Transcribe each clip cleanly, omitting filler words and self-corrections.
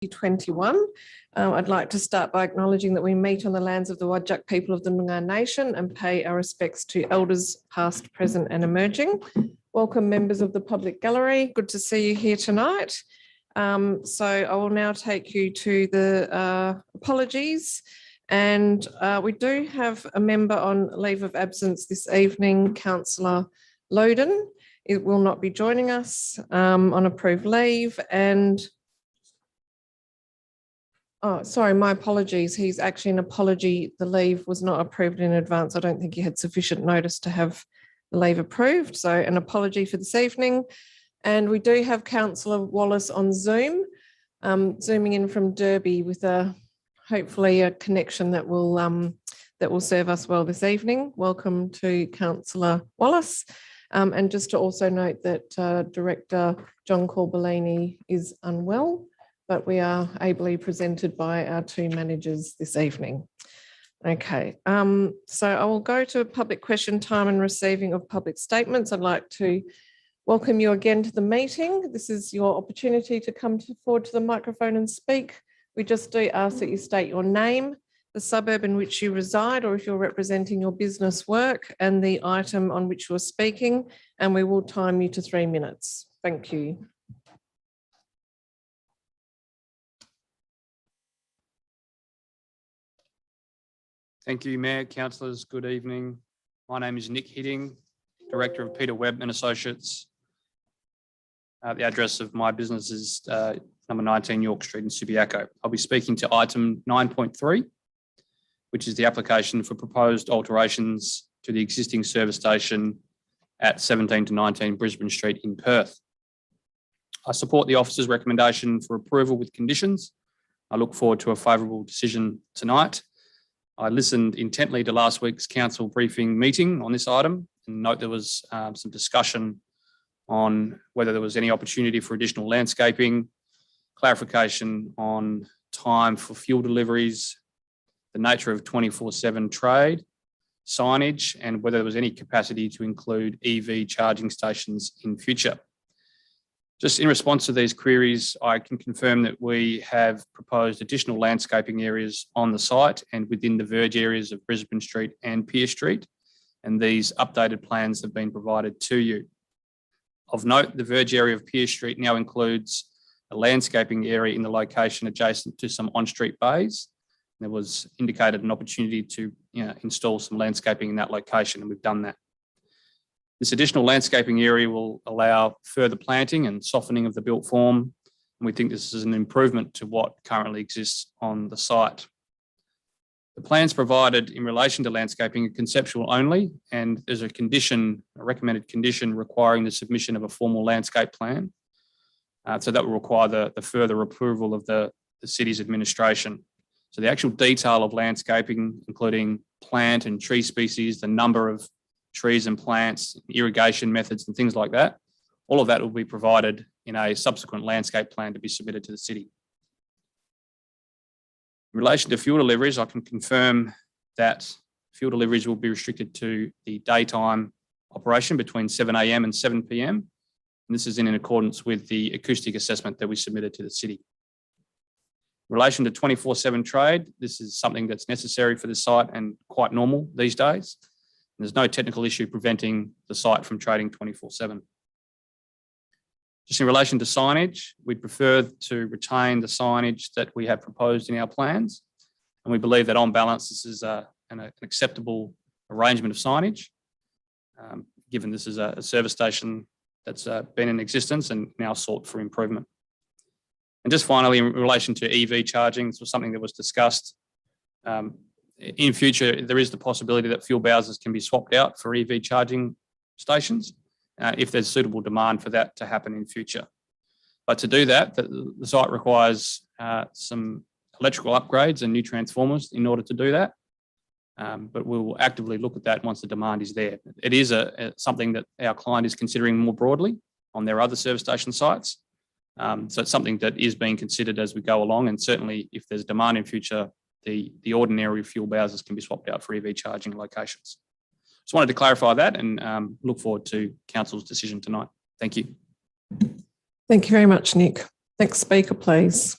2021. I'd like to start by acknowledging that we meet on the lands of the Whadjuk people of the Noongar Nation and pay our respects to elders past, present and emerging. Welcome members of the public gallery. Good to see you here tonight. So I will now take you to the apologies. And we do have a member on leave of absence this evening, Councillor Loden. It will not be joining us on approved leave. And oh, sorry, my apologies. He's actually an apology. The leave was not approved in advance. I don't think he had sufficient notice to have the leave approved. So an apology for this evening. And we do have Councillor Wallace on Zoom, zooming in from Derby with hopefully a connection that will serve us well this evening. Welcome to Councillor Wallace. And just to also note that Director John Corbellini is unwell, but we are ably presented by our two managers this evening. Okay, so I will go to public question time and receiving of public statements. I'd like to welcome you again to the meeting. This is your opportunity to come forward to the microphone and speak. We just do ask that you state your name, the suburb in which you reside, or if you're representing your business work, and the item on which you're speaking, and we will time you to 3 minutes. Thank you. Thank you, Mayor, councillors. Good evening. My name is Nick Hidding, Director of Peter Webb and Associates. The address of my business is number 19 York Street in Subiaco. I'll be speaking to item 9.3, which is the application for proposed alterations to the existing service station at 17 to 19 Brisbane Street in Perth. I support the officer's recommendation for approval with conditions. I look forward to a favourable decision tonight. I listened intently to last week's council briefing meeting on this item and note there was some discussion on whether there was any opportunity for additional landscaping, clarification on time for fuel deliveries, the nature of 24/7 trade, signage, and whether there was any capacity to include EV charging stations in future. Just in response to these queries, I can confirm that we have proposed additional landscaping areas on the site and within the verge areas of Brisbane Street and Pier Street, and these updated plans have been provided to you. Of note, the verge area of Pier Street now includes a landscaping area in the location adjacent to some on-street bays. There was indicated an opportunity to install some landscaping in that location, and we've done that. This additional landscaping area will allow further planting and softening of the built form, and we think this is an improvement to what currently exists on the site. The plans provided in relation to landscaping are conceptual only, and there's a recommended condition requiring the submission of a formal landscape plan. So that will require the further approval of the city's administration. So the actual detail of landscaping, including plant and tree species, the number of trees and plants, irrigation methods and things like that, all of that will be provided in a subsequent landscape plan to be submitted to the city. In relation to fuel deliveries, I can confirm that fuel deliveries will be restricted to the daytime operation between 7 a.m. and 7 p.m. And this is in accordance with the acoustic assessment that we submitted to the city. In relation to 24/7 trade, this is something that's necessary for the site and quite normal these days. And there's no technical issue preventing the site from trading 24/7. Just in relation to signage, we'd prefer to retain the signage that we have proposed in our plans. And we believe that on balance, this is an acceptable arrangement of signage, given this is a service station that's been in existence and now sought for improvement. And just finally, in relation to EV charging, this was something that was discussed. In future, there is the possibility that fuel bowsers can be swapped out for EV charging stations if there's suitable demand for that to happen in future. But to do that, the site requires some electrical upgrades and new transformers in order to do that. But we will actively look at that once the demand is there. It is something that our client is considering more broadly on their other service station sites. So it's something that is being considered as we go along, and certainly if there's demand in future, the ordinary fuel bowsers can be swapped out for EV charging locations. Just wanted to clarify that and look forward to Council's decision tonight. Thank you. Thank you very much, Nick. Next speaker, please.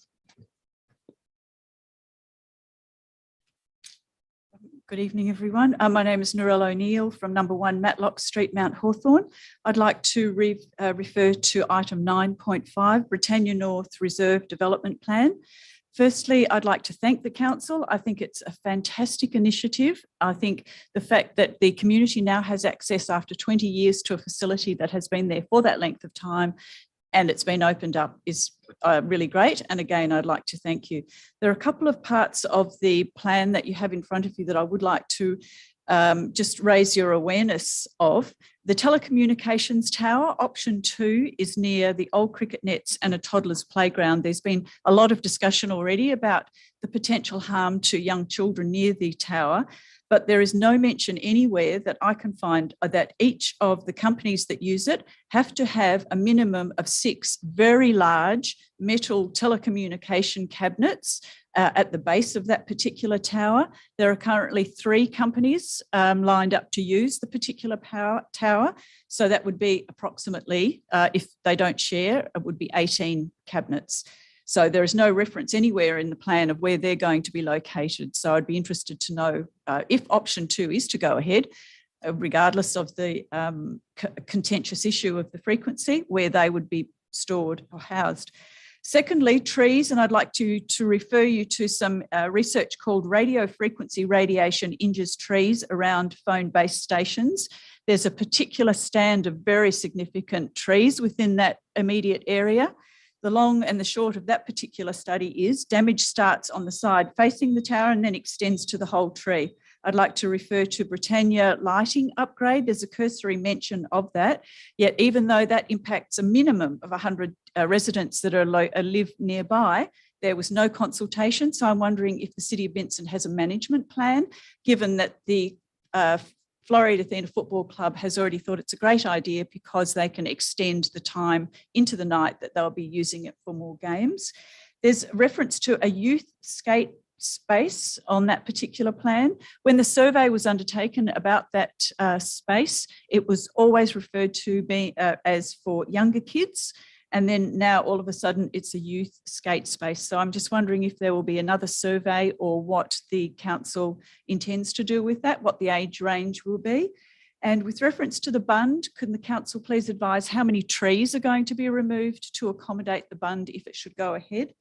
Good evening, everyone. My name is Narelle O'Neill from number 1 Matlock Street, Mount Hawthorn. I'd like to refer to item 9.5, Britannia North Reserve Development Plan. Firstly, I'd like to thank the council. I think it's a fantastic initiative. I think the fact that the community now has access after 20 years to a facility that has been there for that length of time and it's been opened up is really great. And again, I'd like to thank you. There are a couple of parts of the plan that you have in front of you that I would like to just raise your awareness of. The telecommunications tower, option 2, is near the old cricket nets and a toddler's playground. There's been a lot of discussion already about the potential harm to young children near the tower, but there is no mention anywhere that I can find that each of the companies that use it have to have a minimum of 6 very large metal telecommunication cabinets at the base of that particular tower. There are currently 3 companies lined up to use the particular tower. So that would be approximately, if they don't share, it would be 18 cabinets. So there is no reference anywhere in the plan of where they're going to be located. So I'd be interested to know if option 2 is to go ahead, regardless of the contentious issue of the frequency, where they would be stored or housed. Secondly, trees, and I'd like to refer you to some research called Radio Frequency Radiation Injures Trees Around Phone Base Stations. There's a particular stand of very significant trees within that immediate area. The long and the short of that particular study is damage starts on the side facing the tower and then extends to the whole tree. I'd like to refer to Britannia lighting upgrade. There's a cursory mention of that, yet even though that impacts a minimum of 100 residents that live nearby, there was no consultation. So I'm wondering if the City of Vincent has a management plan, given that the Floreat Athena Football Club has already thought it's a great idea because they can extend the time into the night that they'll be using it for more games. There's reference to a youth skate space on that particular plan. When the survey was undertaken about that space, it was always referred to being as for younger kids. And then now all of a sudden it's a youth skate space. So I'm just wondering if there will be another survey or what the council intends to do with that, what the age range will be. And with reference to the Bund, can the council please advise how many trees are going to be removed to accommodate the Bund if it should go ahead?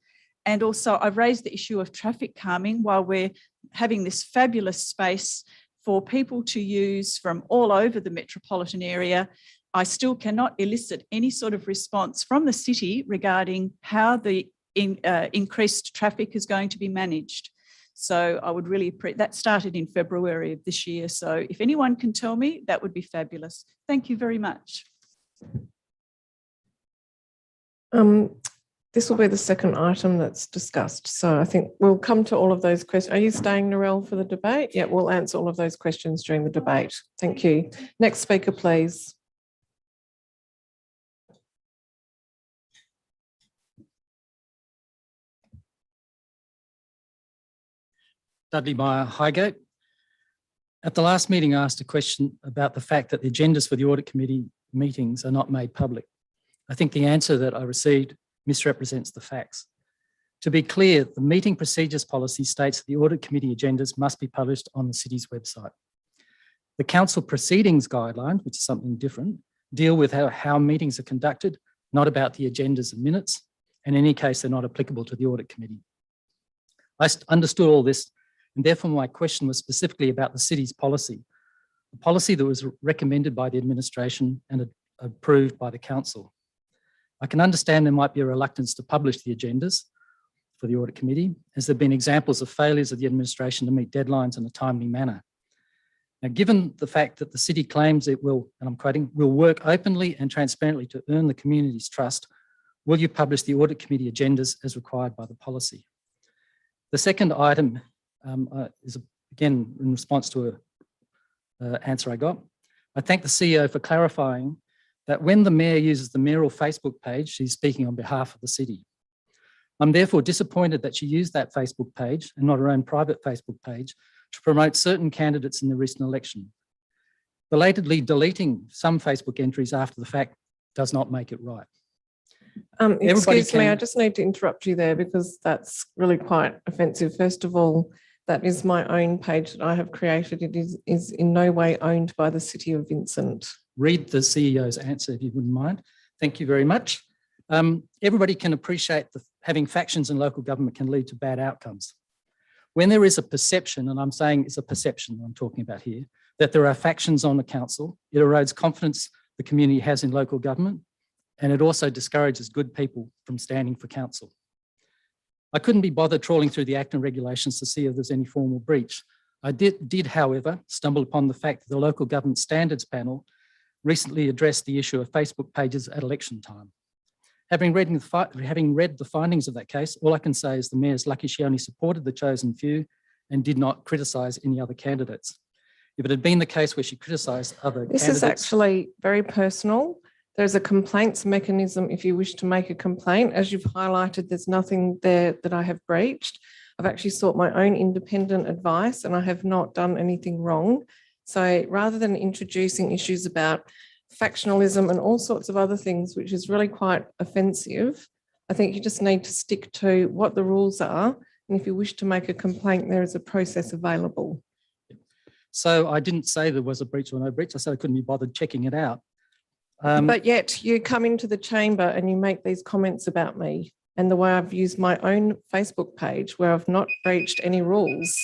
And also I've raised the issue of traffic calming while we're having this fabulous space for people to use from all over the metropolitan area. I still cannot elicit any sort of response from the city regarding how the increased traffic is going to be managed. So I would really appreciate that. Started in February of this year. So if anyone can tell me, that would be fabulous. Thank you very much. This will be the second item that's discussed. So I think we'll come to all of those questions. Are you staying, Narelle, for the debate? Yeah, we'll answer all of those questions during the debate. Thank you. Next speaker, please. Dudley Meyer, Highgate. At the last meeting, I asked a question about the fact that the agendas for the Audit Committee meetings are not made public. I think the answer that I received misrepresents the facts. To be clear, the meeting procedures policy states that the Audit Committee agendas must be published on the City's website. The Council Proceedings Guidelines, which is something different, deal with how meetings are conducted, not about the agendas and minutes, and in any case, they're not applicable to the Audit Committee. I understood all this, and therefore my question was specifically about the City's policy, a policy that was recommended by the administration and approved by the Council. I can understand there might be a reluctance to publish the agendas for the Audit Committee, as there have been examples of failures of the administration to meet deadlines in a timely manner. Now, given the fact that the City claims it will, and I'm quoting, will work openly and transparently to earn the community's trust, will you publish the Audit Committee agendas as required by the policy? The second item is, again, in response to an answer I got. I thank the CEO for clarifying that when the Mayor uses the mayoral Facebook page, she's speaking on behalf of the City. I'm therefore disappointed that she used that Facebook page and not her own private Facebook page to promote certain candidates in the recent election. Belatedly deleting some Facebook entries after the fact does not make it right. Excuse me, I just need to interrupt you there because that's really quite offensive. First of all, That is my own page that I have created. It is in no way owned by the City of Vincent. Read the CEO's answer if you wouldn't mind. Thank you very much. Everybody can appreciate that having factions in local government can lead to bad outcomes. When there is a perception, and I'm saying it's a perception I'm talking about here, that there are factions on the council, it erodes confidence the community has in local government, and it also discourages good people from standing for council. I couldn't be bothered trawling through the Act and regulations to see if there's any formal breach. I did, however, stumble upon the fact that the Local Government Standards Panel recently addressed the issue of Facebook pages at election time. Having read the findings of that case, all I can say is the Mayor's lucky she only supported the chosen few and did not criticise any other candidates. If it had been the case where she criticised other This candidates... is actually very personal. There's a complaints mechanism if you wish to make a complaint. As you've highlighted, there's nothing there that I have breached. I've actually sought my own independent advice and I have not done anything wrong. So rather than introducing issues about factionalism and all sorts of other things, which is really quite offensive, I think you just need to stick to what the rules are. And if you wish to make a complaint, there is a process available. So I didn't say there was a breach or no breach. I said I couldn't be bothered checking it out. But yet you come into the chamber and you make these comments about me and the way I've used my own Facebook page where I've not breached any rules.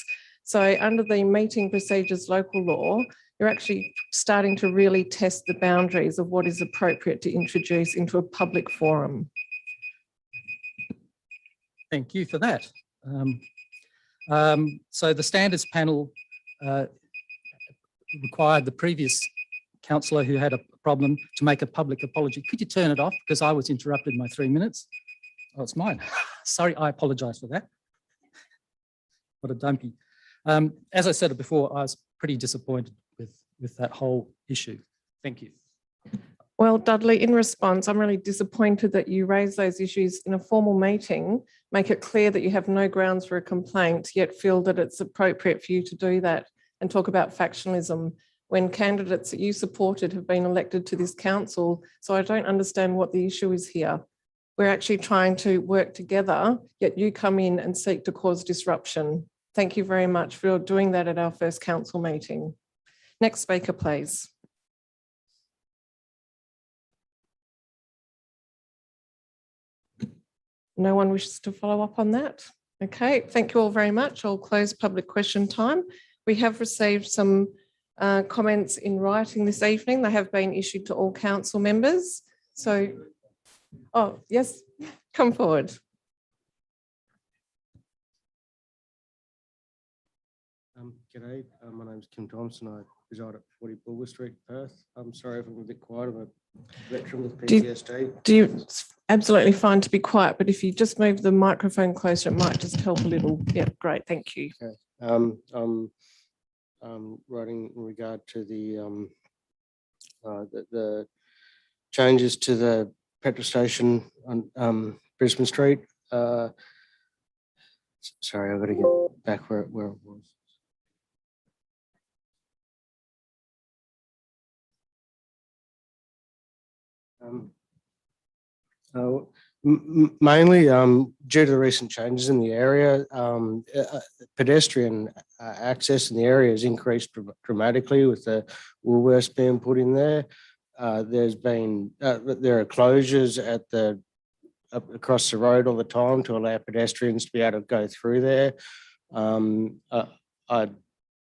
So under the meeting procedures local law, you're actually starting to really test the boundaries of what is appropriate to introduce into a public forum. Thank you for that. So the standards panel required the previous councillor who had a problem to make a public apology. Could you turn it off? Because I was interrupted in my 3 minutes. Oh, it's mine. Sorry, I apologise for that. What a dumpy. As I said before, I was pretty disappointed with that whole issue. Thank you. Well, Dudley, in response, I'm really disappointed that you raise those issues in a formal meeting, make it clear that you have no grounds for a complaint, yet feel that it's appropriate for you to do that and talk about factionalism when candidates that you supported have been elected to this council. So I don't understand what the issue is here. We're actually trying to work together, yet you come in and seek to cause disruption. Thank you very much for doing that at our first council meeting. Next speaker, please. No one wishes to follow up on that? Okay, thank you all very much. I'll close public question time. We have received some comments in writing this evening. They have been issued to all council members. So, oh, yes, come forward. G'day, my name's Kim Thompson. I reside at 40 Bulwer Street, Perth. I'm sorry if I'm a bit quiet. I'm a veteran with PTSD. It's absolutely fine to be quiet, but if you just move the microphone closer, it might just help a little. Yeah, great, thank you. Okay. I'm writing in regard to the changes to the petrol station on Brisbane Street. Sorry, I've got to get back where it was. Mainly due to the recent changes in the area, pedestrian access in the area has increased dramatically with the Woolworths being put in there. There are closures at across the road all the time to allow pedestrians to be able to go through there. I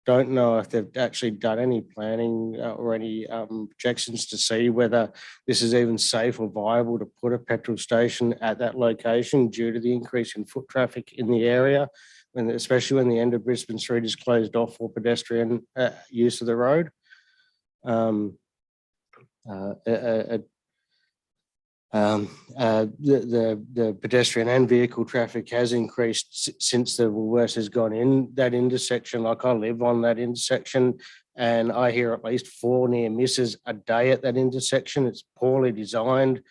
don't know if they've actually done any planning or any projections to see whether this is even safe or viable to put a petrol station at that location due to the increase in foot traffic in the area, especially when the end of Brisbane Street is closed off for pedestrian use of the road. The pedestrian and vehicle traffic has increased since the Woolworths has gone in that intersection. Like I live on that intersection and I hear at least 4 near misses a day at that intersection. It's poorly designed.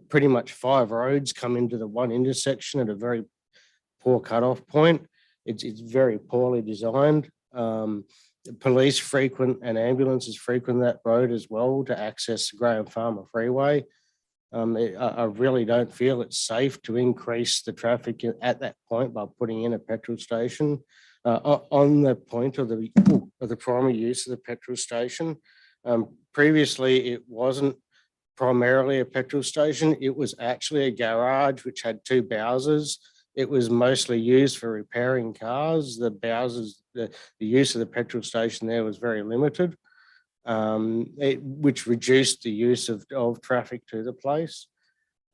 Pretty much 5 roads come into the one intersection at a very poor cutoff point. It's very poorly designed. Police frequent and ambulances frequent that road as well to access the Graham Farmer Freeway. I really don't feel it's safe to increase the traffic at that point by putting in a petrol station. On the point of the primary use of the petrol station, previously it wasn't primarily a petrol station. It was actually a garage which had two Bowsers. It was mostly used for repairing cars. The Bowsers, the use of the petrol station there was very limited, which reduced the use of traffic to the place.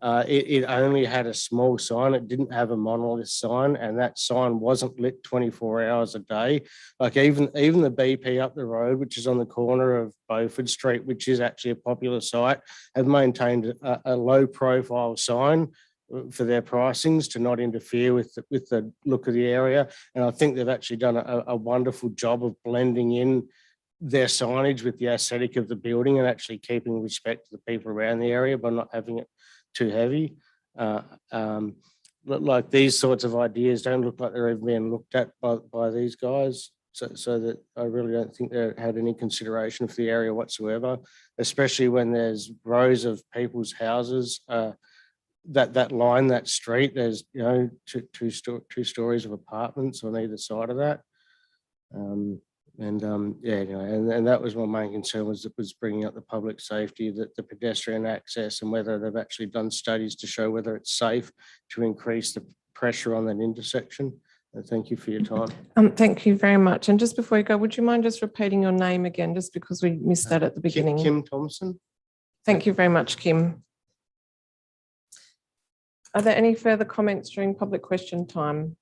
It only had a small sign. It didn't have a monolith sign, and that sign wasn't lit 24 hours a day. Like even the BP up the road, which is on the corner of Beaufort Street, which is actually a popular site, have maintained a low profile sign for their pricings to not interfere with the look of the area. And I think they've actually done a wonderful job of blending in their signage with the aesthetic of the building and actually keeping respect to the people around the area by not having it too heavy. Like these sorts of ideas don't look like they're even being looked at by these guys. So that I really don't think they had any consideration for the area whatsoever, especially when there's rows of people's houses that line that street. There's two stories of apartments on either side of that. And that was my main concern, was bringing up the public safety, the pedestrian access, and whether they've actually done studies to show whether it's safe to increase the pressure on that intersection. And thank you for your time. Thank you very much. And just before you go, would you mind just repeating your name again, just because we missed that at the beginning? Kim Thompson. Thank you very much, Kim. Are there any further comments during public question time?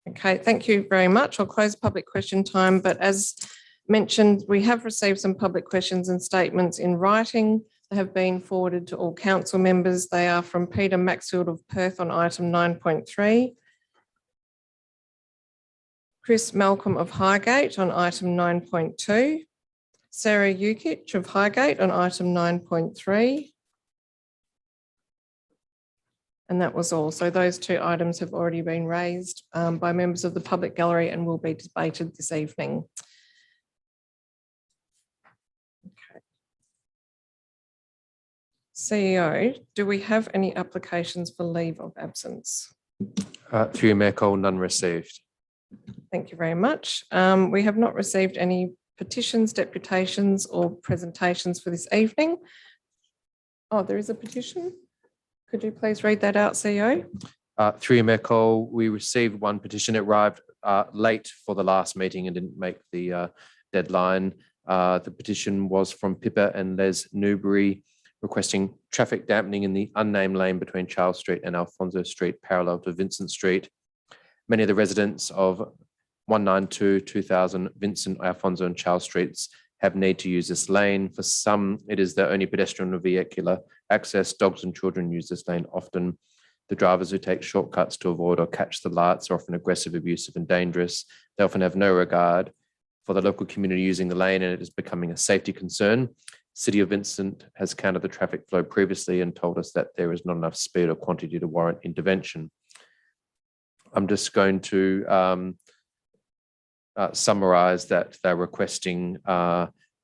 Okay, thank you very much. I'll close public question time, but as mentioned, we have received some public questions and statements in writing. They have been forwarded to all council members. They are from Peter Maxfield of Perth on item 9.3, Chris Malcolm of Highgate on item 9.2, Sarah Yukich of Highgate on item 9.3. And that was all. So those two items have already been raised by members of the public gallery and will be debated this evening. Okay. CEO, do we have any applications for leave of absence? Through you, Mayor Cole, none received. Thank you very much. We have not received any petitions, deputations or presentations for this evening. Oh, there is a petition. Could you please read that out, CEO? Through you, Mayor Cole, we received one petition. It arrived late for the last meeting and didn't make the deadline. The petition was from Pippa and Les Newbury, requesting traffic dampening in the unnamed lane between Charles Street and Alfonso Street, parallel to Vincent Street. Many of the residents of 192, 2000, Vincent, Alfonso and Charles Streets have need to use this lane. For some, it is the only pedestrian or vehicular access. Dogs and children use this lane often. The drivers who take shortcuts to avoid or catch the lights are often aggressive, abusive and dangerous. They often have no regard for the local community using the lane, and it is becoming a safety concern. City of Vincent has counted the traffic flow previously and told us that there is not enough speed or quantity to warrant intervention. I'm just going to summarise that they're requesting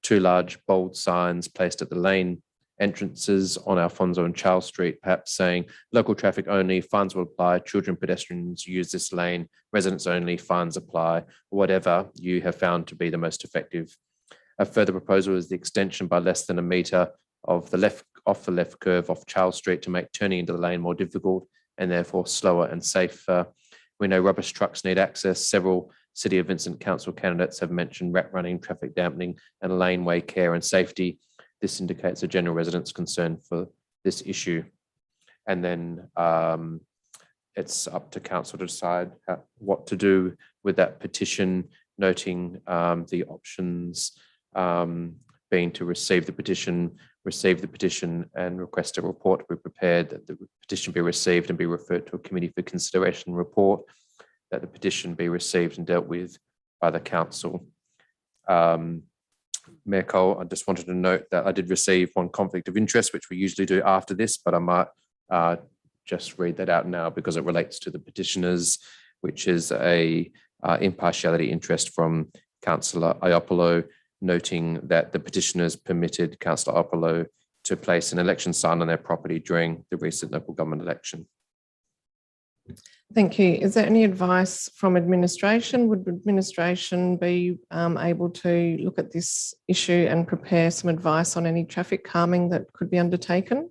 two large bold signs placed at the lane entrances on Alfonso and Charles Street, perhaps saying local traffic only, fines will apply, children, pedestrians use this lane, residents only, fines apply, whatever you have found to be the most effective. A further proposal is the extension by less than a metre of the left curve off Charles Street to make turning into the lane more difficult and therefore slower and safer. We know rubbish trucks need access. Several City of Vincent Council candidates have mentioned rat running, traffic dampening and laneway care and safety. This indicates a general residents' concern for this issue. And then it's up to council to decide what to do with that petition, noting the options being to receive the petition and request a report to be prepared, that the petition be received and be referred to a committee for consideration report, that the petition be received and dealt with by the council. Mayor Cole, I just wanted to note that I did receive one conflict of interest, which we usually do after this, but I might just read that out now because it relates to the petitioners, which is a impartiality interest from Councillor Iopolo, noting that the petitioners permitted Councillor Iopolo to place an election sign on their property during the recent local government election. Thank you. Is there any advice from administration? Would administration be able to look at this issue and prepare some advice on any traffic calming that could be undertaken?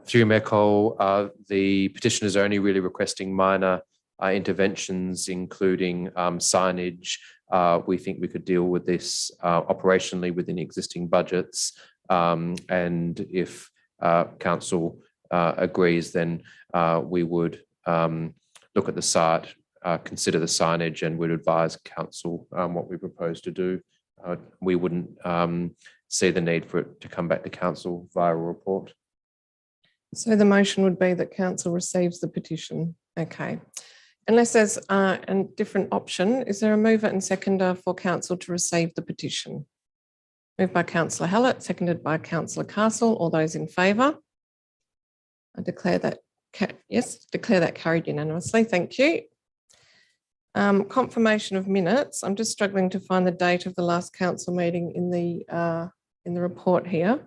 Through Mayor Cole, the petitioners are only really requesting minor interventions, including signage. We think we could deal with this operationally within existing budgets. And if council agrees, then we would look at the site, consider the signage, and would advise council what we propose to do. We wouldn't see the need for it to come back to council via a report. So the motion would be that council receives the petition. Okay. Unless there's a different option, is there a mover and seconder for council to receive the petition? Moved by councillor Hallett, seconded by councillor Castle. All those in favour? I declare that, declare that carried unanimously. Thank you. Confirmation of minutes. I'm just struggling to find the date of the last council meeting in the report here.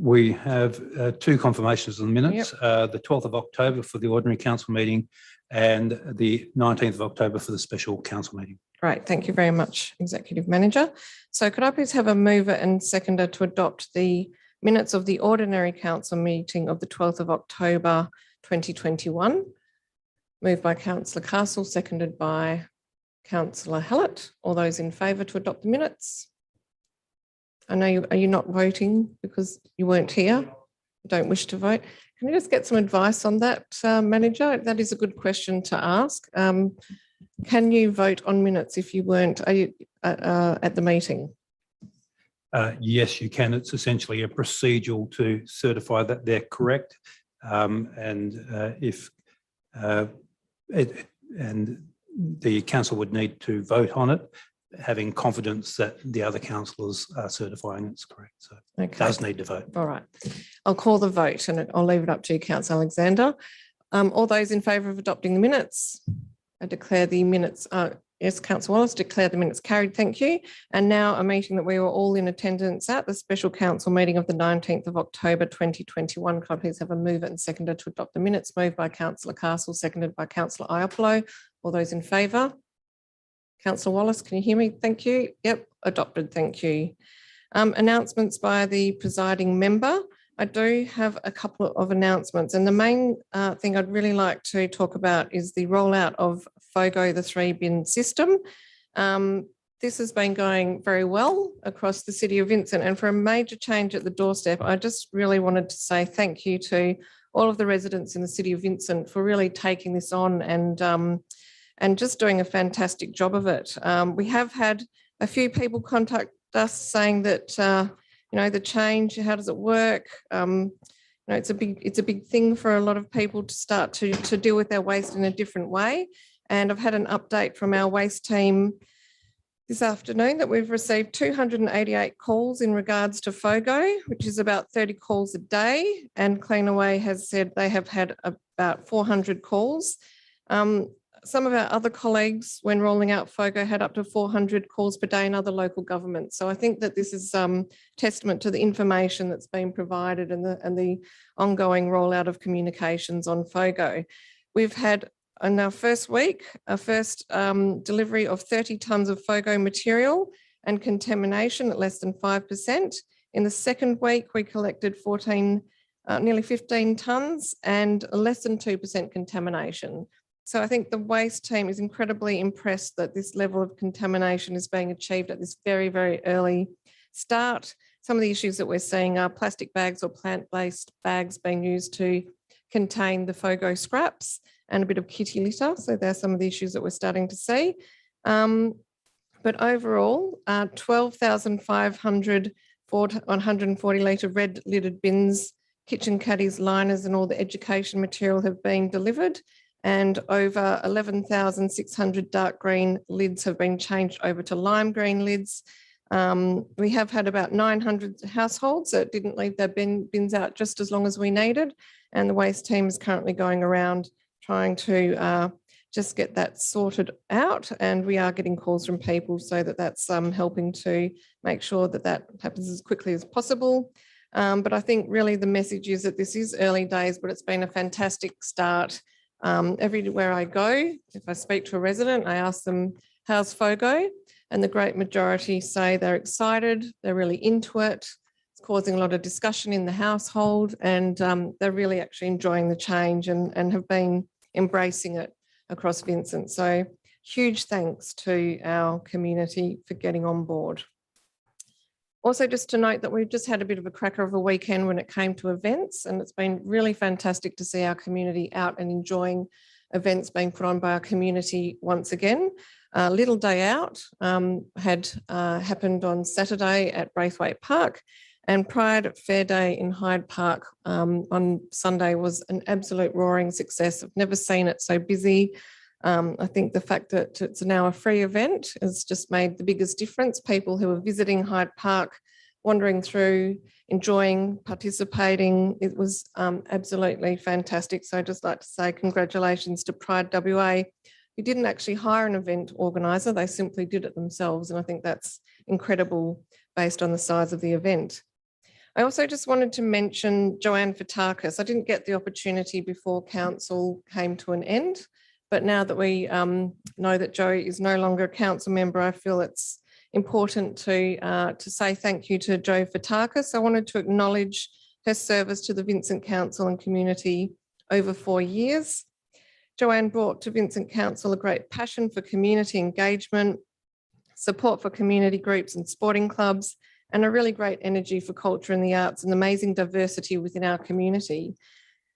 We have two confirmations of the minutes, the 12th of October for the ordinary council meeting and the 19th of October for the special council meeting. Great, thank you very much, Executive Manager. So could I please have a mover and seconder to adopt the minutes of the ordinary council meeting of the 12th of October 2021? Moved by councillor Castle, seconded by councillor Hallett. All those in favour to adopt the minutes? I know are you not voting because you weren't here? You don't wish to vote. Can you just get some advice on that, Manager? That is a good question to ask. Can you vote on minutes if you weren't at the meeting? Yes, you can. It's essentially a procedural to certify that they're correct. If the council would need to vote on it, having confidence that the other councillors are certifying it's correct. So it does need to vote. All right. I'll call the vote and I'll leave it up to you, Councillor Alexander. All those in favour of adopting the minutes? I declare the minutes, yes, Councillor Wallace, declare the minutes carried. Thank you. And now a meeting that we were all in attendance at, the special council meeting of the 19th of October 2021. Can I please have a mover and seconder to adopt the minutes? Moved by Councillor Castle, seconded by Councillor Iapolo. All those in favour? Councillor Wallace, can you hear me? Thank you. Yep, adopted. Thank you. Announcements by the presiding member. I do have a couple of announcements, and the main thing I'd really like to talk about is the rollout of FOGO, the 3-bin system. This has been going very well across the City of Vincent, and for a major change at the doorstep, I just really wanted to say thank you to all of the residents in the City of Vincent for really taking this on and just doing a fantastic job of it. We have had a few people contact us saying that, you know, the change, how does it work? You know, it's a big thing for a lot of people to start to deal with their waste in a different way. And I've had an update from our waste team this afternoon that we've received 288 calls in regards to FOGO, which is about 30 calls a day. And Cleanaway has said they have had about 400 calls. Some of our other colleagues, when rolling out FOGO, had up to 400 calls per day in other local governments. So I think that this is testament to the information that's been provided and the ongoing rollout of communications on FOGO. We've had in our first week, our first delivery of 30 tonnes of FOGO material and contamination at less than 5%. In the second week, we collected nearly 15 tonnes and less than 2% contamination. So I think the waste team is incredibly impressed that this level of contamination is being achieved at this very, very early start. Some of the issues that we're seeing are plastic bags or plant-based bags being used to contain the FOGO scraps and a bit of kitty litter. So there's some of the issues that we're starting to see. But overall, 12,500 140 litre red lidded bins, kitchen caddies, liners and all the education material have been delivered. And over 11,600 dark green lids have been changed over to lime green lids. We have had about 900 households that didn't leave their bins out just as long as we needed. And the waste team is currently going around trying to just get that sorted out. And we are getting calls from people so that's helping to make sure that happens as quickly as possible. But I think really the message is that this is early days, but it's been a fantastic start. Everywhere I go, if I speak to a resident, I ask them, how's FOGO? And the great majority say they're excited, they're really into it. It's causing a lot of discussion in the household, and they're really actually enjoying the change and have been embracing it across Vincent. So huge thanks to our community for getting on board. Also, just to note that we've just had a bit of a cracker of a weekend when it came to events, and it's been really fantastic to see our community out and enjoying events being put on by our community once again. Little Day Out had happened on Saturday at Braithwaite Park, and Pride Fair Day in Hyde Park on Sunday was an absolute roaring success. I've never seen it so busy. I think the fact that it's now a free event has just made the biggest difference. People who are visiting Hyde Park, wandering through, enjoying, participating, it was absolutely fantastic. So I'd just like to say congratulations to Pride WA, who didn't actually hire an event organiser, they simply did it themselves. And I think that's incredible based on the size of the event. I also just wanted to mention Joanne Fotakis. I didn't get the opportunity before council came to an end, but now that we know that Jo is no longer a council member, I feel it's important to say thank you to Jo Fotakis. I wanted to acknowledge her service to the Vincent Council and community over 4 years. Joanne brought to Vincent Council a great passion for community engagement, support for community groups and sporting clubs, and a really great energy for culture and the arts and amazing diversity within our community.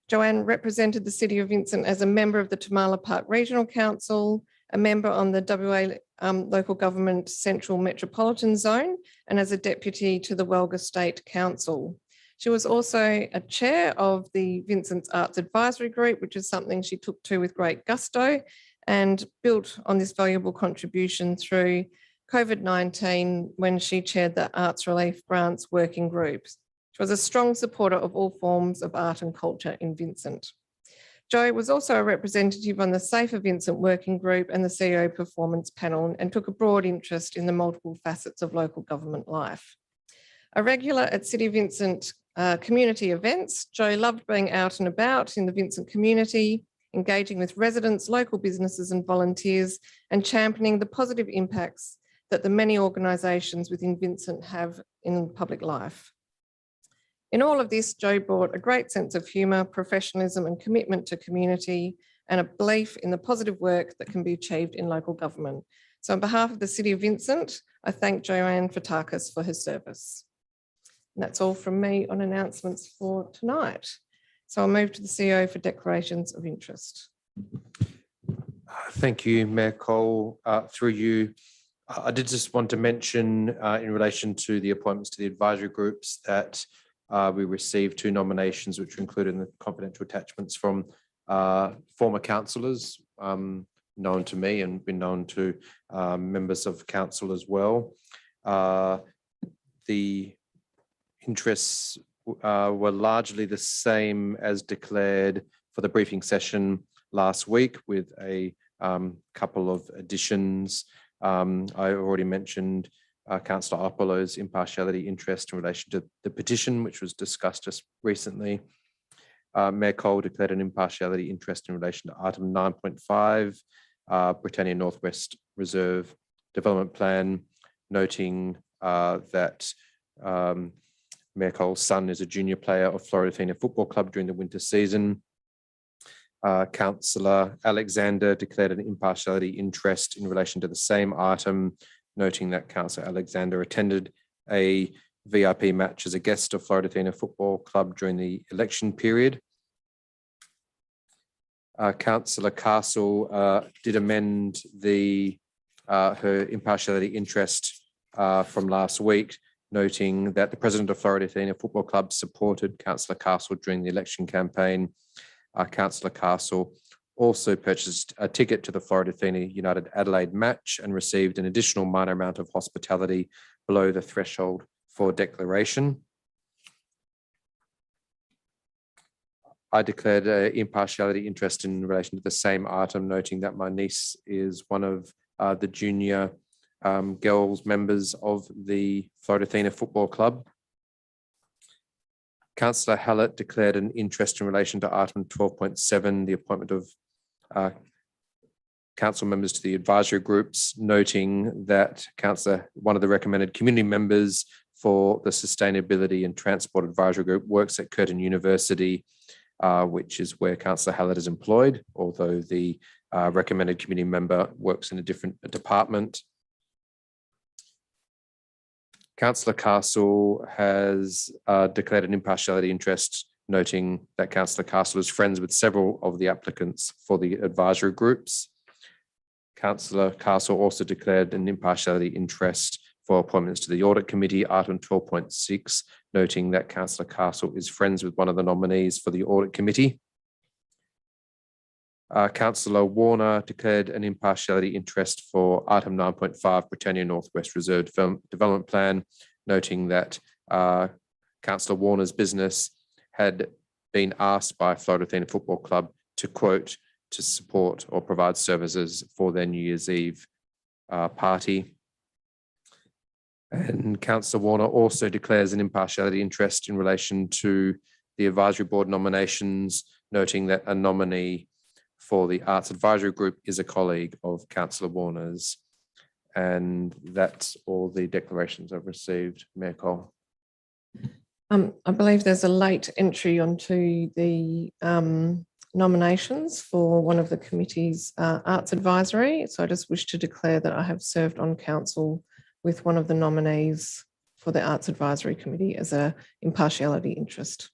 Joanne represented the City of Vincent as a member of the Tamala Park Regional Council, a member on the WA Local Government Central Metropolitan Zone, and as a deputy to the Welga State Council. She was also a chair of the Vincent's Arts Advisory Group, which is something she took to with great gusto, and built on this valuable contribution through COVID-19 when she chaired the Arts Relief Grants Working Group. She was a strong supporter of all forms of art and culture in Vincent. Jo was also a representative on the Safer Vincent Working Group and the CEO Performance Panel, and took a broad interest in the multiple facets of local government life. A regular at City Vincent community events, Jo loved being out and about in the Vincent community, engaging with residents, local businesses and volunteers, and championing the positive impacts that the many organisations within Vincent have in public life. In all of this, Jo brought a great sense of humour, professionalism and commitment to community, and a belief in the positive work that can be achieved in local government. So on behalf of the City of Vincent, I thank Joanne Fotakis for her service. And that's all from me on announcements for tonight. So I'll move to the CEO for declarations of interest. Thank you, Mayor Cole. Through you, I did just want to mention in relation to the appointments to the advisory groups that we received 2 nominations, which were included in the confidential attachments from former councillors known to me and been known to members of council as well. The interests were largely the same as declared for the briefing session last week, with a couple of additions. I already mentioned Councillor Apollo's impartiality interest in relation to the petition, which was discussed just recently. Mayor Cole declared an impartiality interest in relation to item 9.5, Britannia Northwest Reserve Development Plan, noting that Mayor Cole's son is a junior player of Florida Athena Football Club during the winter season. Councillor Alexander declared an impartiality interest in relation to the same item, noting that Councillor Alexander attended a VIP match as a guest of Florida Athena Football Club during the election period. Councillor Castle did amend her impartiality interest from last week, noting that the president of Florida Athena Football Club supported Councillor Castle during the election campaign. Councillor Castle also purchased a ticket to the Florida Athena United Adelaide match and received an additional minor amount of hospitality below the threshold for declaration. I declared impartiality interest in relation to the same item, noting that my niece is one of the junior girls members of the Florida Athena Football Club. Councillor Hallett declared an interest in relation to item 12.7, the appointment of council members to the advisory groups, noting that one of the recommended community members for the Sustainability and Transport Advisory Group works at Curtin University, which is where Councillor Hallett is employed, although the recommended community member works in a different department. Councillor Castle has declared an impartiality interest, noting that Councillor Castle is friends with several of the applicants for the advisory groups. Councillor Castle also declared an impartiality interest for appointments to the Audit Committee, item 12.6, noting that Councillor Castle is friends with one of the nominees for the Audit Committee. Councillor Warner declared an impartiality interest for item 9.5, Britannia Northwest Reserve Development Plan, noting that Councillor Warner's business had been asked by Florida Athena Football Club to quote, to support or provide services for their New Year's Eve party. And Councillor Warner also declares an impartiality interest in relation to the advisory board nominations, noting that a nominee for the Arts Advisory Group is a colleague of Councillor Warner's. And that's all the declarations I've received, Mayor Cole. I believe there's a late entry onto the nominations for one of the committee's Arts Advisory. So I just wish to declare that I have served on council with one of the nominees for the Arts Advisory Committee as a impartiality interest.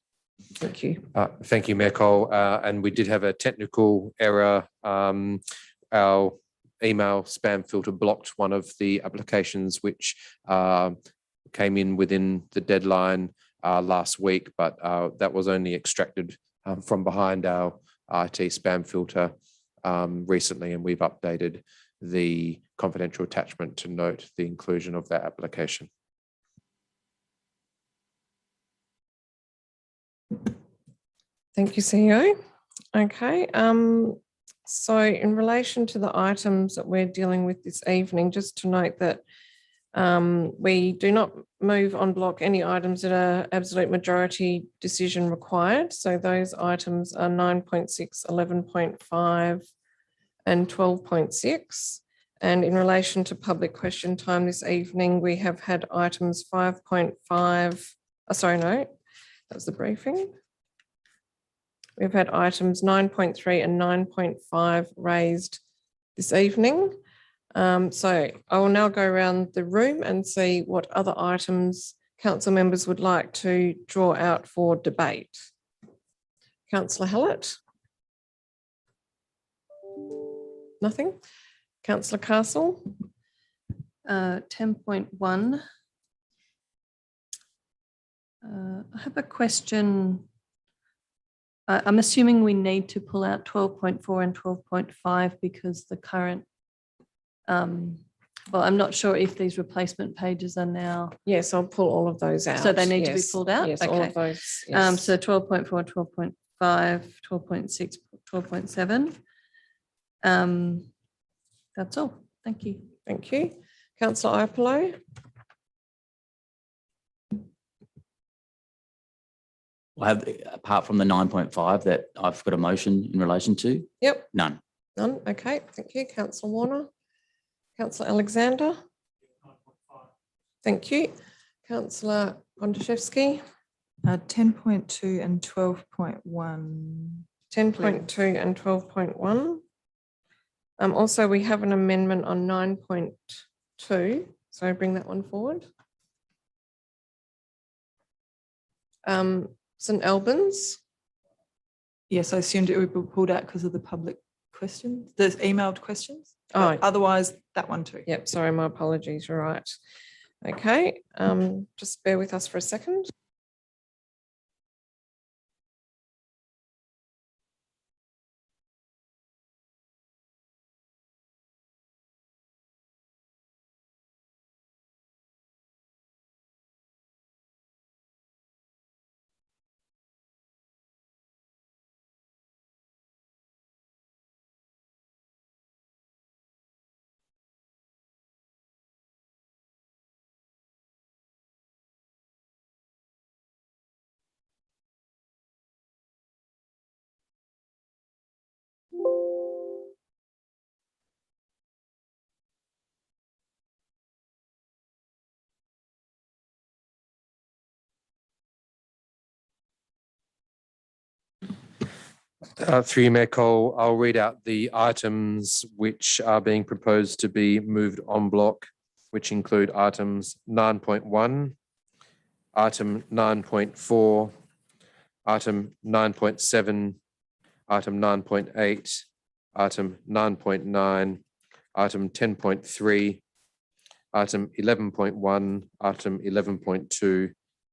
Thank you. Thank you, Mayor Cole. And we did have a technical error. Our email spam filter blocked one of the applications which came in within the deadline last week, but that was only extracted from behind our IT spam filter recently, and we've updated the confidential attachment to note the inclusion of that application. Thank you, CEO. Okay, so in relation to the items that we're dealing with this evening, just to note that we do not move on block any items that are absolute majority decision required. So those items are 9.6, 11.5 and 12.6. And in relation to public question time this evening, we have had items 5.5, sorry, no, that was the briefing. We've had items 9.3 and 9.5 raised this evening. So I will now go around the room and see what other items council members would like to draw out for debate. Councillor Hallett? Nothing? Councillor Castle? 10.1. I have a question. I'm assuming we need to pull out 12.4 and 12.5 because the current, well, I'm not sure if these replacement pages are now. Yes, I'll pull all of those out. So they need to be Yes, pulled out? Yes, all Okay. of those. Yes. So 12.4, 12.5, 12.6, 12.7. That's all. Thank you. Thank you. Councillor Iapolo? I have, apart from the 9.5 that I've got a motion in relation to, Yep. none. None. Okay, thank you. Councillor Warner? Councillor Alexander? Thank you. Councillor Gondaszewski? 10.2 and 12.1. 10.2 and 12.1. Also, we have an amendment on 9.2. So bring that one forward. St Albans? Yes, I assumed it would be pulled out because of the public questions, the emailed questions. Oh. But otherwise, that one too. Yep, sorry, my apologies. You're right. Okay, just bear with us for a second. Through you, Mayor Cole, I'll read out the items which are being proposed to be moved en bloc, which include items 9.1, item 9.4, item 9.7, item 9.8, item 9.9, item 10.3, item 11.1, item 11.2,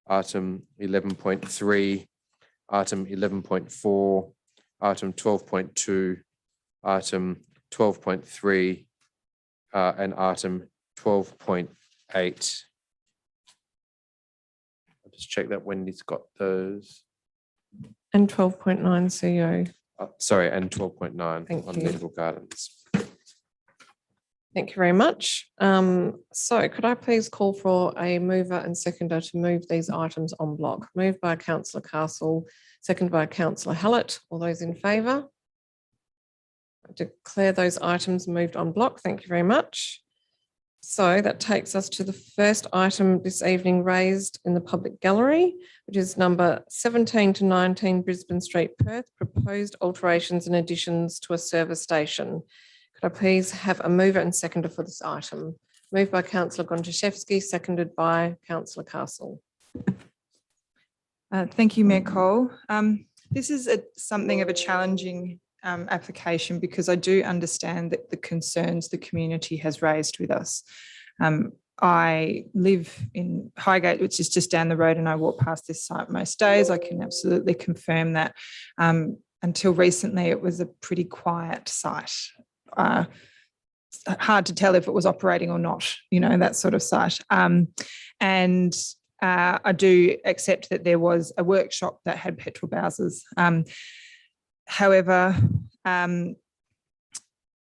item 11.3, item 11.4, item 12.2, item 12.3, and item 12.8. I'll just check that Wendy's got those. And 12.9 CEO. Sorry, and 12.9 Thank on you. Medical Gardens. Thank you very much. So could I please call for a mover and seconder to move these items en bloc? Moved by councillor Castle, seconded by councillor Hallett. All those in favour? I declare those items moved en bloc. Thank you very much. So that takes us to the first item this evening raised in the public gallery, which is number 17 to 19 Brisbane Street, Perth, proposed alterations and additions to a service station. Could I please have a mover and seconder for this item? Moved by councillor Gontaszewski, seconded by councillor Castle. Thank you, Mayor Cole. This is something of a challenging application because I do understand that the concerns the community has raised with us. I live in Highgate, which is just down the road, and I walk past this site most days. I can absolutely confirm that until recently it was a pretty quiet site. Hard to tell if it was operating or not, you know, that sort of site. And I do accept that there was a workshop that had petrol bowsers. However,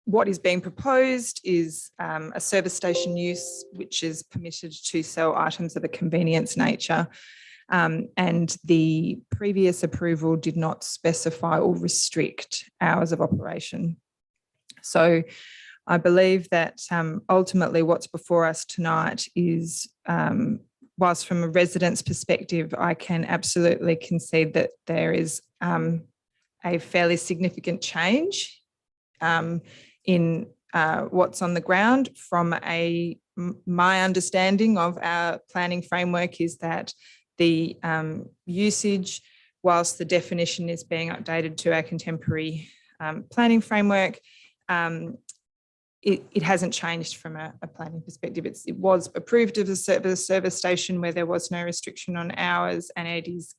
what is being proposed is a service station use, which is permitted to sell items of a convenience nature. And the previous approval did not specify or restrict hours of operation. So I believe that ultimately what's before us tonight is, whilst from a resident's perspective, I can absolutely concede that there is a fairly significant change in what's on the ground. From my understanding of our planning framework is that the usage, whilst the definition is being updated to our contemporary planning framework, it hasn't changed from a planning perspective. It was approved as a service station where there was no restriction on hours, and it is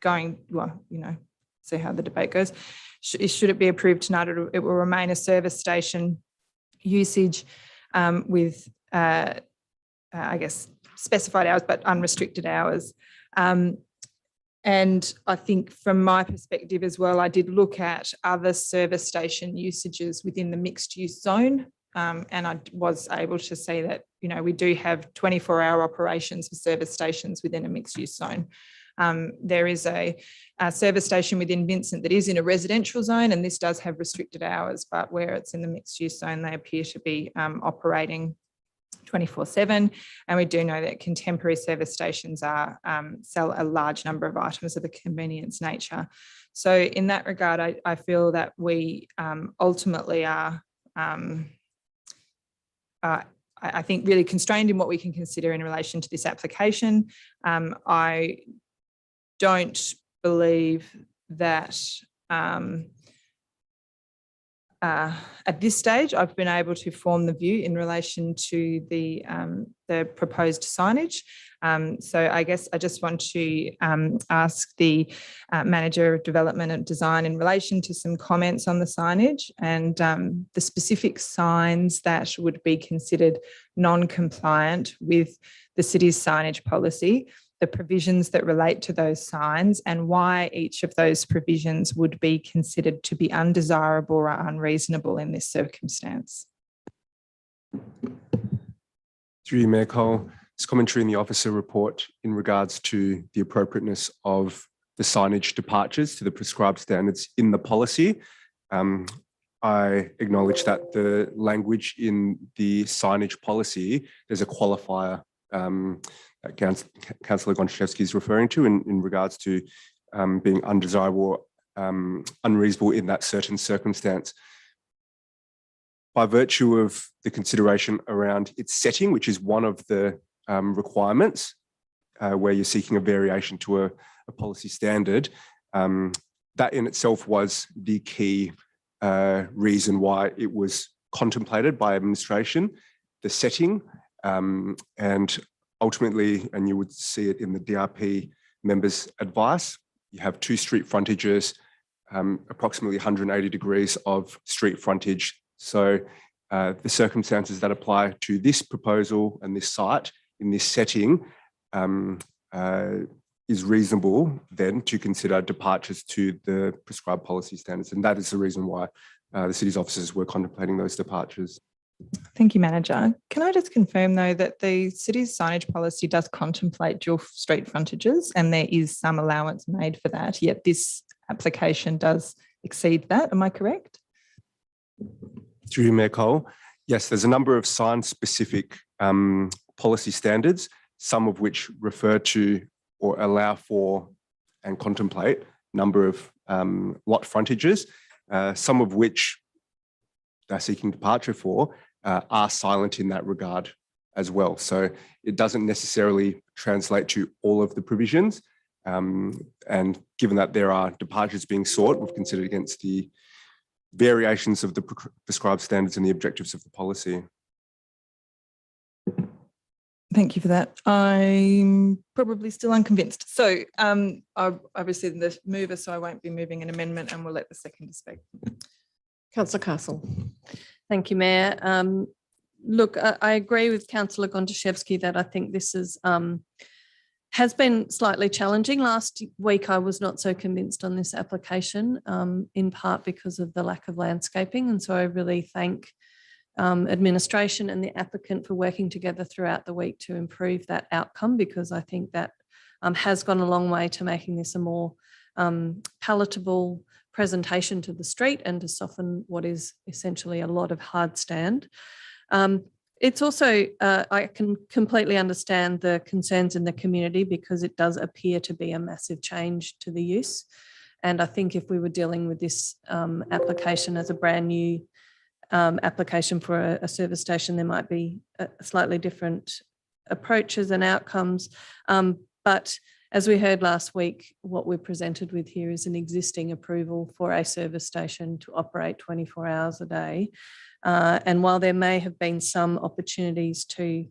going, well, you know, see how the debate goes. Should it be approved tonight, it will remain a service station usage with, I guess, specified hours, but unrestricted hours. And I think from my perspective as well, I did look at other service station usages within the mixed use zone. And I was able to see that, you know, we do have 24-hour operations for service stations within a mixed use zone. There is a service station within Vincent that is in a residential zone, and this does have restricted hours, but where it's in the mixed use zone, they appear to be operating 24/7. And we do know that contemporary service stations sell a large number of items of a convenience nature. So in that regard, I feel that we ultimately are, I think, really constrained in what we can consider in relation to this application. I don't believe that at this stage I've been able to form the view in relation to the proposed signage. So I guess I just want to ask the Manager of Development and Design in relation to some comments on the signage and the specific signs that would be considered non-compliant with the city's signage policy, the provisions that relate to those signs, and why each of those provisions would be considered to be undesirable or unreasonable in this circumstance. Through you, Mayor Cole, this commentary in the officer report in regards to the appropriateness of the signage departures to the prescribed standards in the policy. I acknowledge that the language in the signage policy, there's a qualifier that Councillor Gontaszewski is referring to in regards to being undesirable unreasonable in that certain circumstance. By virtue of the consideration around its setting, which is one of the requirements where you're seeking a variation to a policy standard, that in itself was the key reason why it was contemplated by administration, the setting, and ultimately, and you would see it in the DRP members' advice, you have 2 street frontages, approximately 180 degrees of street frontage. So the circumstances that apply to this proposal and this site in this setting is reasonable then to consider departures to the prescribed policy standards. And that is the reason why the city's officers were contemplating those departures. Thank you, Manager. Can I just confirm, though, that the city's signage policy does contemplate dual street frontages and there is some allowance made for that, yet this application does exceed that. Am I correct? Through you, Mayor Cole. Yes, there's a number of sign-specific policy standards, some of which refer to or allow for and contemplate number of lot frontages, some of which they're seeking departure for are silent in that regard as well. So it doesn't necessarily translate to all of the provisions. And given that there are departures being sought, we've considered against the variations of the prescribed standards and the objectives of the policy. Thank you for that. I'm probably still unconvinced. So I'm obviously the mover, so I won't be moving an amendment and we'll let the seconder speak. Councillor Castle. Thank you, Mayor. Look, I agree with Councillor Gontaszewski that I think this is has been slightly challenging. Last week, I was not so convinced on this application, in part because of the lack of landscaping. And so I really thank administration and the applicant for working together throughout the week to improve that outcome, because I think that has gone a long way to making this a more palatable presentation to the street and to soften what is essentially a lot of hard stand. It's also, I can completely understand the concerns in the community because it does appear to be a massive change to the use. And I think if we were dealing with this application as a brand new application for a service station, there might be slightly different approaches and outcomes. But as we heard last week, what we're presented with here is an existing approval for a service station to operate 24 hours a day. And while there may have been some opportunities to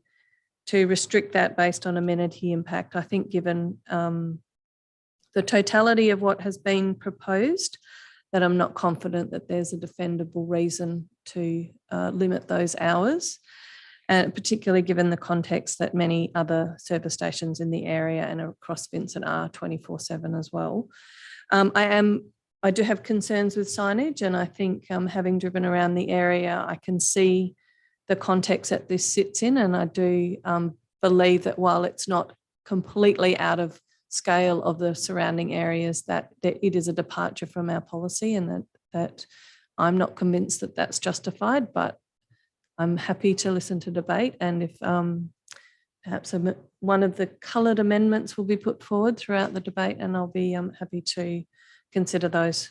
restrict that based on amenity impact, I think given the totality of what has been proposed, that I'm not confident that there's a defendable reason to limit those hours. And particularly given the context that many other service stations in the area and across Vincent are 24/7 as well. I do have concerns with signage, and I think having driven around the area, I can see the context that this sits in, and I do believe that while it's not completely out of scale of the surrounding areas, that it is a departure from our policy, and that I'm not convinced that that's justified, but I'm happy to listen to debate, and if perhaps one of the coloured amendments will be put forward throughout the debate, and I'll be happy to consider those.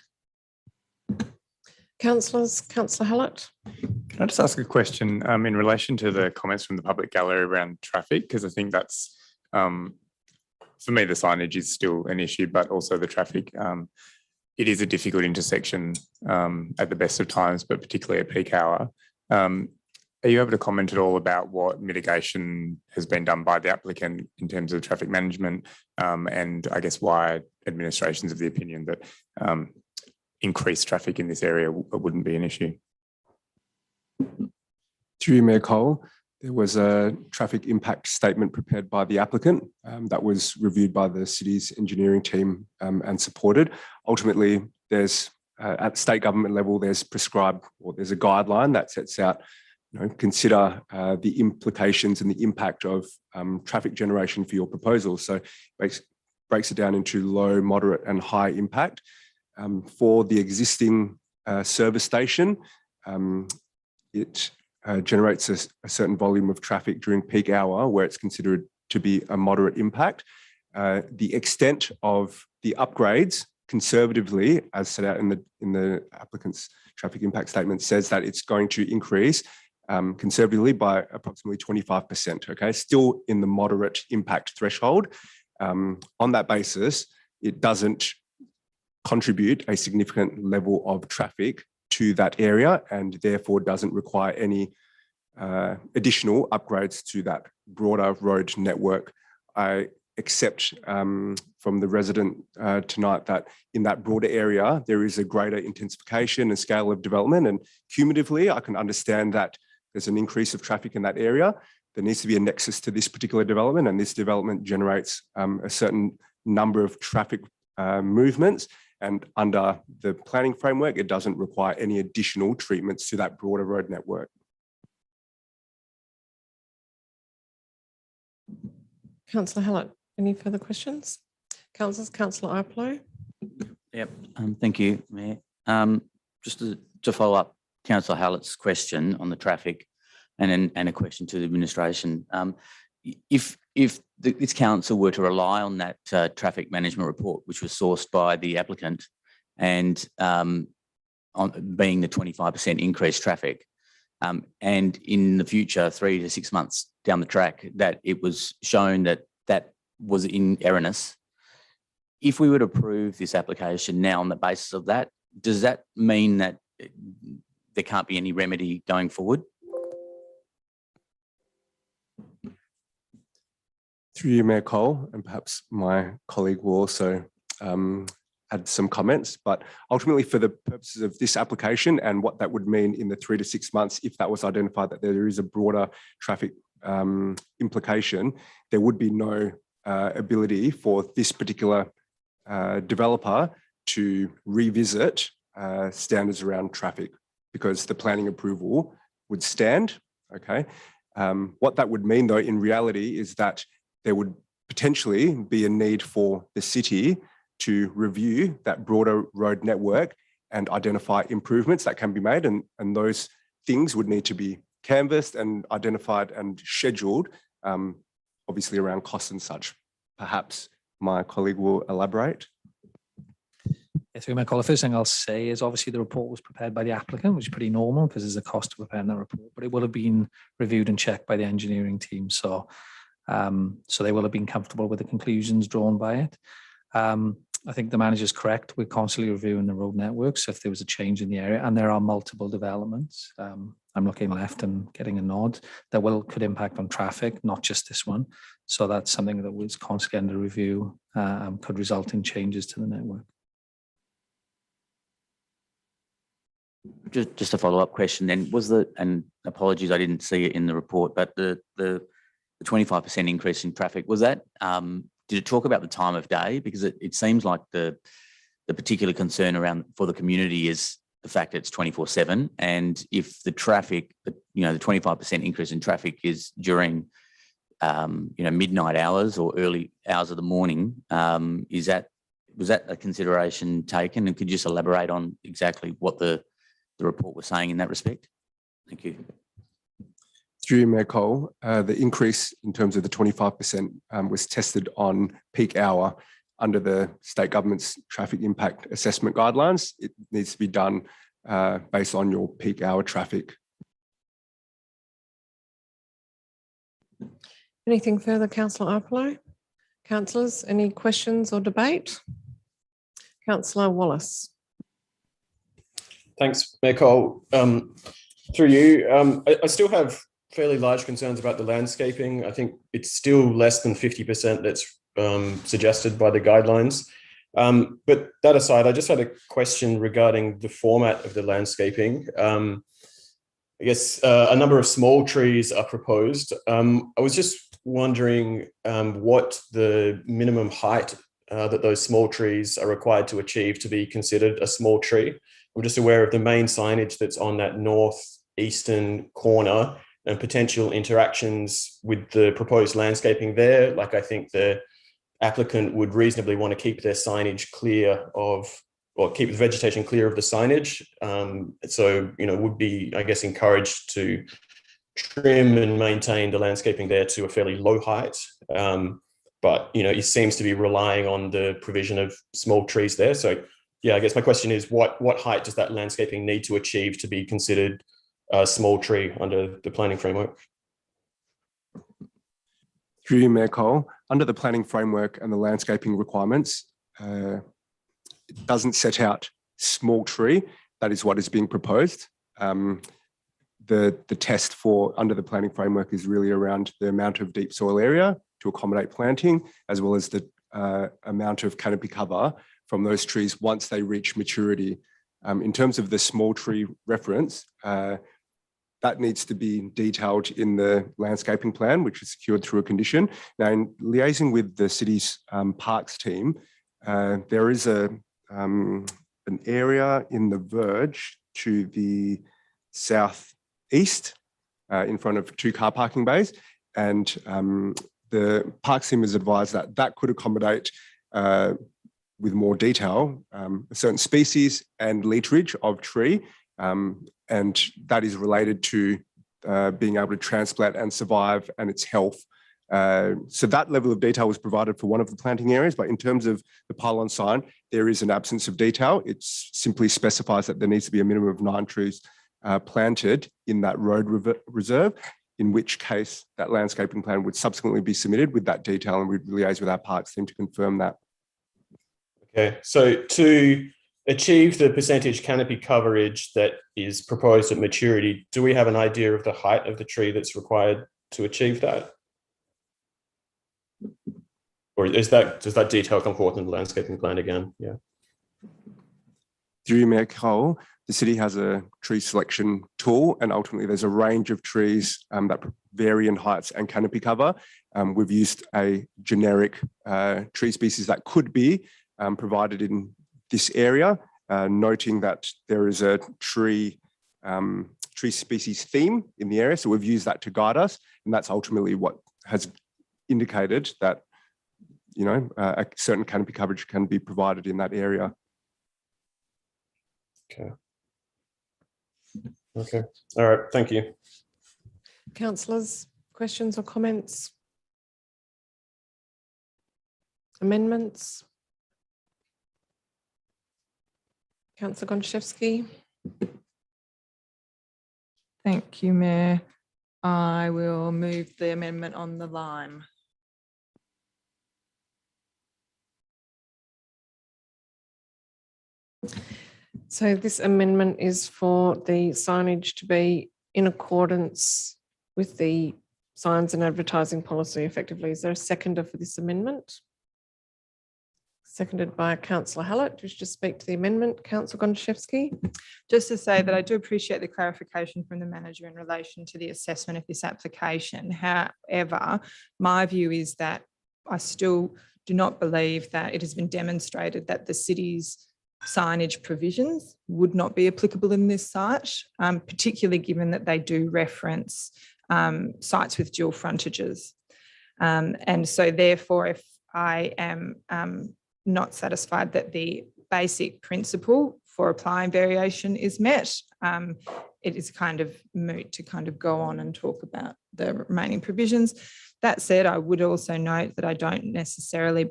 Councillors, Councillor Hallett. Can I just ask a question in relation to the comments from the public gallery around traffic? Because I think that's, for me, the signage is still an issue, but also the traffic. It is a difficult intersection at the best of times, but particularly at peak hour. Are you able to comment at all about what mitigation has been done by the applicant in terms of traffic management, and I guess why administration's of the opinion that increased traffic in this area wouldn't be an issue? Through you, Mayor Cole, there was a traffic impact statement prepared by the applicant that was reviewed by the city's engineering team and supported. Ultimately, there's at the state government level, there's prescribed, or there's a guideline that sets out, consider the implications and the impact of traffic generation for your proposal. So breaks it down into low, moderate and high impact. For the existing service station, it generates a certain volume of traffic during peak hour where it's considered to be a moderate impact. The extent of the upgrades conservatively, as set out in the applicant's traffic impact statement, says that it's going to increase conservatively by approximately 25%, okay? Still in the moderate impact threshold. On that basis, it doesn't contribute a significant level of traffic to that area and therefore doesn't require any additional upgrades to that broader road network. I accept from the resident tonight that in that broader area, there is a greater intensification and scale of development, and cumulatively, I can understand that there's an increase of traffic in that area. There needs to be a nexus to this particular development, and this development generates a certain number of traffic movements. And under the planning framework, it doesn't require any additional treatments to that broader road network. Councillor Hallett, any further questions? Councillors, Councillor Iapolo. Yep. Thank you, Mayor. Just to follow up Councillor Hallett's question on the traffic and a question to the administration. If this council were to rely on that traffic management report, which was sourced by the applicant, and on being the 25% increased traffic, and in the future, 3 to 6 months down the track, that it was shown that that was erroneous, if we were to approve this application now on the basis of that, does that mean that there can't be any remedy going forward? Through you, Mayor Cole, and perhaps my colleague will also add some comments, but ultimately for the purposes of this application and what that would mean in the 3 to 6 months, if that was identified that there is a broader traffic implication, there would be no ability for this particular developer to revisit standards around traffic because the planning approval would stand, okay? What that would mean though in reality is that there would potentially be a need for the city to review that broader road network and identify improvements that can be made. And those things would need to be canvassed and identified and scheduled, obviously around costs and such. Perhaps my colleague will elaborate. Yes, the first thing I'll say is obviously the report was prepared by the applicant, which is pretty normal because there's a cost to preparing that report, but it will have been reviewed and checked by the engineering team. So they will have been comfortable with the conclusions drawn by it. I think the manager's correct. We're constantly reviewing the road network. So if there was a change in the area and there are multiple developments, I'm looking left and getting a nod, that could impact on traffic, not just this one. So that's something that was constantly under review and could result in changes to the network. Just a follow-up question then, and apologies, I didn't see it in the report, but the 25% increase in traffic, was that, did it talk about the time of day? Because it seems like the particular concern around for the community is the fact that it's 24/7. And if the traffic, the 25% increase in traffic is during, midnight hours or early hours of the morning, was that a consideration taken? And could you just elaborate on exactly what the report was saying in that respect? Thank you. Through you, Mayor Cole, the increase in terms of the 25% was tested on peak hour under the state government's traffic impact assessment guidelines. It needs to be done based on your peak hour traffic. Anything further, Councillor Iapolo? Councillors, any questions or debate? Councillor Wallace. Thanks, Mayor Cole. Through you, I still have fairly large concerns about the landscaping. I think it's still less than 50% that's suggested by the guidelines. But that aside, I just had a question regarding the format of the landscaping. I guess a number of small trees are proposed. I was just wondering what the minimum height that those small trees are required to achieve to be considered a small tree. I'm just aware of the main signage that's on that northeastern corner and potential interactions with the proposed landscaping there. Like I think the applicant would reasonably want to keep their signage clear of, or keep the vegetation clear of the signage. So, would be, I guess, encouraged to trim and maintain the landscaping there to a fairly low height. but it seems to be relying on the provision of small trees there. So yeah, I guess my question is, what height does that landscaping need to achieve to be considered a small tree under the planning framework? Through you, Mayor Cole, under the planning framework and the landscaping requirements, it doesn't set out small tree. That is what is being proposed. The test for under the planning framework is really around the amount of deep soil area to accommodate planting, as well as the amount of canopy cover from those trees once they reach maturity. In terms of the small tree reference, that needs to be detailed in the landscaping plan, which is secured through a condition. Now, in liaising with the city's parks team, there is an area in the verge to the southeast in front of 2 car parking bays. And the parks team has advised that that could accommodate with more detail, a certain species and literage of tree, and that is related to being able to transplant and survive and its health. So that level of detail was provided for one of the planting areas, but in terms of the pylon sign, there is an absence of detail. It simply specifies that there needs to be a minimum of 9 trees planted in that road reserve, in which case that landscaping plan would subsequently be submitted with that detail, and we'd liaise with our parks team to confirm that. Okay, so to achieve the percentage canopy coverage that is proposed at maturity, do we have an idea of the height of the tree that's required to achieve that? Or does that detail come forth in the landscaping plan again? Yeah. Through Mayor Cole, the city has a tree selection tool, and ultimately there's a range of trees that vary in heights and canopy cover. We've used a generic tree species that could be provided in this area, noting that there is a tree species theme in the area. So we've used that to guide us, and that's ultimately what has indicated that, a certain canopy coverage can be provided in that area. Okay. Okay. All right. Thank you. Councillors, questions or comments? Amendments? Councillor Gontaszewski. Thank you, Mayor. I will move the amendment on the line. So this amendment is for the signage to be in accordance with the signs and advertising policy effectively. Is there a seconder for this amendment? Seconded by Councillor Hallett. Wish to speak to the amendment, Councillor Gontaszewski. Just to say that I do appreciate the clarification from the manager in relation to the assessment of this application. However, my view is that I still do not believe that it has been demonstrated that the city's signage provisions would not be applicable in this site, particularly given that they do reference sites with dual frontages. And so therefore, if I am not satisfied that the basic principle for applying variation is met, it is kind of moot to kind of go on and talk about the remaining provisions. That said, I would also note that I don't necessarily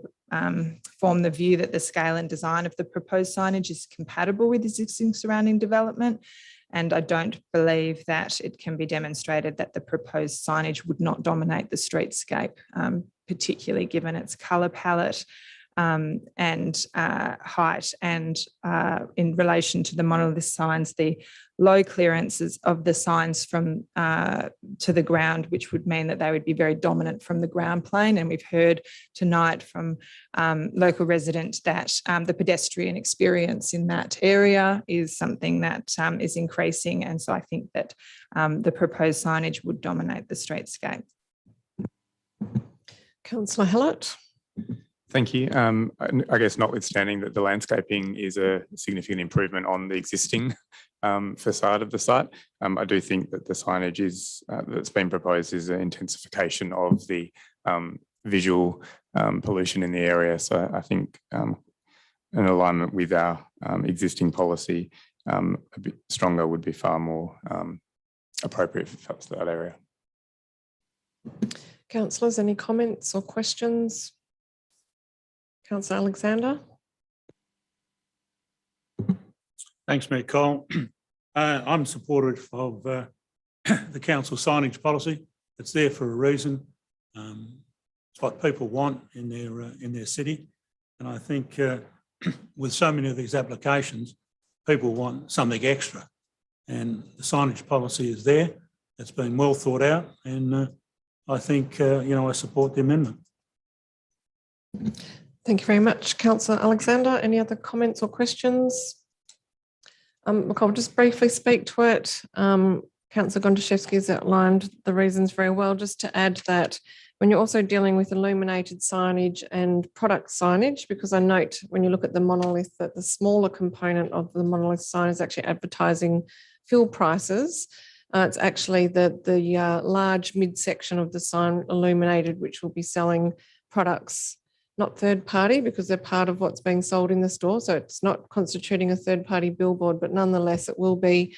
form the view that the scale and design of the proposed signage is compatible with existing surrounding development. And I don't believe that it can be demonstrated that the proposed signage would not dominate the streetscape, particularly given its colour palette and height, and in relation to the monolith signs, the low clearances of the signs from to the ground, which would mean that they would be very dominant from the ground plane. And we've heard tonight from local residents that the pedestrian experience in that area is something that is increasing. And so I think that the proposed signage would dominate the streetscape. Councillor Hallett. Thank you. I guess notwithstanding that the landscaping is a significant improvement on the existing facade of the site, I do think that the signage is that's been proposed is an intensification of the visual pollution in the area. So I think in alignment with our existing policy, a bit stronger would be far more appropriate for that area. Councillors, any comments or questions? Councillor Alexander. Thanks, Mayor Cole. I'm supportive of the council signage policy. It's there for a reason. It's what people want in their city. And I think with so many of these applications, people want something extra. And the signage policy is there. It's been well thought out. And I think, I support the amendment. Thank you very much, Councillor Alexander. Any other comments or questions? Look, I'll just briefly speak to it. Councillor Gontaszewski has outlined the reasons very well. Just to add that when you're also dealing with illuminated signage and product signage, because I note when you look at the monolith that the smaller component of the monolith sign is actually advertising fuel prices. It's actually the large midsection of the sign illuminated, which will be selling products, not third party, because they're part of what's being sold in the store. So it's not constituting a third party billboard, but nonetheless, it will be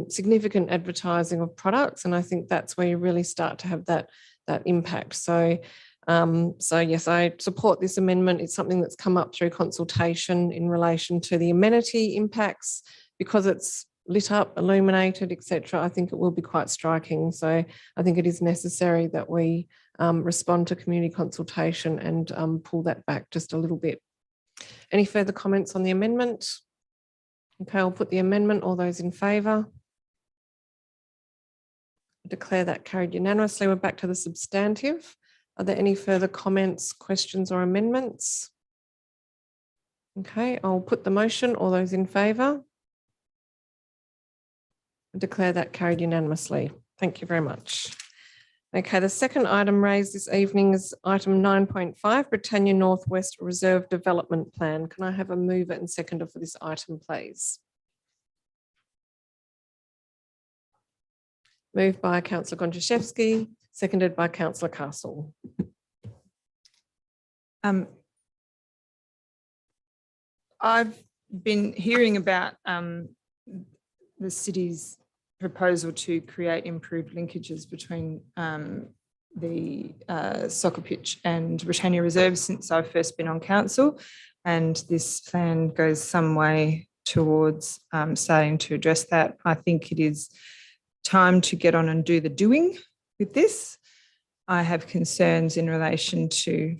significant advertising of products. And I think that's where you really start to have that impact. So yes, I support this amendment. It's something that's come up through consultation in relation to the amenity impacts, because it's lit up, illuminated, etc. I think it will be quite striking. So I think it is necessary that we respond to community consultation and pull that back just a little bit. Any further comments on the amendment? Okay, I'll put the amendment. All those in favour? Declare that carried unanimously. We're back to the substantive. Are there any further comments, questions or amendments? Okay, I'll put the motion. All those in favour? Declare that carried unanimously. Thank you very much. Okay, the second item raised this evening is item 9.5, Britannia Northwest Reserve Development Plan. Can I have a mover and seconder for this item, please? Moved by Councillor Gontaszewski, seconded by Councillor Castle. I've been hearing about the city's proposal to create improved linkages between the soccer pitch and Britannia Reserve since I've first been on council, and this plan goes some way towards starting to address that. I think it is time to get on and do the doing with this. I have concerns in relation to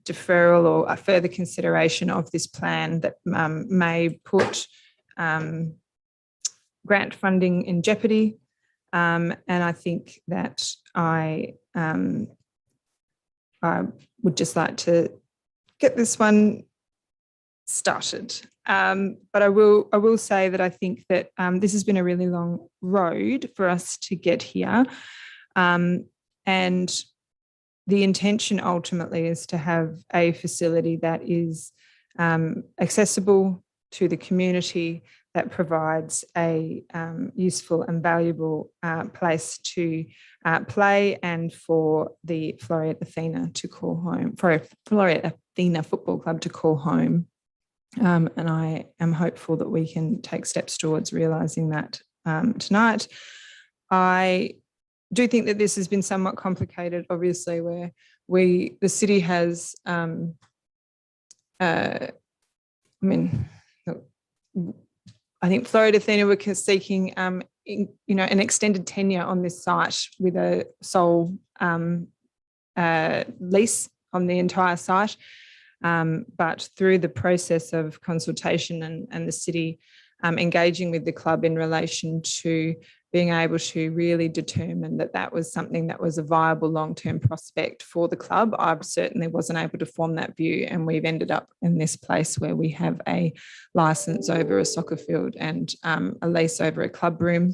deferral or a further consideration of this plan that may put grant funding in jeopardy. And I think that I would just like to get this one started. But I will say that I think that this has been a really long road for us to get here. And the intention ultimately is to have a facility that is accessible to the community, that provides a useful and valuable place to play, and for the Floreat Athena to call home, for Floreat Athena Football Club to call home. And I am hopeful that we can take steps towards realising that tonight. I do think that this has been somewhat complicated, obviously, where the city has, I think Floreat Athena were seeking, an extended tenure on this site with a sole lease on the entire site. But through the process of consultation and the city engaging with the club in relation to being able to really determine that that was something that was a viable long-term prospect for the club, I certainly wasn't able to form that view, and we've ended up in this place where we have a licence over a soccer field and a lease over a club room.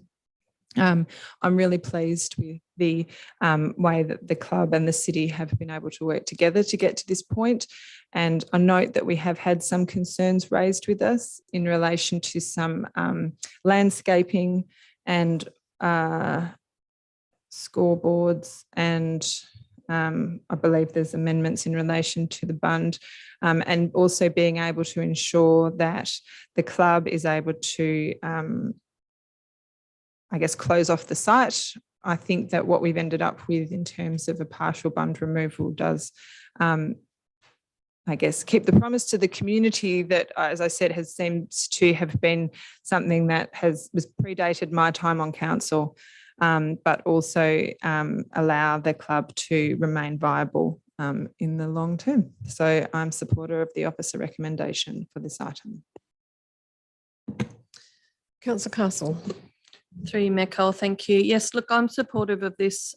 I'm really pleased with the way that the club and the city have been able to work together to get to this point. And I note that we have had some concerns raised with us in relation to some landscaping and scoreboards, and I believe there's amendments in relation to the bund, and also being able to ensure that the club is able to close off the site. I think that what we've ended up with in terms of a partial bund removal does I guess, keep the promise to the community that, as I said, has seems to have been something that was predated my time on council, but also allow the club to remain viable in the long term. So I'm supporter of the officer recommendation for this item. Councillor Castle. Through you, Mayor Cole, thank you. Yes, look, I'm supportive of this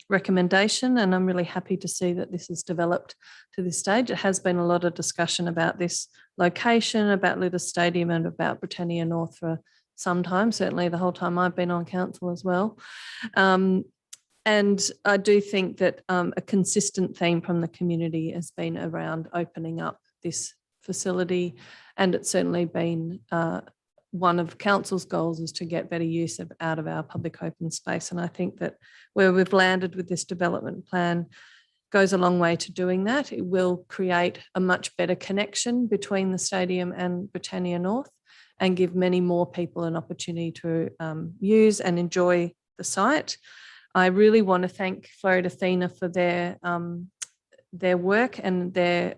recommendation, and I'm really happy to see that this has developed to this stage. It has been a lot of discussion about this location, about Litter Stadium and about Britannia North for some time, certainly the whole time I've been on council as well. And I do think that a consistent theme from the community has been around opening up this facility, and it's certainly been one of council's goals is to get better use out of our public open space. And I think that where we've landed with this development plan goes a long way to doing that. It will create a much better connection between the stadium and Britannia North and give many more people an opportunity to use and enjoy the site. I really want to thank Florida Athena for their work and their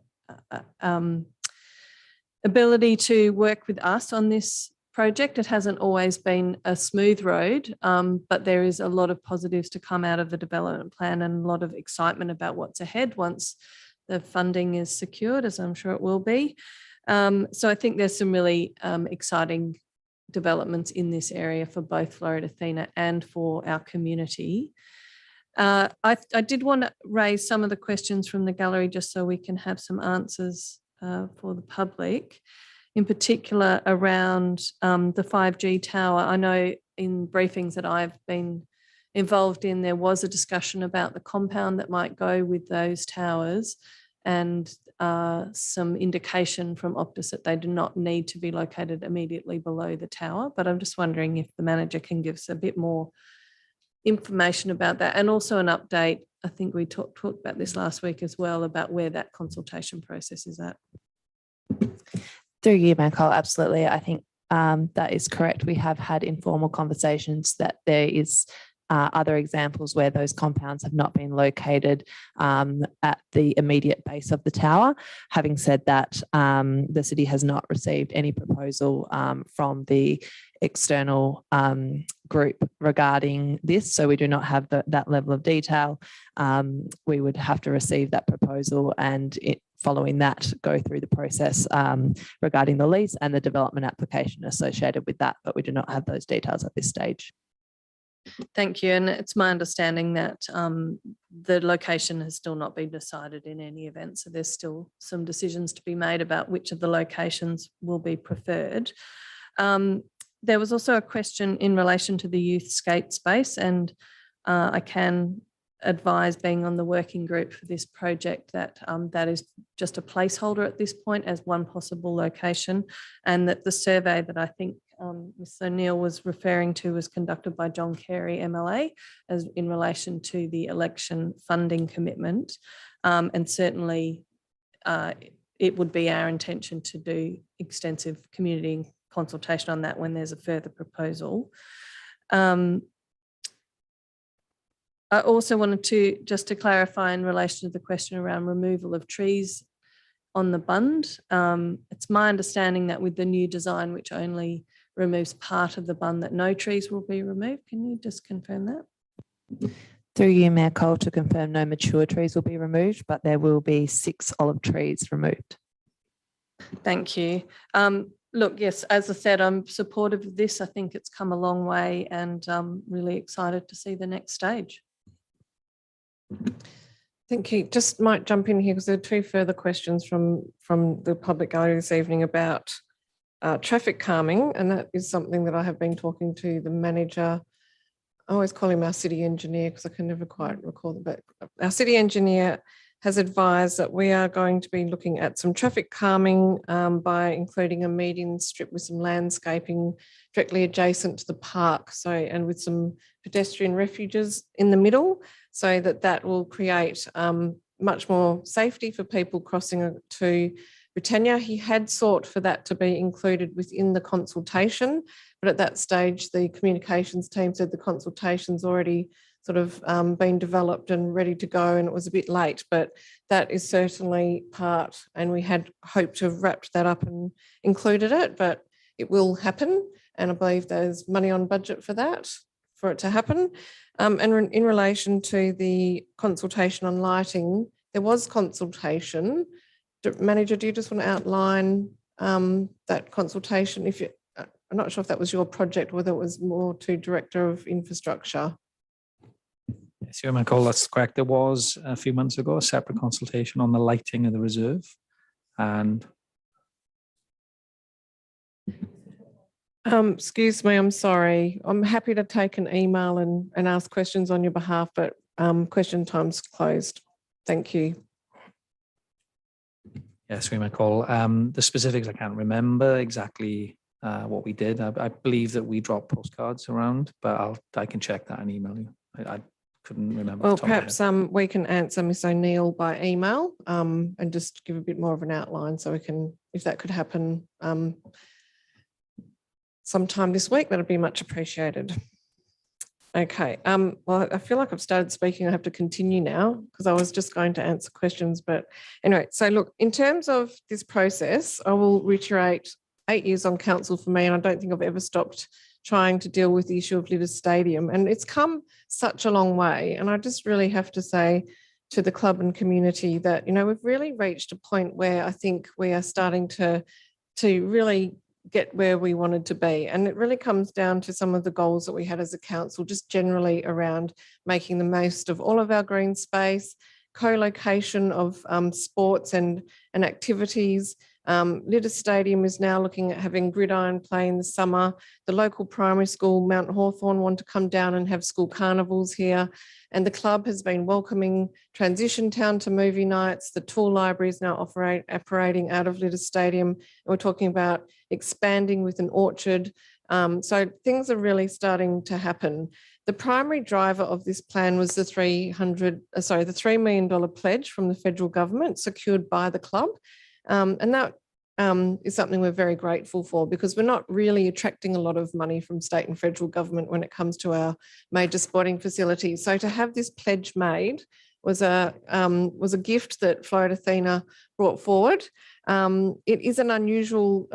ability to work with us on this project. It hasn't always been a smooth road, but there is a lot of positives to come out of the development plan and a lot of excitement about what's ahead once the funding is secured, as I'm sure it will be. So I think there's some really exciting developments in this area for both Florida Athena and for our community. I did want to raise some of the questions from the gallery just so we can have some answers for the public, in particular around the 5G tower. I know in briefings that I've been involved in, there was a discussion about the compound that might go with those towers and some indication from Optus that they do not need to be located immediately below the tower. But I'm just wondering if the manager can give us a bit more information about that, and also an update. I think we talked about this last week as well, about where that consultation process is at. Through you, Mayor Cole, absolutely. I think that is correct. We have had informal conversations that there is other examples where those compounds have not been located at the immediate base of the tower. Having said that, the city has not received any proposal from the external group regarding this, so we do not have that level of detail. We would have to receive that proposal and following that go through the process regarding the lease and the development application associated with that, but we do not have those details at this stage. Thank you. And it's my understanding that the location has still not been decided in any event. So there's still some decisions to be made about which of the locations will be preferred. There was also a question in relation to the youth skate space, and I can advise, being on the working group for this project, that that is just a placeholder at this point as one possible location, and that the survey that I think Ms. O'Neill was referring to was conducted by John Carey MLA as in relation to the election funding commitment, and certainly it would be our intention to do extensive community consultation on that when there's a further proposal. I also wanted to just to clarify in relation to the question around removal of trees on the bund. It's my understanding that with the new design, which only removes part of the bund, that no trees will be removed. Can you just confirm that? Through you, Mayor Cole, to confirm no mature trees will be removed, but there will be 6 olive trees removed. Thank you. Look, yes, as I said, I'm supportive of this. I think it's come a long way, and I'm really excited to see the next stage. Thank you. Just might jump in here because there are 2 further questions from the public gallery this evening about traffic calming, and that is something that I have been talking to the manager. I always call him our city engineer because I can never quite recall it, but our city engineer has advised that we are going to be looking at some traffic calming by including a median strip with some landscaping directly adjacent to the park, so, and with some pedestrian refuges in the middle, so that will create much more safety for people crossing to Britannia. He had sought for that to be included within the consultation, but at that stage, the communications team said the consultation's already sort of been developed and ready to go, and it was a bit late, but that is certainly part, and we had hoped to have wrapped that up and included it, but it will happen. And I believe there's money on budget for that, for it to happen. And in relation to the consultation on lighting, there was consultation. Manager, do you just want to outline that consultation? If you, I'm not sure if that was your project, whether it was more to Director of Infrastructure. Yes, you might call that's correct. There was a few months ago a separate consultation on the lighting of the reserve, and excuse me, I'm sorry. I'm happy to take an email and ask questions on your behalf, but question time's closed. Thank you. yes, we might call the specifics. I can't remember exactly what we did. I believe that we dropped postcards around, but I can check that and email you. I couldn't remember. Well, perhaps we can answer Ms. O'Neill by email and just give a bit more of an outline, so we can, if that could happen sometime this week, that'd be much appreciated. Okay, well, I feel like I've started speaking. I have to continue now because I was just going to answer questions. But anyway, so look, in terms of this process, I will reiterate 8 years on council for me, and I don't think I've ever stopped trying to deal with the issue of Lidders Stadium. And it's come such a long way. And I just really have to say to the club and community that, you know, we've really reached a point where I think we are starting to really get where we wanted to be. And it really comes down to some of the goals that we had as a council, just generally around making the most of all of our green space, co-location of sports and activities. Lidders Stadium is now looking at having gridiron play in the summer. The local primary school, Mount Hawthorn, want to come down and have school carnivals here. And the club has been welcoming Transition Town to movie nights. The Tool Library is now operating out of Lidders Stadium. And we're talking about expanding with an orchard. So things are really starting to happen. The primary driver of this plan was the $3 million pledge from the federal government secured by the club. And that is something we're very grateful for, because we're not really attracting a lot of money from state and federal government when it comes to our major sporting facilities. So to have this pledge made was a gift that Florida Athena brought forward. It is an unusual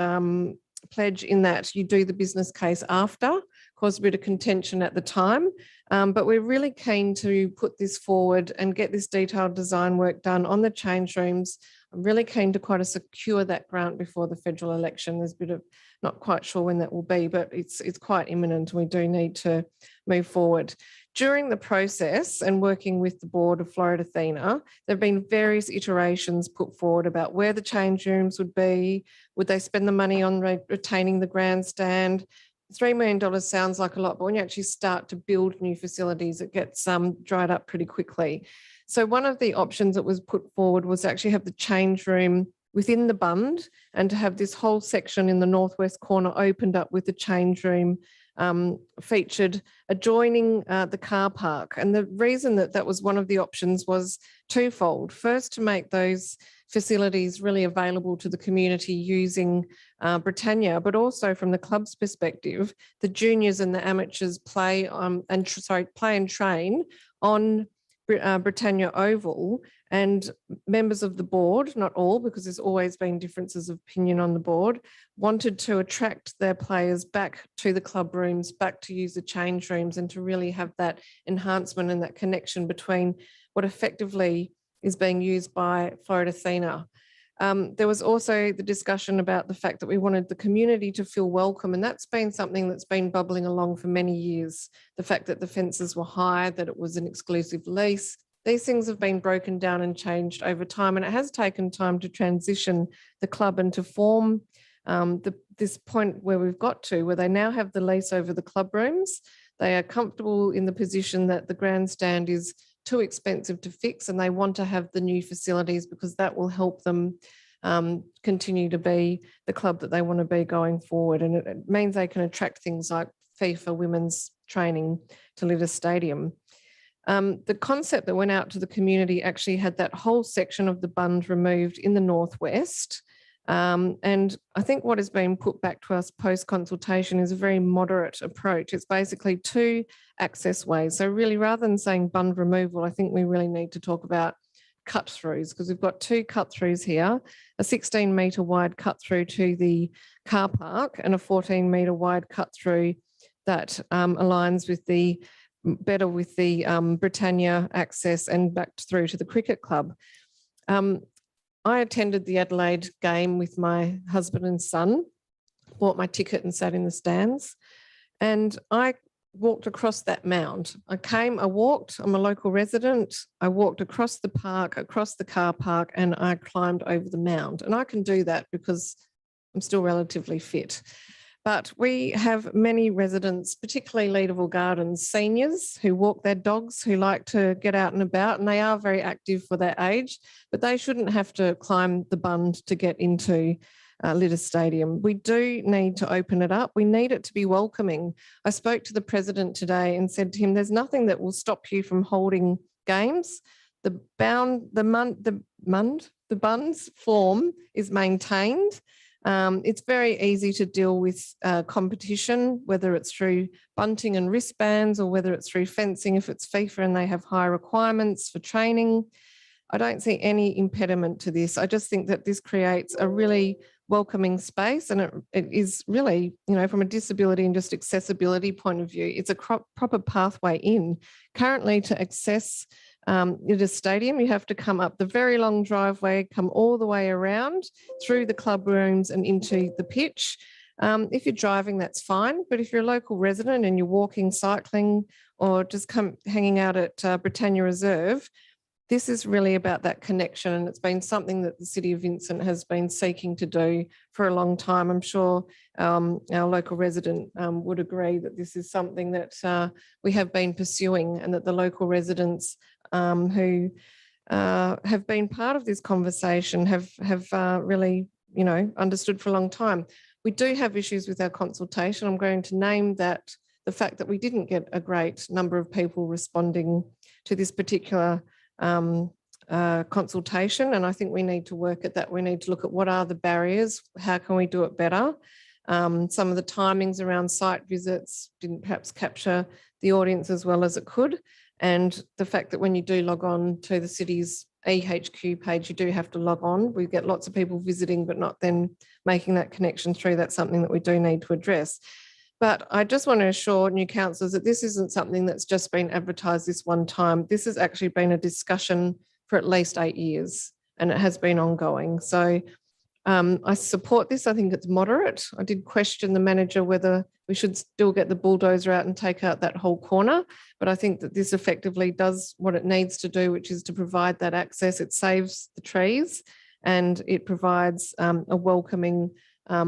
pledge in that you do the business case after, caused a bit of contention at the time, but we're really keen to put this forward and get this detailed design work done on the change rooms. I'm really keen to kind of secure that grant before the federal election. There's a bit of, not quite sure when that will be, but it's quite imminent. We do need to move forward. During the process and working with the board of Florida Athena, there have been various iterations put forward about where the change rooms would be. Would they spend the money on retaining the grandstand? $3 million sounds like a lot, but when you actually start to build new facilities, it gets dried up pretty quickly. So one of the options that was put forward was to actually have the change room within the bund and to have this whole section in the northwest corner opened up with the change room featured adjoining the car park. And the reason that that was one of the options was twofold. First, to make those facilities really available to the community using Britannia, but also from the club's perspective, the juniors and the amateurs play and train on Britannia Oval, and members of the board, not all, because there's always been differences of opinion on the board, wanted to attract their players back to the club rooms, back to use the change rooms, and to really have that enhancement and that connection between what effectively is being used by Florida Athena. There was also the discussion about the fact that we wanted the community to feel welcome, and that's been something that's been bubbling along for many years. The fact that the fences were high, that it was an exclusive lease, these things have been broken down and changed over time, and it has taken time to transition the club and to form this point where we've got to, where they now have the lease over the club rooms. They are comfortable in the position that the grandstand is too expensive to fix, and they want to have the new facilities because that will help them continue to be the club that they want to be going forward. And it means they can attract things like FIFA women's training to Lidders Stadium. The concept that went out to the community actually had that whole section of the bund removed in the northwest And I think what has been put back to us post-consultation is a very moderate approach. It's basically 2 access ways. So really, rather than saying bund removal, I think we really need to talk about cut-throughs, because we've got 2 cut-throughs here, a 16-metre wide cut-through to the car park and a 14-metre wide cut-through that aligns with the better with the Britannia access and back through to the cricket club. I attended the Adelaide game with my husband and son, bought my ticket and sat in the stands, and I walked across that mound. I walked, I'm a local resident, I walked across the park, across the car park, and I climbed over the mound. And I can do that because I'm still relatively fit. But we have many residents, particularly Leederville Gardens, seniors who walk their dogs, who like to get out and about, and they are very active for their age, but they shouldn't have to climb the bund to get into Litter Stadium. We do need to open it up. We need it to be welcoming. I spoke to the president today and said to him, there's nothing that will stop you from holding games. The bunds form is maintained. It's very easy to deal with competition, whether it's through bunting and wristbands or whether it's through fencing if it's FIFA and they have high requirements for training. I don't see any impediment to this. I just think that this creates a really welcoming space, and it is really, from a disability and just accessibility point of view, it's a proper pathway in. Currently, to access Litter Stadium, you have to come up the very long driveway, come all the way around through the club rooms and into the pitch. If you're driving, that's fine. But if you're a local resident and you're walking, cycling, or just hanging out at Britannia Reserve, this is really about that connection. And it's been something that the City of Vincent has been seeking to do for a long time. I'm sure our local resident would agree that this is something that we have been pursuing, and that the local residents who have been part of this conversation have really, understood for a long time. We do have issues with our consultation. I'm going to name that the fact that we didn't get a great number of people responding to this particular consultation, and I think we need to work at that. We need to look at what are the barriers, how can we do it better. Some of the timings around site visits didn't perhaps capture the audience as well as it could, and the fact that when you do log on to the city's EHQ page, you do have to log on. We get lots of people visiting but not then making that connection through. That's something that we do need to address. But I just want to assure new councillors that this isn't something that's just been advertised this one time. This has actually been a discussion for at least 8 years, and it has been ongoing. So I support this. I think it's moderate. I did question the manager whether we should still get the bulldozer out and take out that whole corner. But I think that this effectively does what it needs to do, which is to provide that access. It saves the trees and it provides a welcoming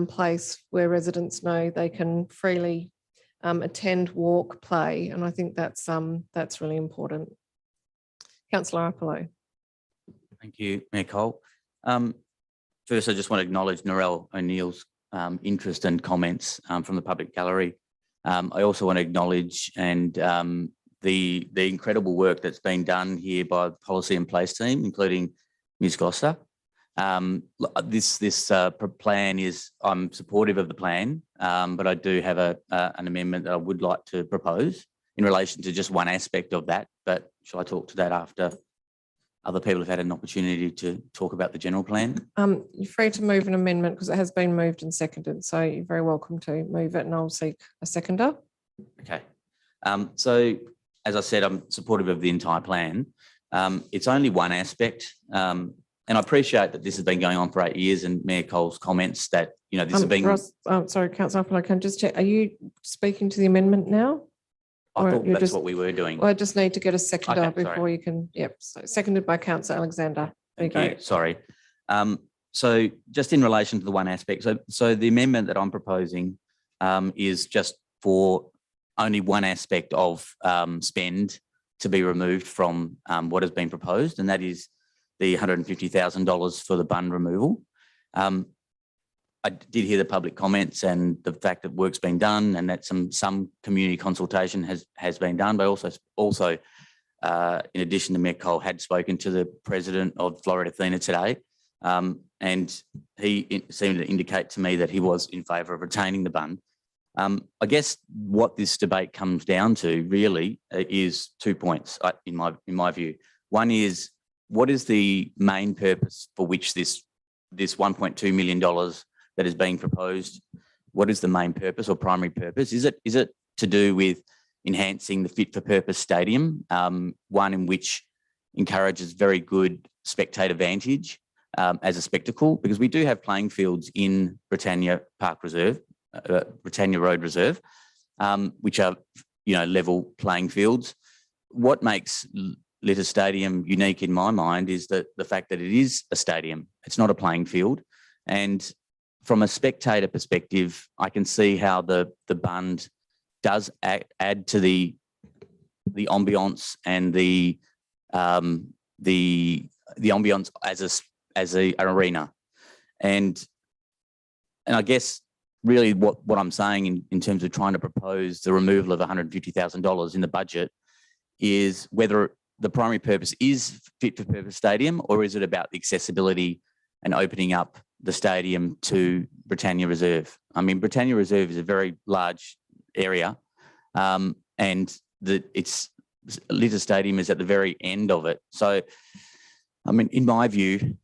place where residents know they can freely attend, walk, play, and I think that's really important. Councillor Apollo. Thank you, Mayor Cole. First, I just want to acknowledge Narelle O'Neill's interest and comments from the public gallery. I also want to acknowledge the incredible work that's been done here by the policy and place team, including Ms. Gosser. This plan is, I'm supportive of the plan, but I do have an amendment that I would like to propose in relation to just one aspect of that. But shall I talk to that after other people have had an opportunity to talk about the general plan? You're free to move an amendment because it has been moved and seconded. So you're very welcome to move it, and I'll seek a seconder. Okay. So as I said, I'm supportive of the entire plan. It's only one aspect. And I appreciate that this has been going on for 8 years, and Mayor Cole's comments that, this has been... Ross, sorry, Councillor Apollo, can I just check, are you speaking to the amendment now? I thought that's what we were doing. Well, I just need to get a seconder Okay, before you can, yep. So seconded by Councillor Alexander. There you go. Sorry. So just in relation to the one aspect, so the amendment that I'm proposing is just for only one aspect of spend to be removed from what has been proposed, and that is the $150,000 for the bund removal. I did hear the public comments and the fact that work's been done and that some community consultation has been done, but also in addition to Mayor Cole had spoken to the president of Florida Athena today, And he seemed to indicate to me that he was in favour of retaining the bund. I guess what this debate comes down to really is 2 points in my view. One is, what is the main purpose for which this $1.2 million that is being proposed? What is the main purpose or primary purpose? Is it to do with enhancing the fit for purpose stadium, one in which encourages very good spectator vantage as a spectacle? Because we do have playing fields in Britannia Park Reserve, Britannia Road Reserve, which are, level playing fields. What makes Litter Stadium unique in my mind is that the fact that it is a stadium, it's not a playing field. And from a spectator perspective, I can see how the bund does add to the ambience and the ambience as an arena. And I guess really what I'm saying in terms of trying to propose the removal of $150,000 in the budget is whether the primary purpose is fit for purpose stadium, or is it about the accessibility and opening up the stadium to Britannia Reserve? I mean, Britannia Reserve is a very large area, and Litter Stadium is at the very end of it. So, I mean, in my view,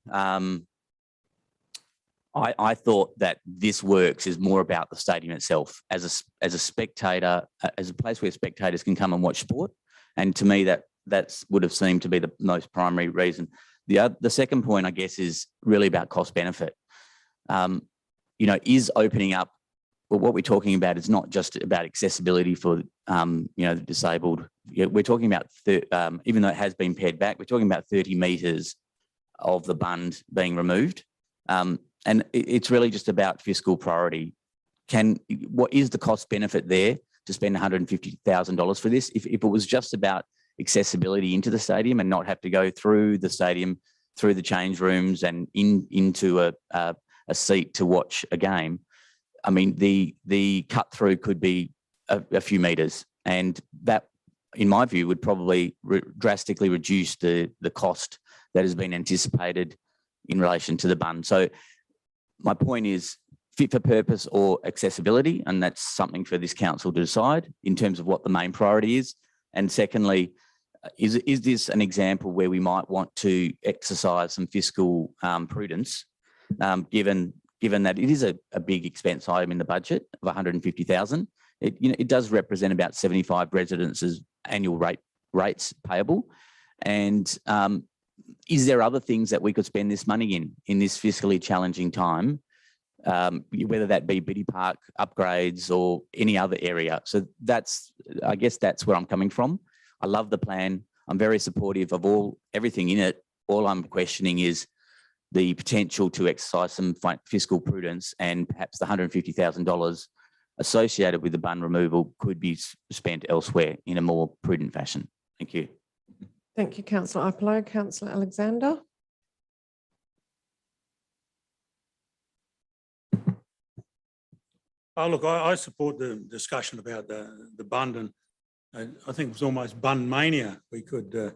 I thought that this works is more about the stadium itself as a spectator, as a place where spectators can come and watch sport. And to me, that would have seemed to be the most primary reason. The second point, I guess, is really about cost benefit. Is opening up, well, what we're talking about is not just about accessibility for, the disabled. We're talking about, even though it has been pared back, we're talking about 30 metres of the bund being removed. And it's really just about fiscal priority. What is the cost benefit there to spend $150,000 for this? If it was just about accessibility into the stadium and not have to go through the stadium, through the change rooms and into a seat to watch a game, I mean, the cut through could be a few metres, and that, in my view, would probably drastically reduce the cost that has been anticipated in relation to the bund. So my point is fit for purpose or accessibility, and that's something for this council to decide in terms of what the main priority is. And secondly, is this an example where we might want to exercise some fiscal prudence, given that it is a big expense item in the budget of $150,000? It does represent about 75 residences' annual rates payable. And is there other things that we could spend this money in this fiscally challenging time, whether that be Biddy Park upgrades or any other area? So I guess that's where I'm coming from. I love the plan. I'm very supportive of everything in it. All I'm questioning is the potential to exercise some fiscal prudence, and perhaps the $150,000 associated with the bund removal could be spent elsewhere in a more prudent fashion. Thank you. Thank you, Councillor Apollo. Councillor Alexander. Oh, look, I support the discussion about the bund, and I think it was almost bund mania. We could,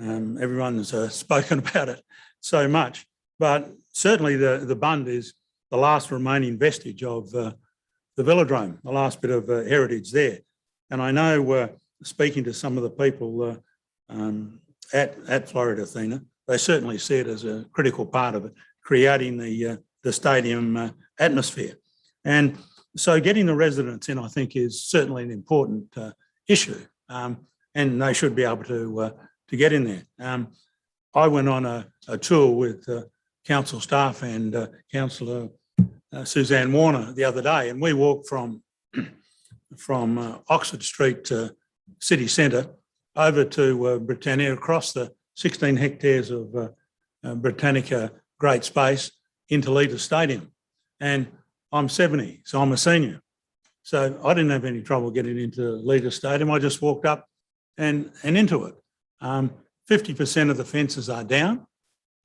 everyone's spoken about it so much, but certainly the bund is the last remaining vestige of the velodrome, the last bit of heritage there. And I know, speaking to some of the people at Florida Athena, they certainly see it as a critical part of it, creating the stadium atmosphere. And so getting the residents in, I think, is certainly an important issue, and they should be able to get in there. I went on a tour with council staff and Councillor Suzanne Warner the other day, and we walked from Oxford Street to City Centre over to Britannia, across the 16 hectares of Britannica great space into Litter Stadium. And I'm 70, so I'm a senior. So I didn't have any trouble getting into Litter Stadium. I just walked up and into it. 50% of the fences are down.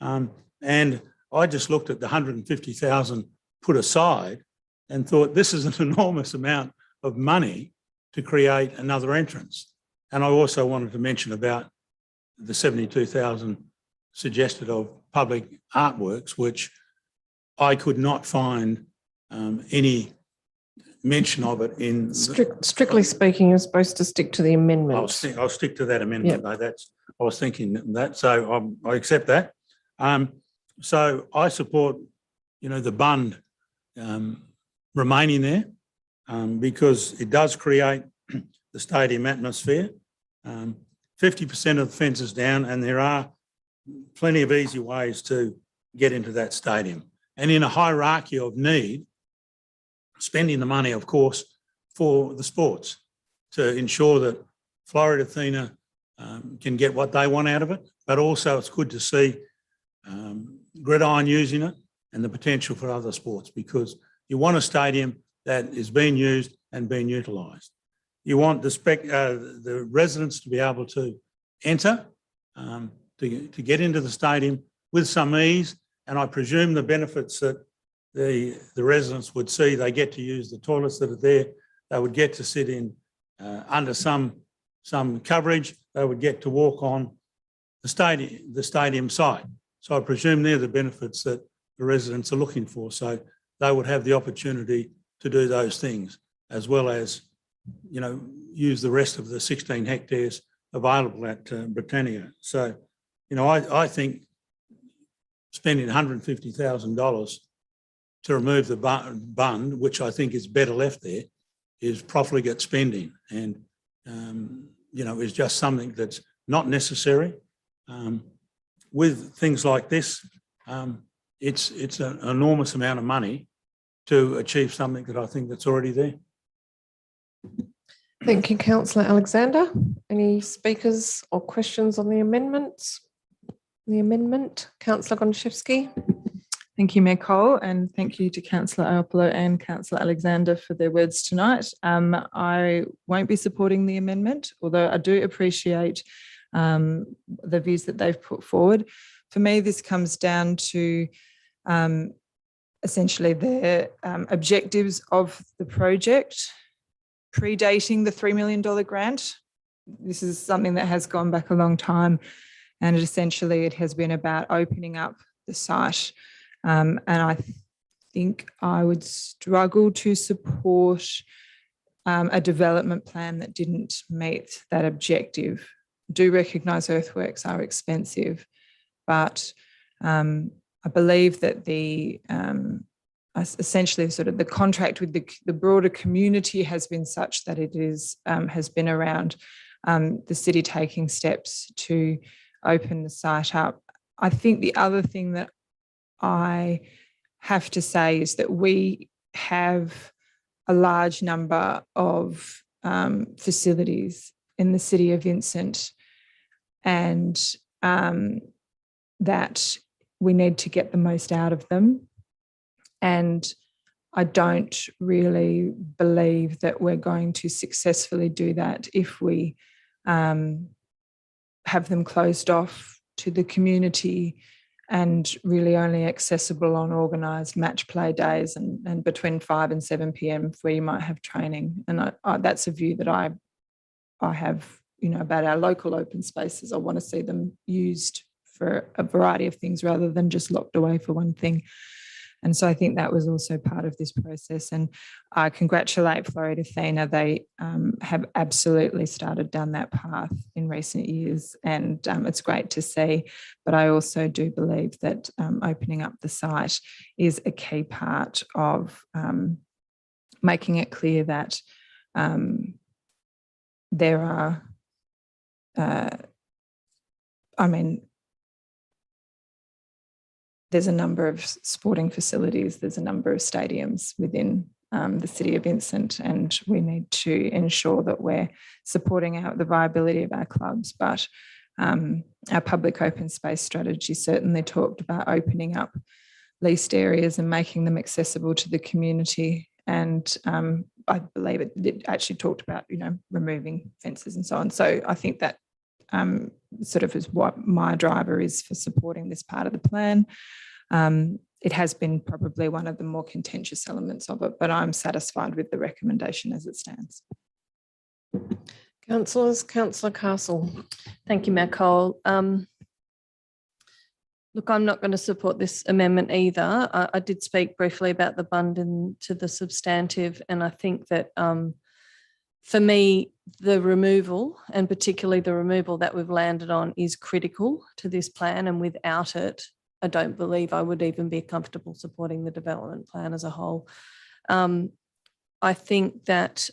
And I just looked at the 150,000 put aside and thought, this is an enormous amount of money to create another entrance. And I also wanted to mention about the 72,000 suggested of public artworks, which I could not find any mention of it in. Strictly speaking, you're supposed to stick to the amendment. I'll stick to that amendment. Though. I was thinking that, so I accept that. So I support, the bund remaining there because it does create the stadium atmosphere. 50% of the fence is down, and there are plenty of easy ways to get into that stadium. And in a hierarchy of need, spending the money, of course, for the sports to ensure that Florida Athena can get what they want out of it, but also it's good to see Gridiron using it and the potential for other sports, because you want a stadium that is being used and being utilised. You want the residents to be able to enter, to get into the stadium with some ease, and I presume the benefits that the residents would see, they get to use the toilets that are there, they would get to sit in under some coverage, they would get to walk on the stadium site. So I presume they're the benefits that the residents are looking for. So they would have the opportunity to do those things, as well as, use the rest of the 16 hectares available at Britannia. So, I think spending $150,000 to remove the bund, which I think is better left there, is profligate spending, and is just something that's not necessary. With things like this, it's an enormous amount of money to achieve something that I think that's already there. Thank you, Councillor Alexander. Any speakers or questions on the amendments? The amendment, Councillor Gonciewski. Thank you, Mayor Cole, and thank you to Councillor Iopolo and Councillor Alexander for their words tonight. I won't be supporting the amendment, although I do appreciate the views that they've put forward. For me, this comes down to essentially the objectives of the project predating the $3 million grant. This is something that has gone back a long time, and it has been about opening up the site. And I think I would struggle to support a development plan that didn't meet that objective. Do recognise earthworks are expensive, but I believe that essentially sort of the contract with the broader community has been such that it is has been around the city taking steps to open the site up. I think the other thing that I have to say is that we have a large number of facilities in the city of Vincent, and that we need to get the most out of them. And I don't really believe that we're going to successfully do that if we have them closed off to the community and really only accessible on organised match play days and between 5 and 7 p.m. where you might have training. And that's a view that I have, about our local open spaces. I want to see them used for a variety of things rather than just locked away for one thing. And so I think that was also part of this process. And I congratulate Florida Athena. They have absolutely started down that path in recent years, and it's great to see. But I also do believe that opening up the site is a key part of making it clear that there are, there's a number of sporting facilities, there's a number of stadiums within the city of Vincent, and we need to ensure that we're supporting the viability of our clubs. But our public open space strategy certainly talked about opening up leased areas and making them accessible to the community. And I believe it actually talked about, removing fences and so on. So I think that sort of is what my driver is for supporting this part of the plan. It has been probably one of the more contentious elements of it, but I'm satisfied with the recommendation as it stands. Councillors, Councillor Castle. Thank you, Mayor Cole. Look, I'm not going to support this amendment either. I did speak briefly about the bund and to the substantive, and I think that for me, the removal, and particularly the removal that we've landed on, is critical to this plan, and without it, I don't believe I would even be comfortable supporting the development plan as a whole. I think that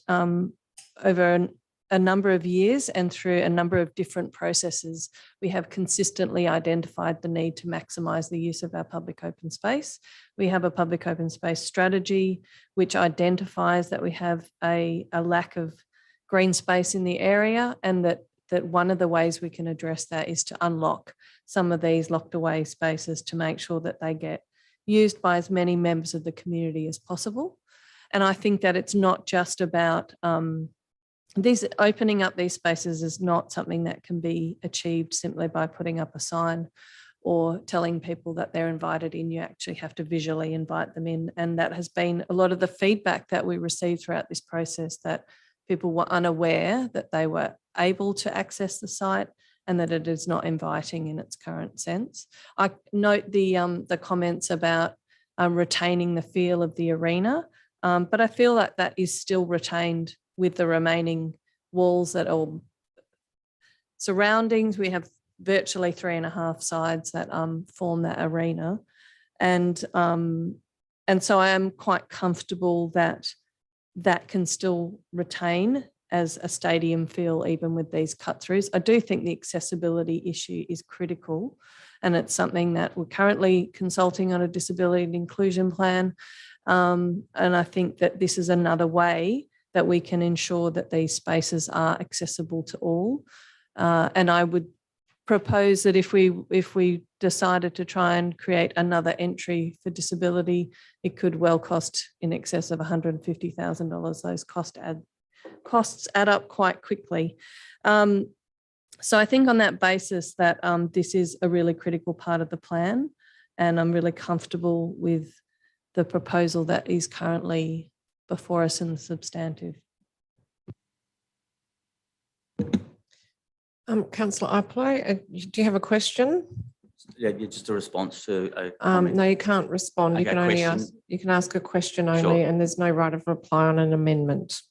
over a number of years and through a number of different processes, we have consistently identified the need to maximise the use of our public open space. We have a public open space strategy which identifies that we have a lack of green space in the area, and that one of the ways we can address that is to unlock some of these locked away spaces to make sure that they get used by as many members of the community as possible. And I think that it's not just about these opening up these spaces is not something that can be achieved simply by putting up a sign or telling people that they're invited in. You actually have to visually invite them in. And that has been a lot of the feedback that we received throughout this process, that people were unaware that they were able to access the site and that it is not inviting in its current sense. I note the comments about retaining the feel of the arena, but I feel like that is still retained with the remaining walls that are surroundings. We have virtually 3.5 sides that form that arena. And so I am quite comfortable that that can still retain as a stadium feel, even with these cut-throughs. I do think the accessibility issue is critical, and it's something that we're currently consulting on a disability and inclusion plan. And I think that this is another way that we can ensure that these spaces are accessible to all. And I would propose that if we decided to try and create another entry for disability, it could well cost in excess of $150,000. Those costs add up quite quickly. So I think on that basis that this is a really critical part of the plan, and I'm really comfortable with the proposal that is currently before us in the substantive. Councillor Ipley, do you have a question? Yeah, just a response to a comment. No, you can't respond. You Okay, can only question. ask. You can ask a question only, Sure. and there's no right of reply on an amendment.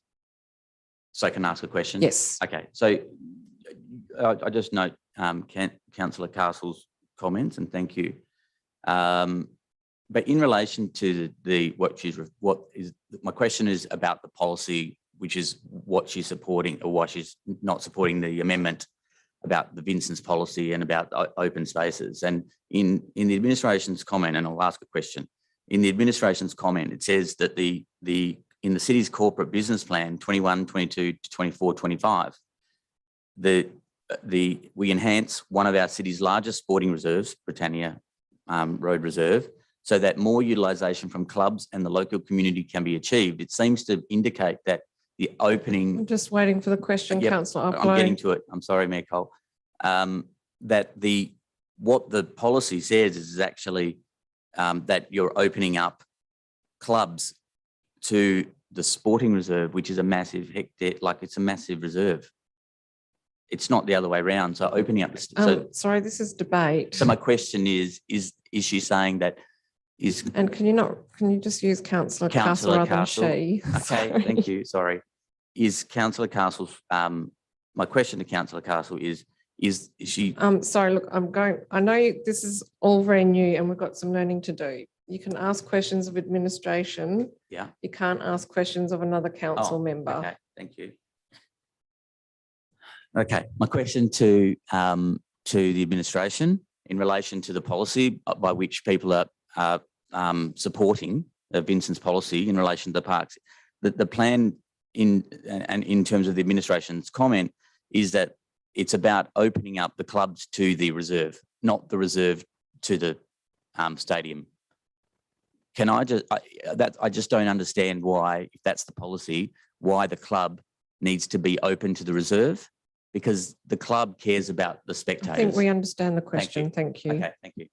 So I can ask a question? Yes. Okay, so I just note Councillor Castle's comments, and thank you. But in relation to my question is about the policy, which is what she's supporting or why she's not supporting the amendment about the Vincent's policy and about open spaces. And in the administration's comment, and I'll ask a question, in the administration's comment, it says that in the city's corporate business plan, 21-22 to 24-25, we enhance one of our city's largest sporting reserves, Britannia Road Reserve, so that more utilisation from clubs and the local community can be achieved. It seems to indicate that the opening... I'm just waiting for the question, Yep, Councillor Ipley. I'm getting to it. I'm sorry, Mayor Cole. That what the policy says is actually that you're opening up clubs to the sporting reserve, which is a massive hectare, like it's a massive reserve. It's not the other way around. So opening up... sorry, this is debate. So my question is she saying that is... And can you just use Councillor Castle rather than she? Okay, thank you, sorry. Is Councillor Castle's... my question to Councillor Castle is she... Sorry, look, I know this is all very new and we've got some learning to do. You can ask questions of administration. Yeah. You can't ask questions of another council member. Okay, thank you. Okay, my question to the administration in relation to the policy by which people are supporting Vincent's policy in relation to the parks. The plan in terms of the administration's comment is that it's about opening up the clubs to the reserve, not the reserve to the stadium. Can I just don't understand why, if that's the policy, why the club needs to be open to the reserve, because the club cares about the spectators. I think we understand the question. Thank you. Okay, thank you.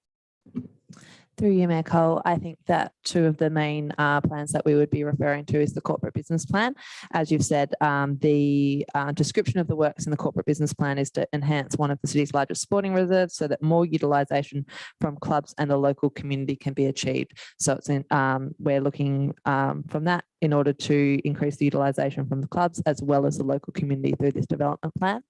Through you, Mayor Cole, I think that two of the main plans that we would be referring to is the corporate business plan. As you've said, the description of the works in the corporate business plan is to enhance one of the city's largest sporting reserves so that more utilisation from clubs and the local community can be achieved. So it's in, we're looking from that in order to increase the utilisation from the clubs as well as the local community through this development plan.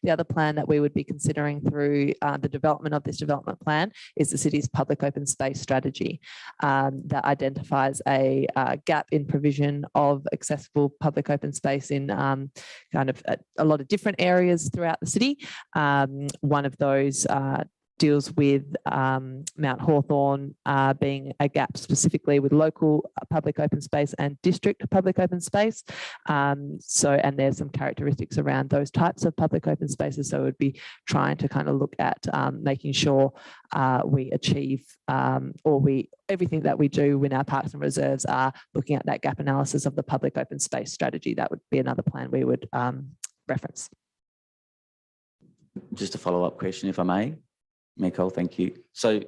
The other plan that we would be considering through the development of this development plan is the city's public open space strategy that identifies a gap in provision of accessible public open space in kind of a lot of different areas throughout the city. One of those deals with Mount Hawthorn being a gap specifically with local public open space and district public open space. And there's some characteristics around those types of public open spaces. So it would be trying to kind of look at making sure we achieve everything that we do in our parks and reserves are looking at that gap analysis of the public open space strategy. That would be another plan we would reference. Just a follow-up question, if I may. Mayor Cole, thank you. So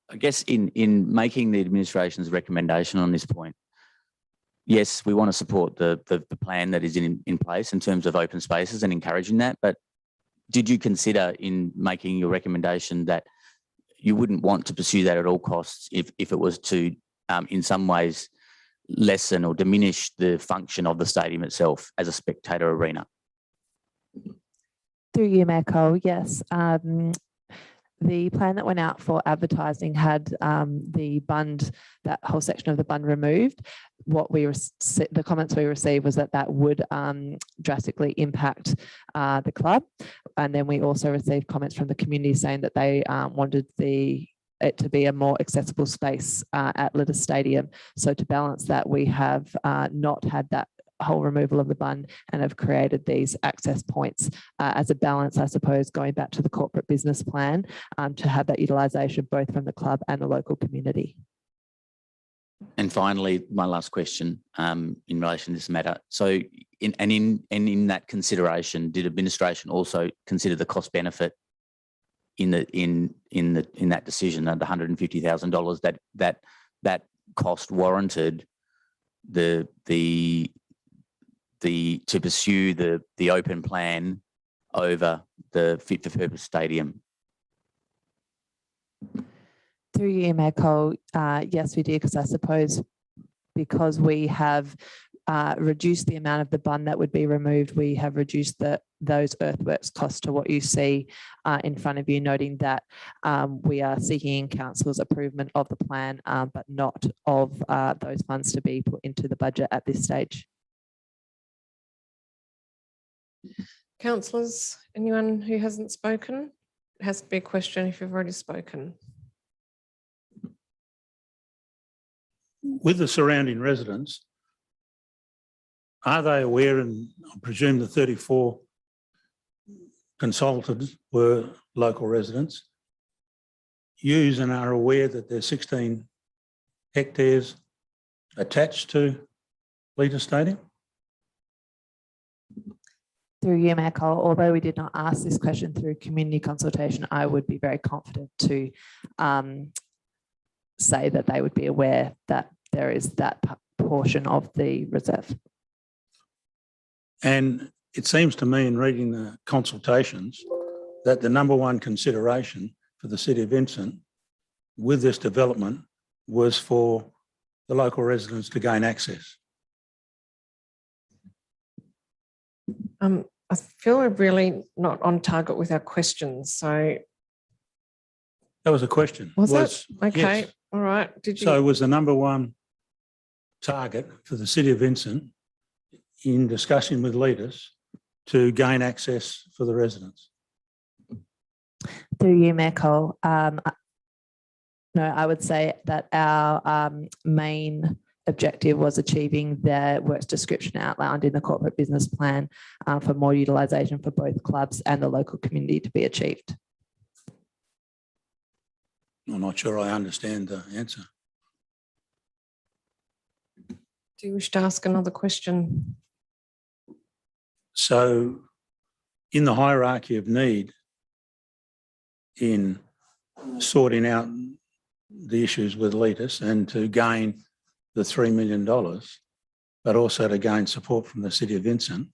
I guess in making the administration's recommendation on this point, yes, we want to support the plan that is in place in terms of open spaces and encouraging that, but did you consider in making your recommendation that you wouldn't want to pursue that at all costs if it was to in some ways lessen or diminish the function of the stadium itself as a spectator arena? Through you, Mayor Cole, yes. The plan that went out for advertising had the bund, that whole section of the bund removed. The comments we received was that would drastically impact the club. And then we also received comments from the community saying that they wanted it to be a more accessible space at Lidders Stadium. So to balance that, we have not had that whole removal of the bund and have created these access points as a balance, I suppose, going back to the corporate business plan to have that utilisation both from the club and the local community. And finally, my last question in relation to this matter. So in that consideration, did administration also consider the cost benefit in that decision at the $150,000 that cost warranted to pursue the open plan over the fit for purpose stadium? Through you, Mayor Cole, yes, we did, because I suppose because we have reduced the amount of the bund that would be removed, we have reduced those earthworks costs to what you see in front of you, noting that we are seeking council's approval of the plan, but not of those funds to be put into the budget at this stage. Councillors, anyone who hasn't spoken? It has to be a question if you've already spoken. With the surrounding residents, are they aware, and I presume the 34 consulted were local residents, use and are aware that there's 16 hectares attached to Lidders Stadium? Through you, Mayor Cole, although we did not ask this question through community consultation, I would be very confident to say that they would be aware that there is that portion of the reserve. And it seems to me in reading the consultations that the number one consideration for the City of Vincent with this development was for the local residents to gain access. I feel we're really not on target with our questions. So that was a question. Was it? Okay. Yes. All right. Did you? So was the number one target for the City of Vincent in discussion with leaders to gain access for the residents? Through you, Mayor Cole, no, I would say that our main objective was achieving the works description outlined in the corporate business plan for more utilisation for both clubs and the local community to be achieved. I'm not sure I understand the answer. Do you wish to ask another question? So in the hierarchy of need in sorting out the issues with Letus and to gain the $3 million, but also to gain support from the City of Vincent,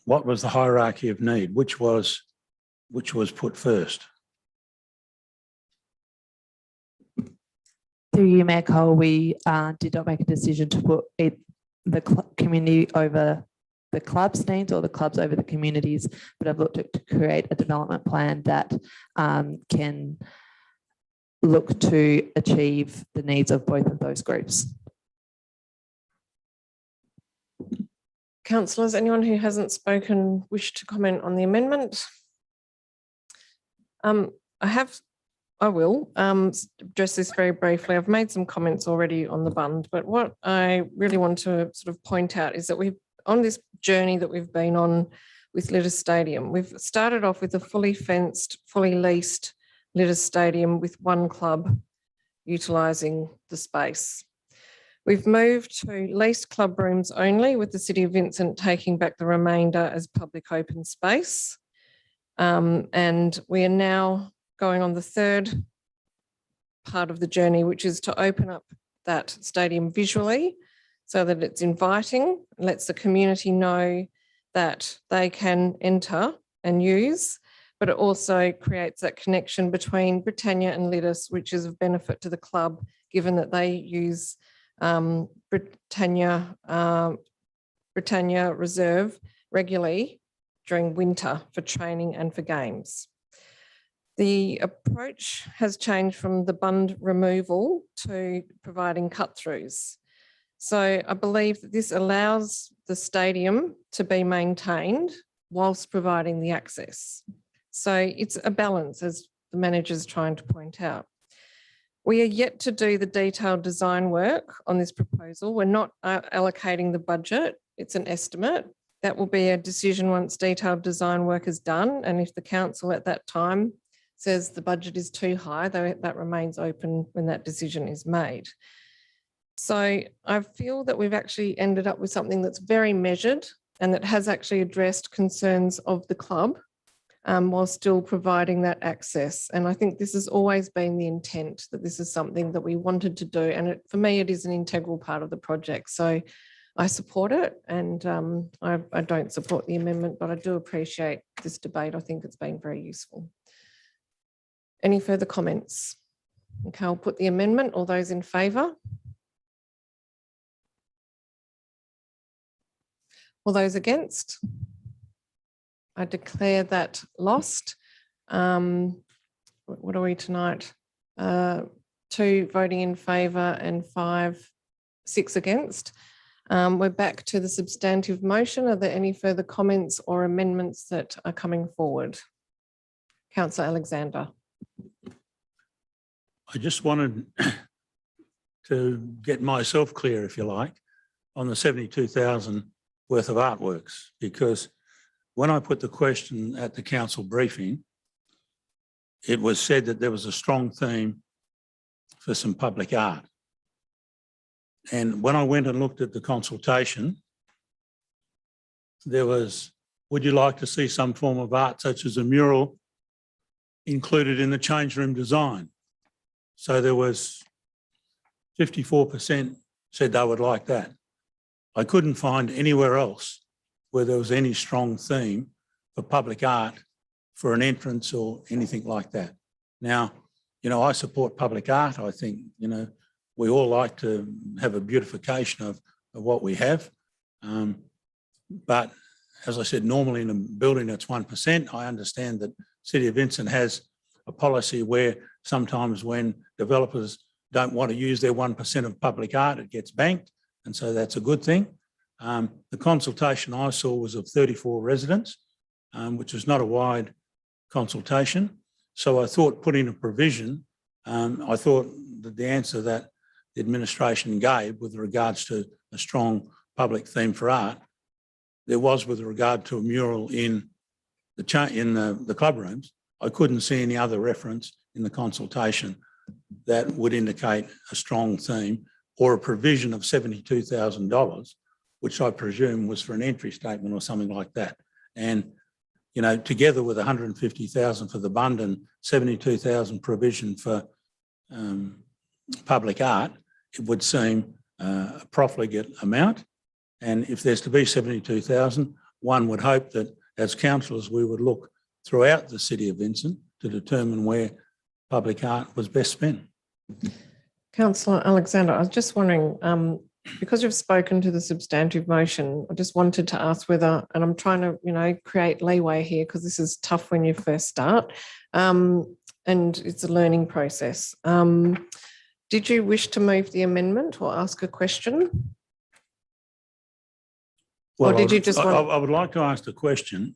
what was the hierarchy of need? Which was put first? Through you, Mayor Cole, we did not make a decision to put the community over the club's needs or the clubs over the communities, but I've looked at to create a development plan that can look to achieve the needs of both of those groups. Councillors, anyone who hasn't spoken wish to comment on the amendment? I will address this very briefly. I've made some comments already on the bund, but what I really want to sort of point out is that we've, on this journey that we've been on with Litter Stadium, we've started off with a fully fenced, fully leased Litter Stadium with one club utilising the space. We've moved to leased club rooms only, with the City of Vincent taking back the remainder as public open space. And we are now going on the third part of the journey, which is to open up that stadium visually so that it's inviting, lets the community know that they can enter and use, but it also creates that connection between Britannia and Litis, which is of benefit to the club, given that they use Britannia Reserve regularly during winter for training and for games. The approach has changed from the bund removal to providing cut-throughs. So I believe that this allows the stadium to be maintained whilst providing the access. So it's a balance, as the manager's trying to point out. We are yet to do the detailed design work on this proposal. We're not allocating the budget. It's an estimate. That will be a decision once detailed design work is done. And if the council at that time says the budget is too high, that remains open when that decision is made. So I feel that we've actually ended up with something that's very measured and that has actually addressed concerns of the club while still providing that access. And I think this has always been the intent, that this is something that we wanted to do. And for me, it is an integral part of the project. So I support it, and I don't support the amendment, but I do appreciate this debate. I think it's been very useful. Any further comments? Okay, I'll put the amendment. All those in favour? All those against? I declare that lost. What are we tonight? 2 voting in favour and 6 against. We're back to the substantive motion. Are there any further comments or amendments that are coming forward? Councillor Alexander. I just wanted to get myself clear, if you like, on the 72,000 worth of artworks, because when I put the question at the council briefing, it was said that there was a strong theme for some public art. And when I went and looked at the consultation, there was, would you like to see some form of art such as a mural included in the change room design? So there was 54% said they would like that. I couldn't find anywhere else where there was any strong theme for public art for an entrance or anything like that. Now, you know, I support public art. I think, you know, we all like to have a beautification of what we have. But as I said, normally in a building that's 1%, I understand that City of Vincent has a policy where sometimes when developers don't want to use their 1% of public art, it gets banked. And so that's a good thing. The consultation I saw was of 34 residents, which is not a wide consultation. So I thought putting a provision, I thought that the answer that the administration gave with regards to a strong public theme for art, there was with regard to a mural in the club rooms. I couldn't see any other reference in the consultation that would indicate a strong theme or a provision of $72,000, which I presume was for an entry statement or something like that. And, you know, together with 150,000 for the Bund and 72,000 provision for public art, it would seem a profligate amount. And if there's to be 72,000, one would hope that as councillors, we would look throughout the city of Vincent to determine where public art was best spent. Councillor Alexander, I was just wondering, because you've spoken to the substantive motion, I just wanted to ask whether, and I'm trying to, you know, create leeway here because this is tough when you first start, and it's a learning process. Did you wish to move the amendment or ask a question? Well, or did you just want... I would like to ask the question,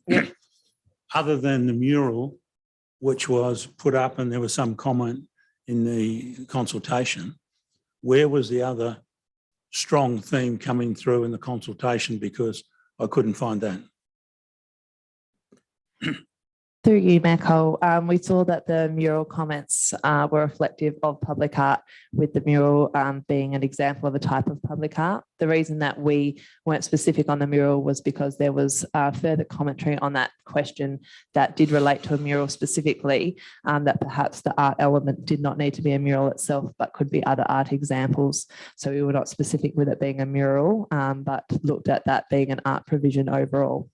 other than the mural, which was put up and there was some comment in the consultation, where was the other strong theme coming through in the consultation? Because I couldn't find that. Through you, Mayor Cole, we saw that the mural comments were reflective of public art, with the mural being an example of a type of public art. The reason that we weren't specific on the mural was because there was further commentary on that question that did relate to a mural specifically, that perhaps the art element did not need to be a mural itself, but could be other art examples. So we were not specific with it being a mural, but looked at that being an art provision overall.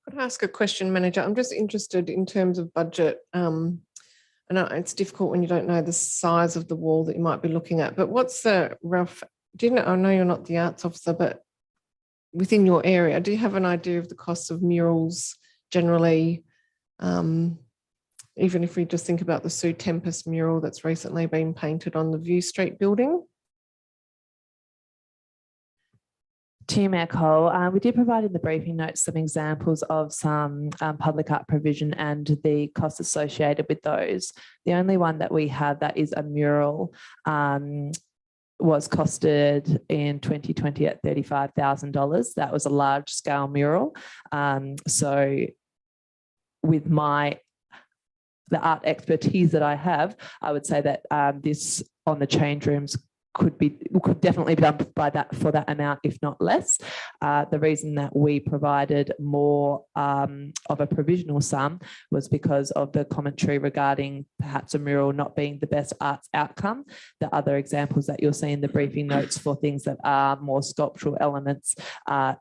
Could I ask a question, Manager? I'm just interested in terms of budget. I know it's difficult when you don't know the size of the wall that you might be looking at, but what's the rough, do you know, I know you're not the arts officer, but within your area, do you have an idea of the costs of murals generally? Even if we just think about the Sue Tempest mural that's recently been painted on the View Street building? To you, Mayor Cole, we did provide in the briefing notes some examples of some public art provision and the costs associated with those. The only one that we have that is a mural was costed in 2020 at $35,000. That was a large scale mural. So with the art expertise that I have, I would say that this on the change rooms could definitely be done for that amount, if not less. The reason that we provided more of a provisional sum was because of the commentary regarding perhaps a mural not being the best arts outcome. The other examples that you'll see in the briefing notes for things that are more sculptural elements are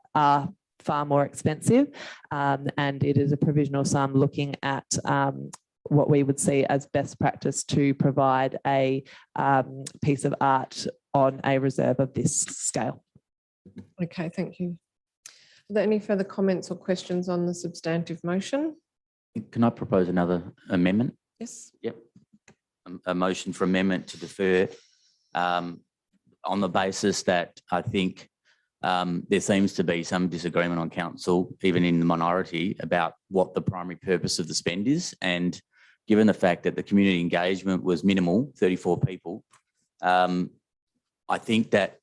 far more expensive, and it is a provisional sum looking at what we would see as best practice to provide a piece of art on a reserve of this scale. Okay, thank you. Are there any further comments or questions on the substantive motion? Can I propose another amendment? Yes. Yep. A motion for amendment to defer on the basis that I think there seems to be some disagreement on council, even in the minority, about what the primary purpose of the spend is. And given the fact that the community engagement was minimal, 34 people, I think that,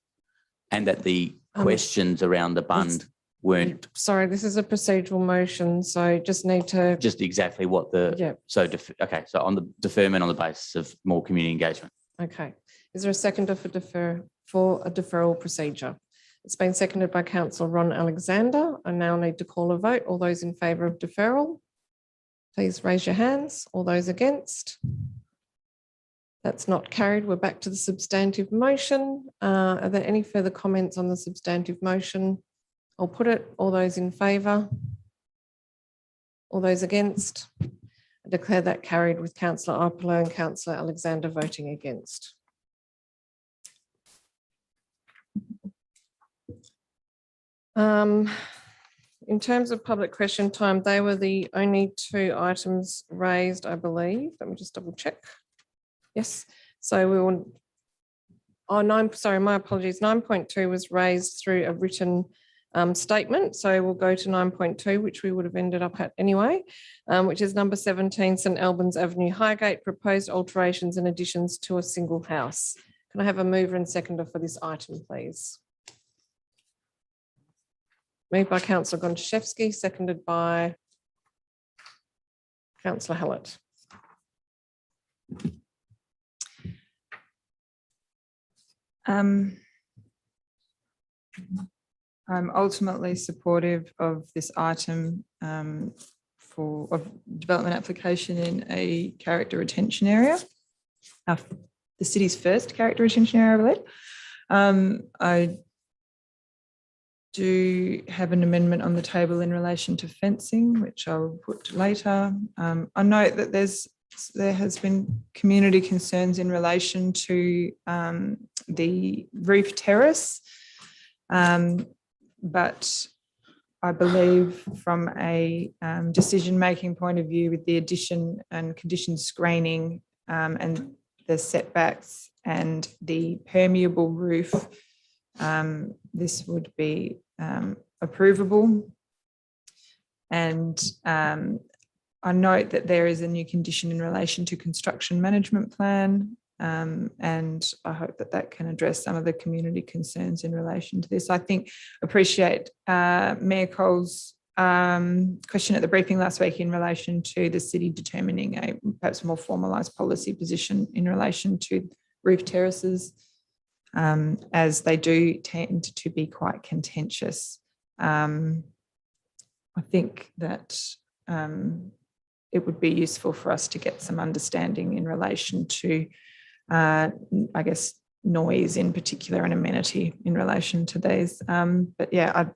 and that the questions around the Bund weren't. Sorry, this is a procedural motion, so just need to. Just exactly what the. Yeah. So, okay, so on the deferment on the basis of more community engagement. Okay. Is there a seconder for a deferral procedure? It's been seconded by Councillor Ron Alexander. I now need to call a vote. All those in favour of deferral, please raise your hands. All those against? That's not carried. We're back to the substantive motion. Are there any further comments on the substantive motion? I'll put it. All those in favour? All those against? I declare that carried with Councillor Ipolo and Councillor Alexander voting against. In terms of public question time, they were the only two items raised, I believe. Let me just double check. Yes, so we will, sorry, my apologies. 9.2 was raised through a written statement. So we'll go to 9.2, which we would have ended up at anyway, which is number 17, St Albans Avenue, Highgate, proposed alterations and additions to a single house. Can I have a mover and seconder for this item, please? Moved by Councillor Gontaszewski, seconded by Councillor Hallett. I'm ultimately supportive of this item of development application in a character retention area. The city's first character retention area, I believe. I do have an amendment on the table in relation to fencing, which I'll put later. I note that there has been community concerns in relation to the roof terrace, but I believe from a decision-making point of view, with the addition and condition screening and the setbacks and the permeable roof, this would be approvable. And I note that there is a new condition in relation to construction management plan, and I hope that that can address some of the community concerns in relation to this. I appreciate Mayor Cole's question at the briefing last week in relation to the city determining a perhaps more formalised policy position in relation to roof terraces, as they do tend to be quite contentious. I think that it would be useful for us to get some understanding in relation to, I guess, noise in particular and amenity in relation to these. But yeah,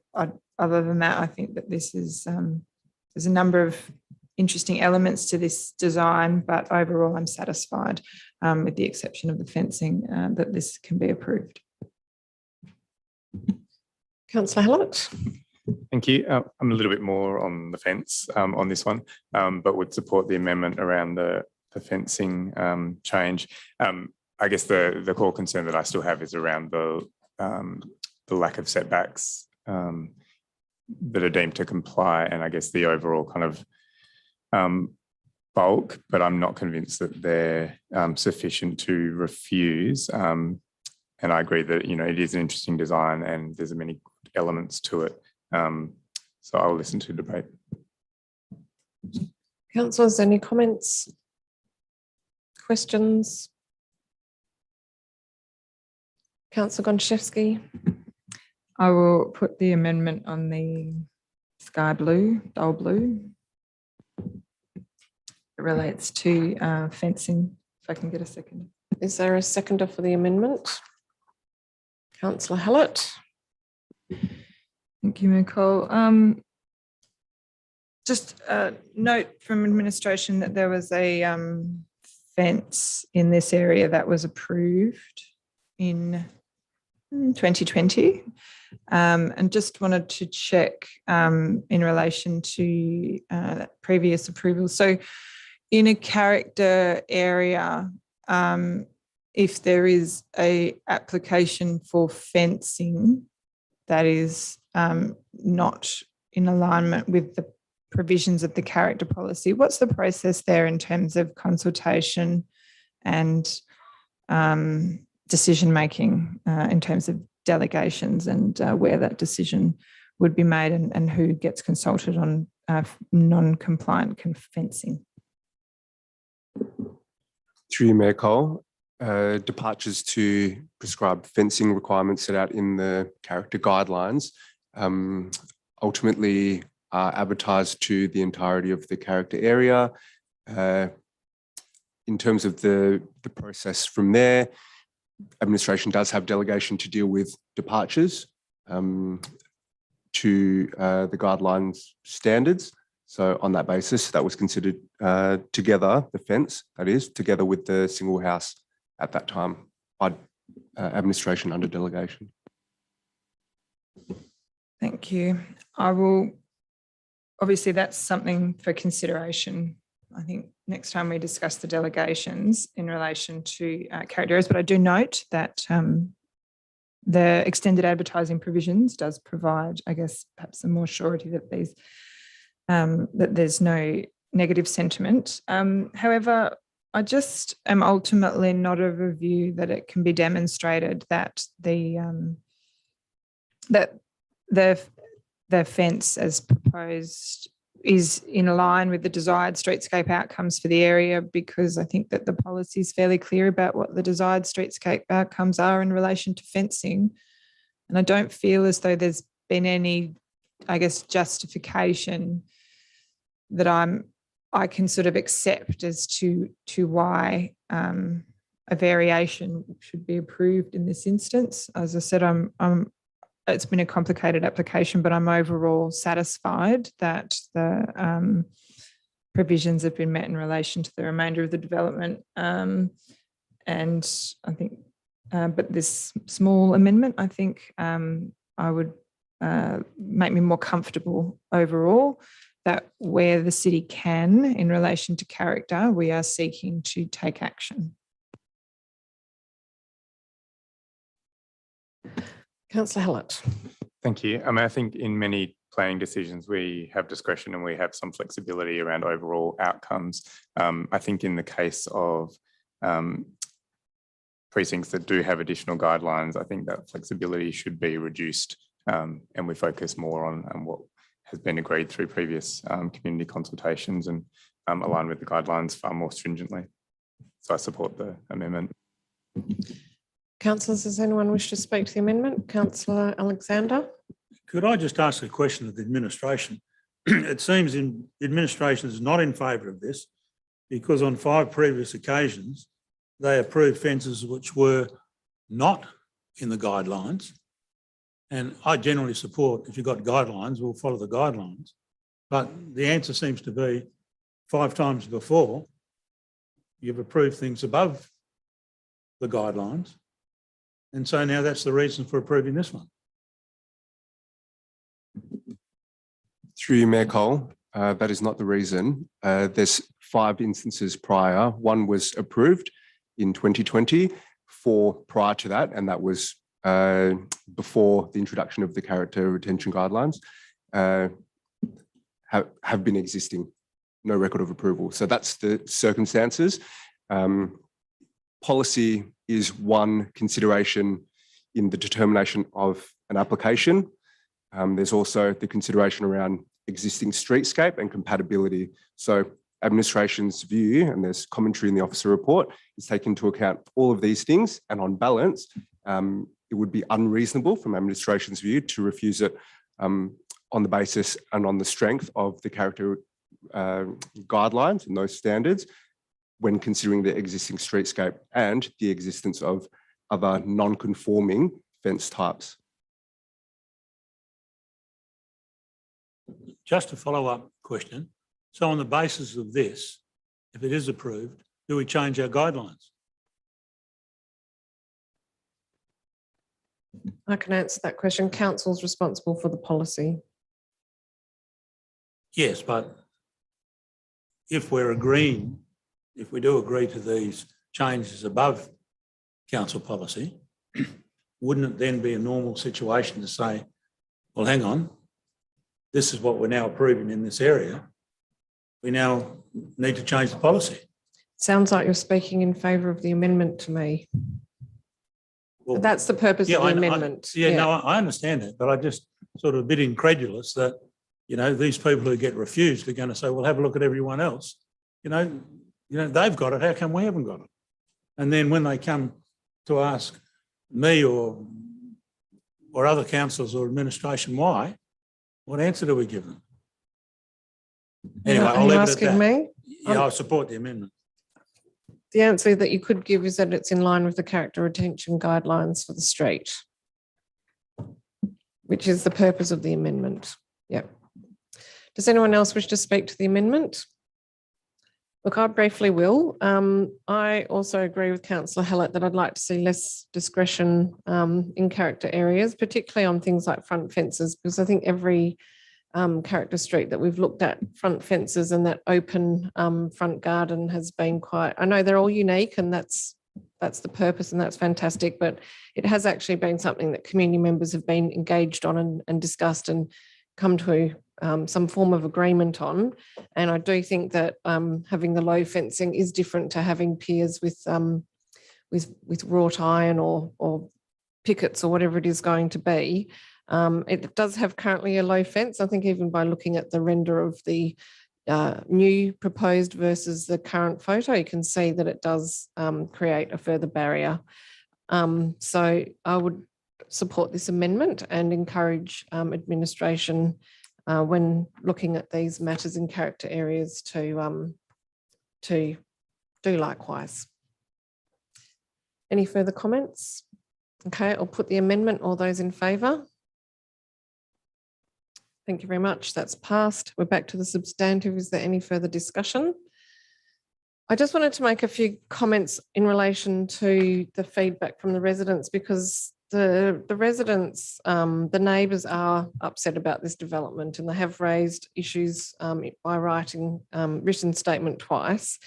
other than that, I think that this is, there's a number of interesting elements to this design, but overall I'm satisfied, with the exception of the fencing, that this can be approved. Councillor Hallett. Thank you. I'm a little bit more on the fence on this one, but would support the amendment around the fencing change. I guess the core concern that I still have is around the lack of setbacks that are deemed to comply, and I guess the overall kind of bulk, but I'm not convinced that they're sufficient to refuse. And I agree that, you know, it is an interesting design and there's many elements to it. So I'll listen to debate. Councillors, any comments? Questions? Councillor Gonchevsky. I will put the amendment on the sky blue, dull blue. It relates to fencing, if I can get a second. Is there a seconder for the amendment? Councillor Hallett. Thank you, Nicole. Just a note from administration that there was a fence in this area that was approved in 2020, and just wanted to check in relation to previous approval. So in a character area, if there is a application for fencing that is not in alignment with the provisions of the character policy, what's the process there in terms of consultation and decision making, in terms of delegations and where that decision would be made, and who gets consulted on non-compliant fencing? Through you, Mayor Cole, departures to prescribed fencing requirements set out in the character guidelines ultimately are advertised to the entirety of the character area. In terms of the process from there, administration does have delegation to deal with departures to the guidelines standards. So on that basis, that was considered together, the fence, that is, together with the single house at that time by administration under delegation. Thank you. I will, obviously that's something for consideration. I think next time we discuss the delegations in relation to character areas, but I do note that the extended advertising provisions does provide, I guess, perhaps some more surety that these that there's no negative sentiment. However, I just am ultimately not of a view that it can be demonstrated that the fence as proposed is in line with the desired streetscape outcomes for the area, because I think that the policy is fairly clear about what the desired streetscape outcomes are in relation to fencing. And I don't feel as though there's been any, I guess, justification that I can sort of accept as to why a variation should be approved in this instance. As I said, it's been a complicated application, but I'm overall satisfied that the provisions have been met in relation to the remainder of the development. And I think, but this small amendment, I think I would make me more comfortable overall that where the city can, in relation to character, we are seeking to take action. Councillor Hallett. Thank you. I mean, I think in many planning decisions, we have discretion and we have some flexibility around overall outcomes. I think in the case of precincts that do have additional guidelines, I think that flexibility should be reduced and we focus more on what has been agreed through previous community consultations and align with the guidelines far more stringently. So I support the amendment. Councillors, does anyone wish to speak to the amendment? Councillor Alexander. Could I just ask a question of the administration? It seems the administration is not in favour of this because on 5 previous occasions, they approved fences which were not in the guidelines. And I generally support, if you've got guidelines, we'll follow the guidelines. But the answer seems to be 5 times before, you've approved things above the guidelines. And so now that's the reason for approving this one. Through you, Mayor Cole, that is not the reason. There's 5 instances prior. One was approved in 2020, 4 prior to that, and that was before the introduction of the character retention guidelines, have been existing, no record of approval. So that's the circumstances. Policy is one consideration in the determination of an application. There's also the consideration around existing streetscape and compatibility. So administration's view, and there's commentary in the officer report, is taken into account all of these things, and on balance, it would be unreasonable from administration's view to refuse it on the basis and on the strength of the character guidelines and those standards when considering the existing streetscape and the existence of other non-conforming fence types. Just a follow-up question. So on the basis of this, if it is approved, do we change our guidelines? I can answer that question. Council's responsible for the policy. Yes, but if we're agreeing, if we do agree to these changes above council policy, wouldn't it then be a normal situation to say, well, hang on, this is what we're now approving in this area. We now need to change the policy. Sounds like you're speaking in favour of the amendment to me. Well, that's the purpose of the amendment. No, I understand that, but I just sort of a bit incredulous that, you know, these people who get refused are going to say, well, have a look at everyone else. You know, they've got it. How come we haven't got it? And then when they come to ask me or other councillors or administration why, what answer do we give them? Anyway, I'll leave it at that. Me? Yeah, I support the amendment. The answer that you could give is that it's in line with the character retention guidelines for the street, which is the purpose of the amendment. Yep. Does anyone else wish to speak to the amendment? Look, I briefly will. I also agree with Councillor Hallett that I'd like to see less discretion in character areas, particularly on things like front fences, because I think every character street that we've looked at, front fences and that open front garden has been quite, I know they're all unique and that's the purpose and that's fantastic, but it has actually been something that community members have been engaged on and discussed and come to some form of agreement on. And I do think that having the low fencing is different to having piers with wrought iron or pickets or whatever it is going to be. It does have currently a low fence. I think even by looking at the render of the new proposed versus the current photo, you can see that it does create a further barrier. So I would support this amendment and encourage administration when looking at these matters in character areas to do likewise. Any further comments? Okay, I'll put the amendment. All those in favour? Thank you very much. That's passed. We're back to the substantive. Is there any further discussion? I just wanted to make a few comments in relation to the feedback from the residents, because the residents, the neighbours are upset about this development, and they have raised issues by writing written statement twice.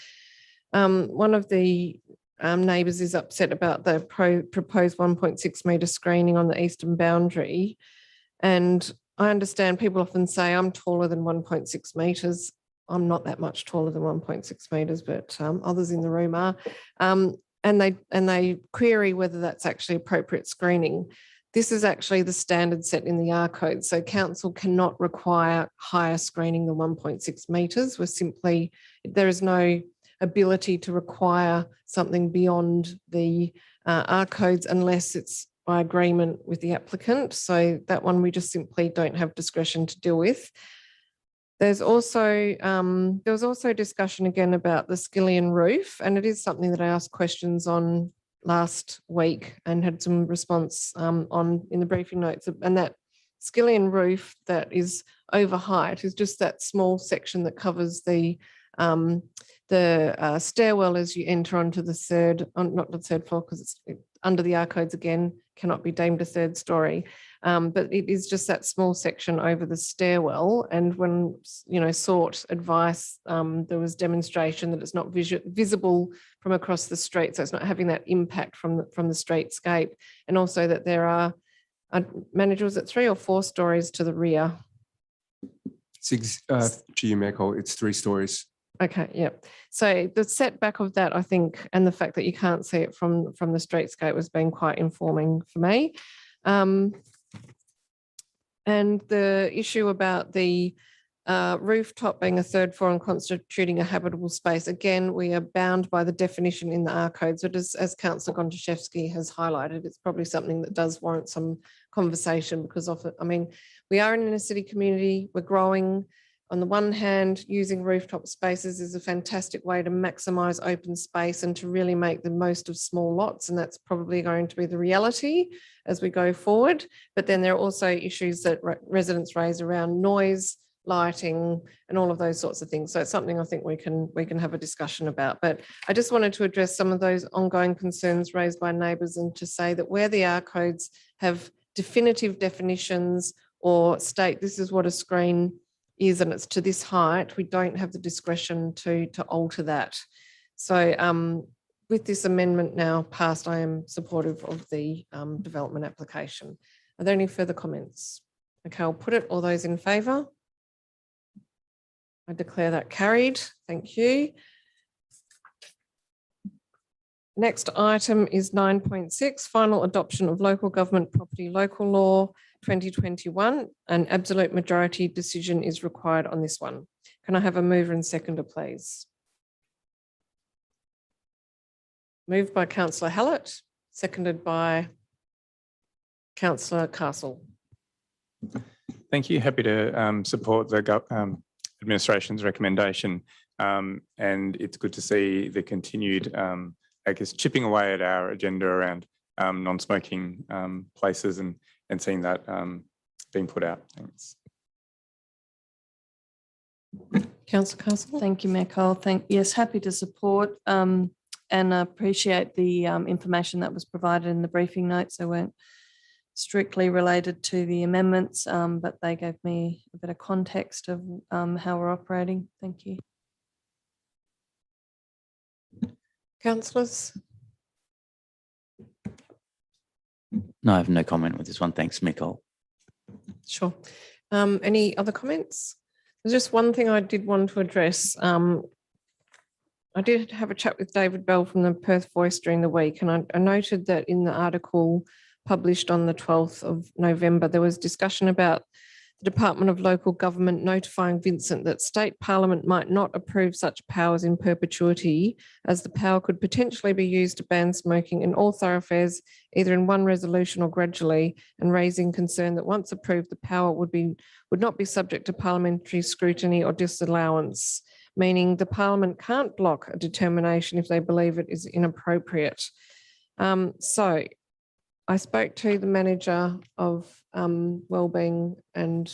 One of the neighbours is upset about the proposed 1.6 metre screening on the eastern boundary. And I understand people often say I'm taller than 1.6 metres. I'm not that much taller than 1.6 metres, but others in the room are. And they query whether that's actually appropriate screening. This is actually the standard set in the R code. So council cannot require higher screening than 1.6 metres. We're simply, there is no ability to require something beyond the R codes unless it's by agreement with the applicant. So that one we just simply don't have discretion to deal with. There's also, there was also discussion again about the Skillion roof, and it is something that I asked questions on last week and had some response on in the briefing notes. And that Skillion roof that is over height is just that small section that covers the stairwell as you enter onto the third, not the third floor because it's under the R codes again, cannot be deemed a third story. But it is just that small section over the stairwell. And when, sought advice, there was demonstration that it's not visible from across the street. So it's not having that impact from the streetscape. And also that there are, manager, was it 3 or 4 stories to the rear? To you, Mayor Cole, it's 3 stories. Okay, yeah. So the setback of that, I think, and the fact that you can't see it from the streetscape has been quite informing for me. And the issue about the rooftop being a third floor and constituting a habitable space, again, we are bound by the definition in the R code. So as Councillor Gontaszewski has highlighted, it's probably something that does warrant some conversation because often, we are an inner city community, we're growing. On the one hand, using rooftop spaces is a fantastic way to maximise open space and to really make the most of small lots. And that's probably going to be the reality as we go forward. But then there are also issues that residents raise around noise, lighting, and all of those sorts of things. So it's something I think we can have a discussion about. But I just wanted to address some of those ongoing concerns raised by neighbours and to say that where the R codes have definitive definitions or state this is what a screen is and it's to this height, we don't have the discretion to alter that. So with this amendment now passed, I am supportive of the development application. Are there any further comments? Okay, I'll put it. All those in favour? I declare that carried. Thank you. Next item is 9.6, final adoption of local government property local law 2021. An absolute majority decision is required on this one. Can I have a mover and seconder, please? Moved by Councillor Hallett, seconded by Councillor Castle. Thank you. Happy to support the administration's recommendation. And it's good to see the continued, chipping away at our agenda around non-smoking places and seeing that being put out. Thanks. Councillor Castle. Thank you, Mayor Cole. Yes, happy to support and appreciate the information that was provided in the briefing notes. They weren't strictly related to the amendments, but they gave me a bit of context of how we're operating. Thank you. Councillors. No, I have no comment with this one. Thanks, Nicole. Sure. Any other comments? There's just one thing I did want to address. I did have a chat with David Bell from the Perth Voice during the week, and I noted that in the article published on the 12th of November, there was discussion about the Department of Local Government notifying Vincent that State Parliament might not approve such powers in perpetuity, as the power could potentially be used to ban smoking in all thoroughfares, either in one resolution or gradually, and raising concern that once approved, the power would not be subject to parliamentary scrutiny or disallowance, meaning the Parliament can't block a determination if they believe it is inappropriate. So I spoke to the manager of Wellbeing and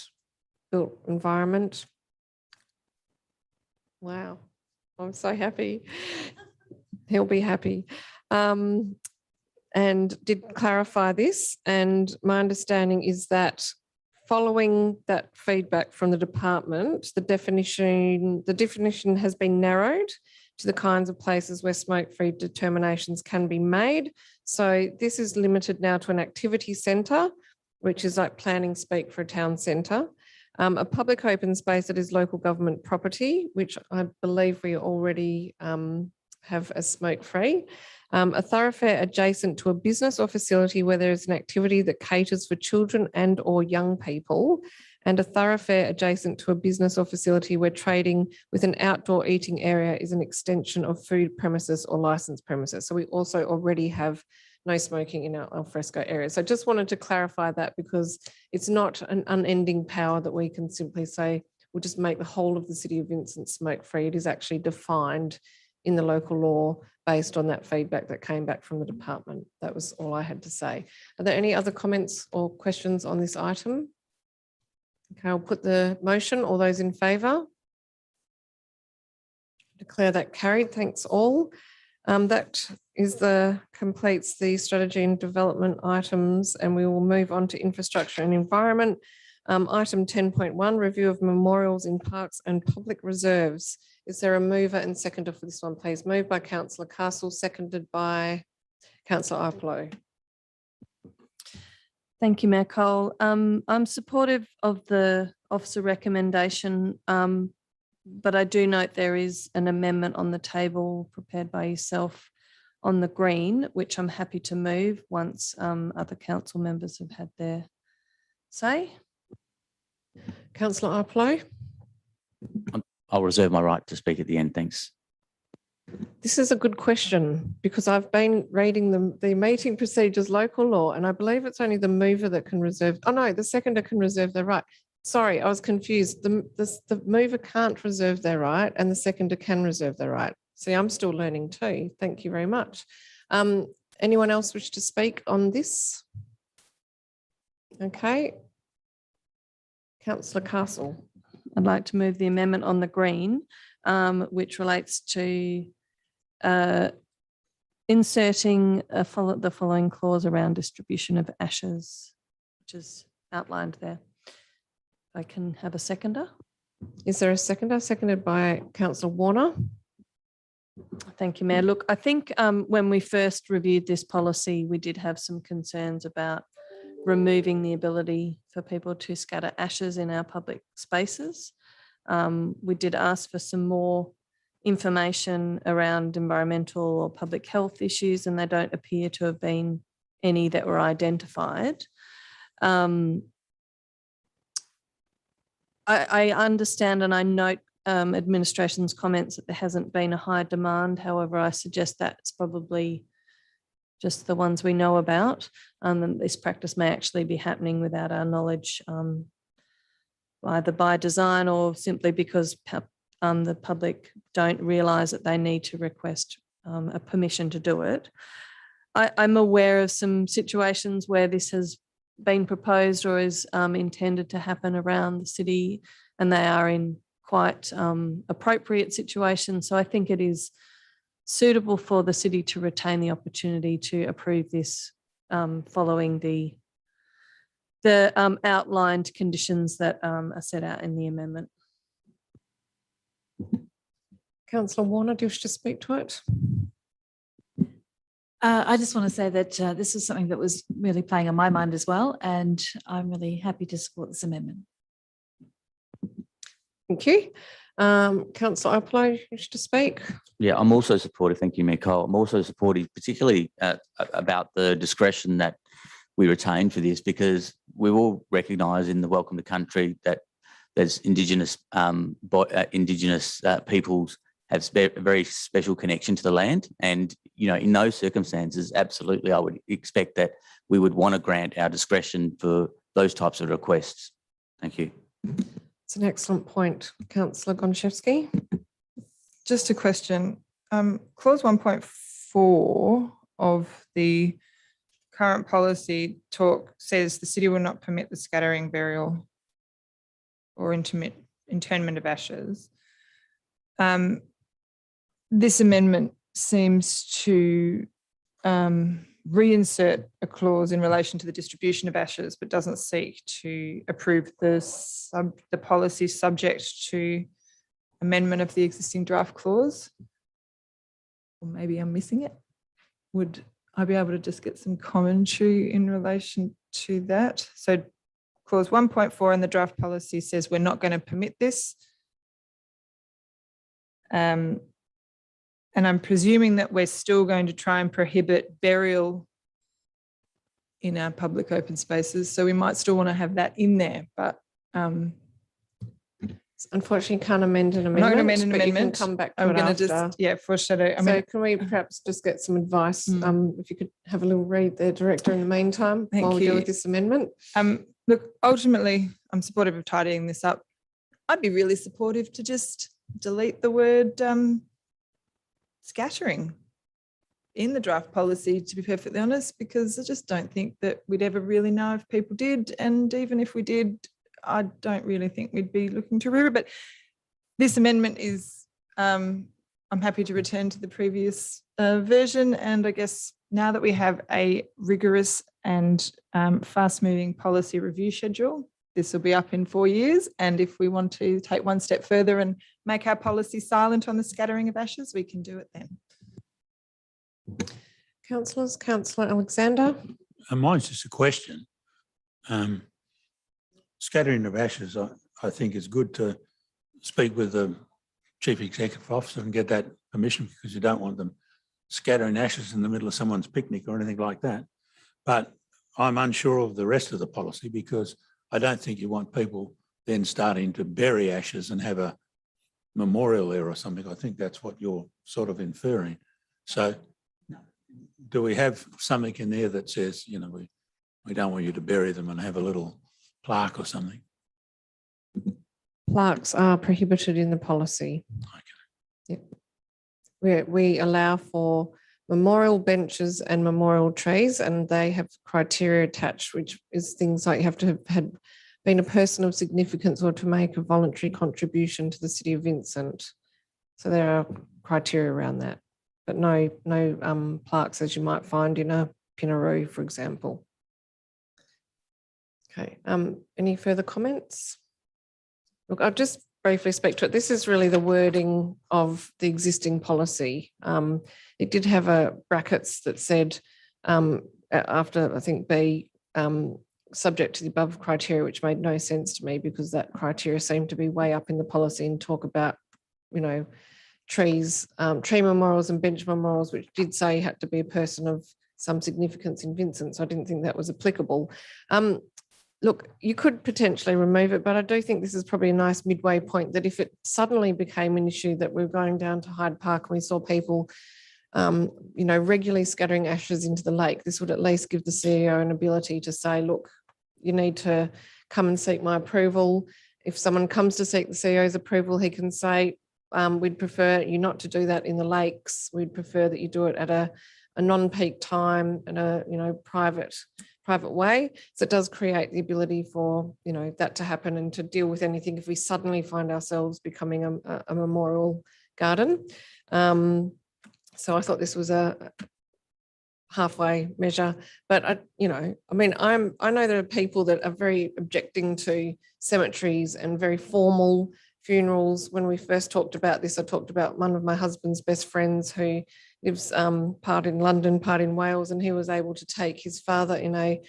Built Environment. Wow, I'm so happy. He'll be happy. And did clarify this. And my understanding is that following that feedback from the department, the definition has been narrowed to the kinds of places where smoke-free determinations can be made. So this is limited now to an activity centre, which is like planning speak for a town centre, a public open space that is local government property, which I believe we already have as smoke-free, a thoroughfare adjacent to a business or facility where there is an activity that caters for children and or young people, and a thoroughfare adjacent to a business or facility where trading with an outdoor eating area is an extension of food premises or licensed premises. So we also already have no smoking in our alfresco area. So I just wanted to clarify that, because it's not an unending power that we can simply say, we'll just make the whole of the city of Vincent smoke-free. It is actually defined in the local law based on that feedback that came back from the department. That was all I had to say. Are there any other comments or questions on this item? Okay, I'll put the motion. All those in favour? Declare that carried. Thanks all. That completes the strategy and development items, and we will move on to infrastructure and environment. Item 10.1, review of memorials in parks and public reserves. Is there a mover and seconder for this one, please? Moved by Councillor Castle, seconded by Councillor Arplo. Thank you, Mayor Cole. I'm supportive of the officer recommendation, but I do note there is an amendment on the table prepared by yourself on the green, which I'm happy to move once other council members have had their say. Councillor Arplo. I'll reserve my right to speak at the end. Thanks. This is a good question, because I've been reading the meeting procedures local law, and I believe it's only the mover that can reserve. Oh no, the seconder can reserve their right. Sorry, I was confused. The mover can't reserve their right and the seconder can reserve their right. See, I'm still learning too. Thank you very much. Anyone else wish to speak on this? Okay. Councillor Castle. I'd like to move the amendment on the green, which relates to inserting the following clause around distribution of ashes, which is outlined there. I can have a seconder. Is there a seconder? Seconded by Councillor Warner. Thank you, Mayor. Look, I think when we first reviewed this policy, we did have some concerns about removing the ability for people to scatter ashes in our public spaces. We did ask for some more information around environmental or public health issues, and they don't appear to have been any that were identified. I understand and I note administration's comments that there hasn't been a high demand. However, I suggest that's probably just the ones we know about, and this practice may actually be happening without our knowledge, either by design or simply because the public don't realise that they need to request a permission to do it. I'm aware of some situations where this has been proposed or is intended to happen around the city, and they are in quite appropriate situations. So I think it is suitable for the city to retain the opportunity to approve this following the outlined conditions that are set out in the amendment. Councillor Warner, do you wish to speak to it? I just want to say that this is something that was really playing on my mind as well, and I'm really happy to support this amendment. Thank you. Councillor Arplo, you wish to speak? Yeah, I'm also supportive. Thank you, Mayor Cole. I'm also supportive, particularly about the discretion that we retain for this, because we all recognise in the Welcome to Country that there's Indigenous peoples have a very special connection to the land. And, you know, in those circumstances, absolutely, I would expect that we would want to grant our discretion for those types of requests. Thank you. It's an excellent point. Councillor Gonchevsky. Just a question. Clause 1.4 of the current policy says the city will not permit the scattering, burial or internment of ashes. This amendment seems to reinsert a clause in relation to the distribution of ashes, but doesn't seek to approve the policy subject to amendment of the existing draft clause. Or maybe I'm missing it. Would I be able to just get some commentary in relation to that? So clause 1.4 in the draft policy says we're not going to permit this. And I'm presuming that we're still going to try and prohibit burial in our public open spaces. So we might still want to have that in there, but unfortunately can't amend an I'm not amendment. going to amend an but you can amendment. come back to I'm it going after. to just, yeah, foreshadow. So can we perhaps just get some advice? If you could have a little read there, Director, in the meantime, Thank while we deal you. with this amendment. Look, ultimately, I'm supportive of tidying this up. I'd be really supportive to just delete the word scattering in the draft policy, to be perfectly honest, because I just don't think that we'd ever really know if people did. And even if we did, I don't really think we'd be looking to remove it. But this amendment is, I'm happy to return to the previous version. And I guess now that we have a rigorous and fast-moving policy review schedule, this will be up in 4 years. And if we want to take one step further and make our policy silent on the scattering of ashes, we can do it then. Councillors, Councillor Alexander. Mine's just a question. Scattering of ashes, I think is good to speak with the Chief Executive Officer and get that permission, because you don't want them scattering ashes in the middle of someone's picnic or anything like that. But I'm unsure of the rest of the policy, because I don't think you want people then starting to bury ashes and have a memorial there or something. I think that's what you're sort of inferring. So do we have something in there that says, you know, we don't want you to bury them and have a little plaque or something? Plaques are prohibited in the policy. Okay. Yep. We allow for memorial benches and memorial trees, and they have criteria attached, which is things like you have to have had been a person of significance or to make a voluntary contribution to the City of Vincent. So there are criteria around that, but no plaques as you might find in a Pinaroo, for example. Okay, any further comments? Look, I'll just briefly speak to it. This is really the wording of the existing policy. It did have brackets that said after, I think, B, subject to the above criteria, which made no sense to me, because that criteria seemed to be way up in the policy and talk about, you know, trees, tree memorials and bench memorials, which did say you had to be a person of some significance in Vincent. So I didn't think that was applicable. Look, you could potentially remove it, but I do think this is probably a nice midway point, that if it suddenly became an issue that we're going down to Hyde Park and we saw people, you know, regularly scattering ashes into the lake, this would at least give the CEO an ability to say, look, you need to come and seek my approval. If someone comes to seek the CEO's approval, he can say, we'd prefer you not to do that in the lakes. We'd prefer that you do it at a non-peak time and a, you know, private way. So it does create the ability for, you know, that to happen and to deal with anything if we suddenly find ourselves becoming a memorial garden. So I thought this was a halfway measure, but I know there are people that are very objecting to cemeteries and very formal funerals. When we first talked about this, I talked about one of my husband's best friends who lives part in London, part in Wales, and he was able to take his father in a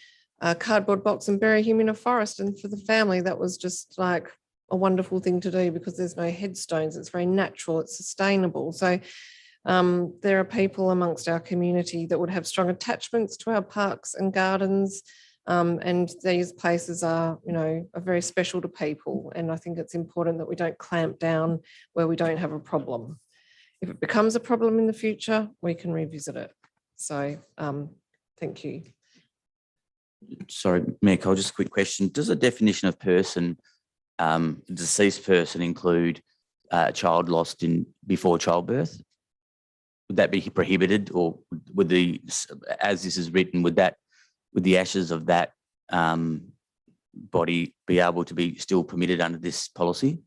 cardboard box and bury him in a forest. And for the family, that was just like a wonderful thing to do, because there's no headstones. It's very natural, it's sustainable. So there are people amongst our community that would have strong attachments to our parks and gardens. And these places are, are very special to people. And I think it's important that we don't clamp down where we don't have a problem. If it becomes a problem in the future, we can revisit it. So thank you. Sorry, Mayor Cole, just a quick question. Does the definition of person, deceased person, include a child lost before childbirth? Would that be prohibited, or would as this is written, would the ashes of that body be able to be still permitted under this policy?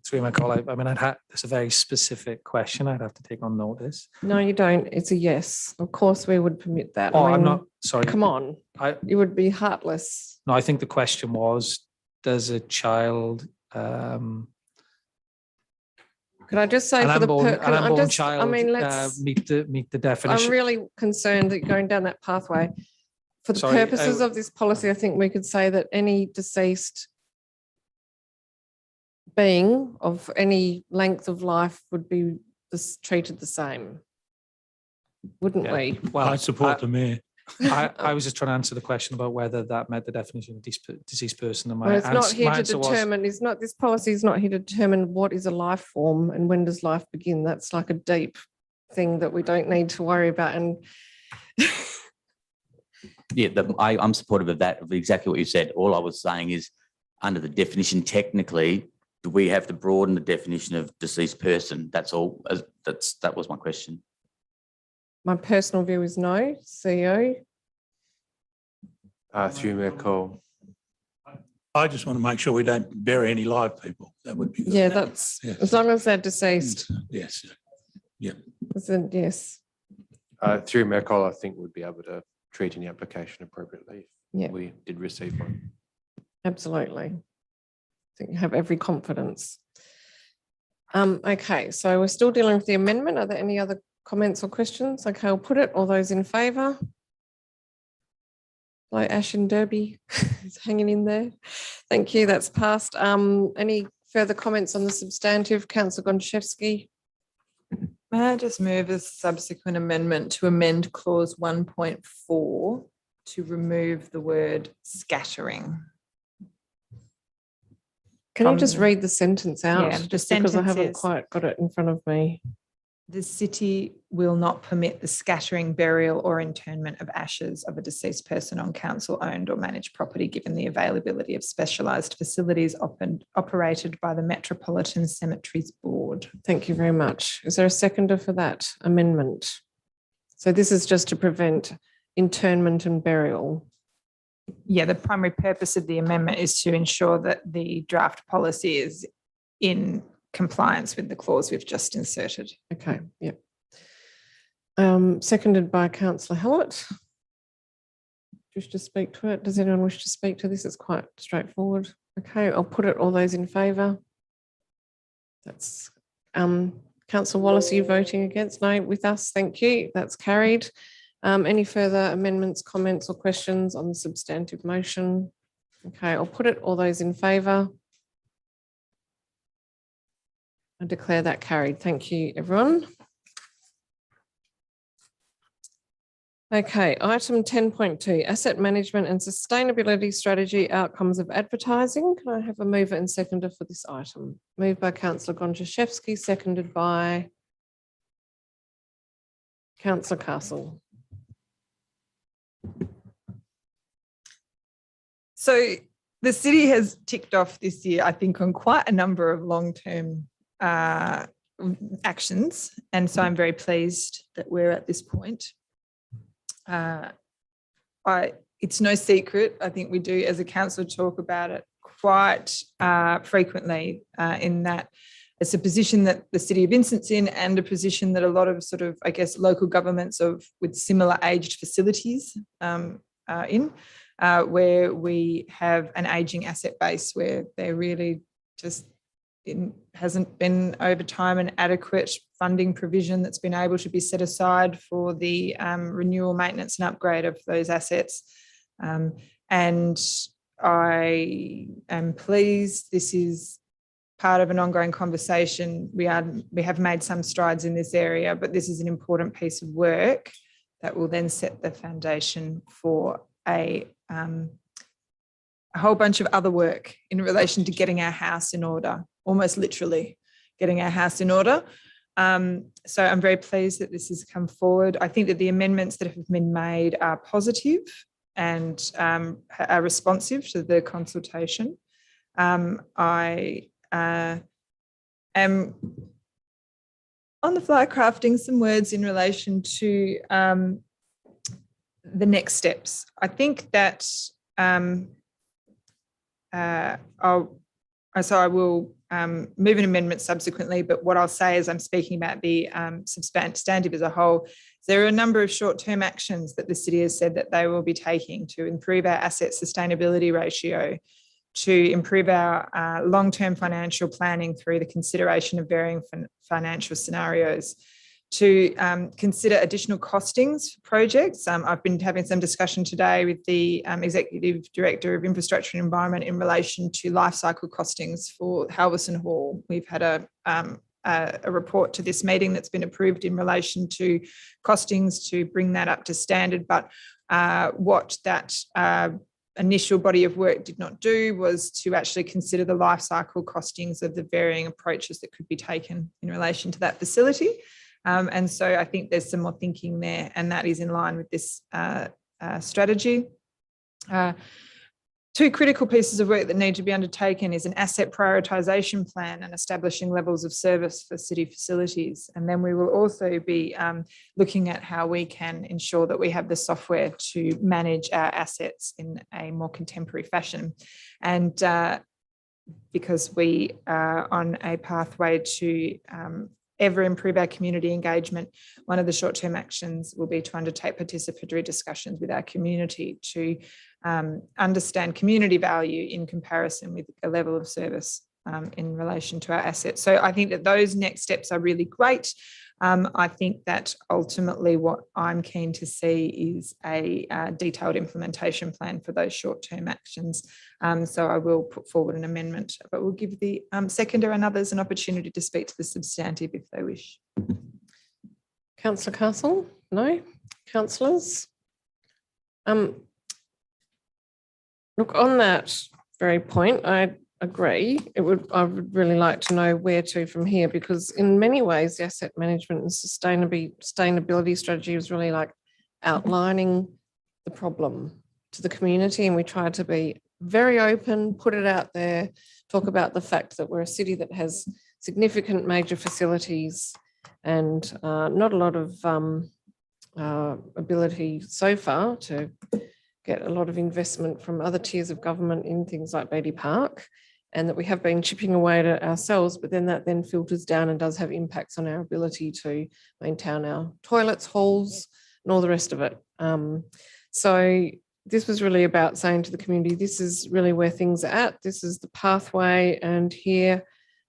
Through my call, I mean, it's a very specific question. I'd have to take on notice. No, you don't. It's a yes. Of course, we would permit that. Oh, I I'm mean, not, sorry. Come on. You would be heartless. No, I think the question was, does a child, Could I just say an for the unborn child let's. meet the definition? I'm really concerned that you're going down that pathway. For the Sorry, purposes of this policy, I think we could say that any deceased being of any length of life would be treated the same, wouldn't we? Well, I support the mayor. I was just trying to answer the question about whether that met the definition of deceased person. And Well, it's not here to determine, this policy is not here to determine what is a life form and when does life begin. That's like a deep thing that we don't need to worry about. And Yeah, I'm supportive of that, of exactly what you said. All I was saying is, under the definition, technically, do we have to broaden the definition of deceased person? That's all. That was my question. my personal view is no, CEO. Through Mayor Cole. I just want to make sure we don't bury any live people. That would be good. Yeah, that's, as long as they're deceased. Yes. Yeah. Yes. Through Mayor Cole, I think we'd be able to treat any application appropriately. Yeah. We did receive one. Absolutely. I think you have every confidence. Okay, so we're still dealing with the amendment. Are there any other comments or questions? Okay, I'll put it. All those in favour? Like Ash and Derby is hanging in there. Thank you, that's passed. Any further comments on the substantive? Councillor Gonchevsky. May I just move a subsequent amendment to amend clause 1.4 to remove the word scattering? Can you just read the sentence out? Yeah, Just because I haven't is, quite got it in front of me. the city will not permit the scattering, burial or internment of ashes of a deceased person on council-owned or managed property, given the availability of specialised facilities operated by the Metropolitan Cemeteries Board. Thank you very much. Is there a seconder for that amendment? So this is just to prevent internment and burial. Yeah, the primary purpose of the amendment is to ensure that the draft policy is in compliance with the clause we've just inserted. Okay, yep. Seconded by Councillor Hallett. Wish to speak to it? Does anyone wish to speak to this? It's quite straightforward. Okay, I'll put it. All those in favour? That's Councillor Wallace, are you voting against? No, with us. Thank you. That's carried. Any further amendments, comments or questions on the substantive motion? Okay, I'll put it. All those in favour? I declare that carried. Thank you, everyone. Okay, item 10.2, asset management and sustainability strategy outcomes of advertising. Can I have a mover and seconder for this item? Moved by Councillor Gonchashevsky, seconded by Councillor Castle. So the city has ticked off this year, I think, on quite a number of long-term actions. And so I'm very pleased that we're at this point. It's no secret, I think we do as a council talk about it quite frequently, in that it's a position that the City of Vincent's in, and a position that a lot of sort of, I guess, local governments with similar aged facilities are in, where we have an ageing asset base where there really just hasn't been over time an adequate funding provision that's been able to be set aside for the renewal, maintenance and upgrade of those assets. And I am pleased this is part of an ongoing conversation. We have made some strides in this area, but this is an important piece of work that will then set the foundation for a whole bunch of other work in relation to getting our house in order, almost literally getting our house in order. So I'm very pleased that this has come forward. I think that the amendments that have been made are positive and are responsive to the consultation. I am on the fly crafting some words in relation to the next steps. I think that I will move an amendment subsequently, but what I'll say as I'm speaking about the substantive as a whole, there are a number of short-term actions that the city has said that they will be taking to improve our asset sustainability ratio, to improve our long-term financial planning through the consideration of varying financial scenarios, to consider additional costings for projects. I've been having some discussion today with the Executive Director of Infrastructure and Environment in relation to life cycle costings for Halverson Hall. We've had a report to this meeting that's been approved in relation to costings to bring that up to standard, but what that initial body of work did not do was to actually consider the life cycle costings of the varying approaches that could be taken in relation to that facility. And so I think there's some more thinking there, and that is in line with this strategy. Two critical pieces of work that need to be undertaken is an asset prioritisation plan and establishing levels of service for city facilities. And then we will also be looking at how we can ensure that we have the software to manage our assets in a more contemporary fashion. And because we are on a pathway to ever improve our community engagement, one of the short-term actions will be to undertake participatory discussions with our community to understand community value in comparison with a level of service in relation to our assets. So I think that those next steps are really great. I think that ultimately what I'm keen to see is a detailed implementation plan for those short-term actions. So I will put forward an amendment, but we'll give the seconder and others an opportunity to speak to the substantive if they wish. Councillor Castle? No? Councillors? Look, on that very point, I agree. I would really like to know where to from here, because in many ways the asset management and sustainability strategy was really like outlining the problem to the community, and we tried to be very open, put it out there, talk about the fact that we're a city that has significant major facilities and not a lot of ability so far to get a lot of investment from other tiers of government in things like Beatty Park, and that we have been chipping away at it ourselves, but then that then filters down and does have impacts on our ability to maintain our toilets, halls, and all the rest of it. So this was really about saying to the community, this is really where things are at. This is the pathway. And here,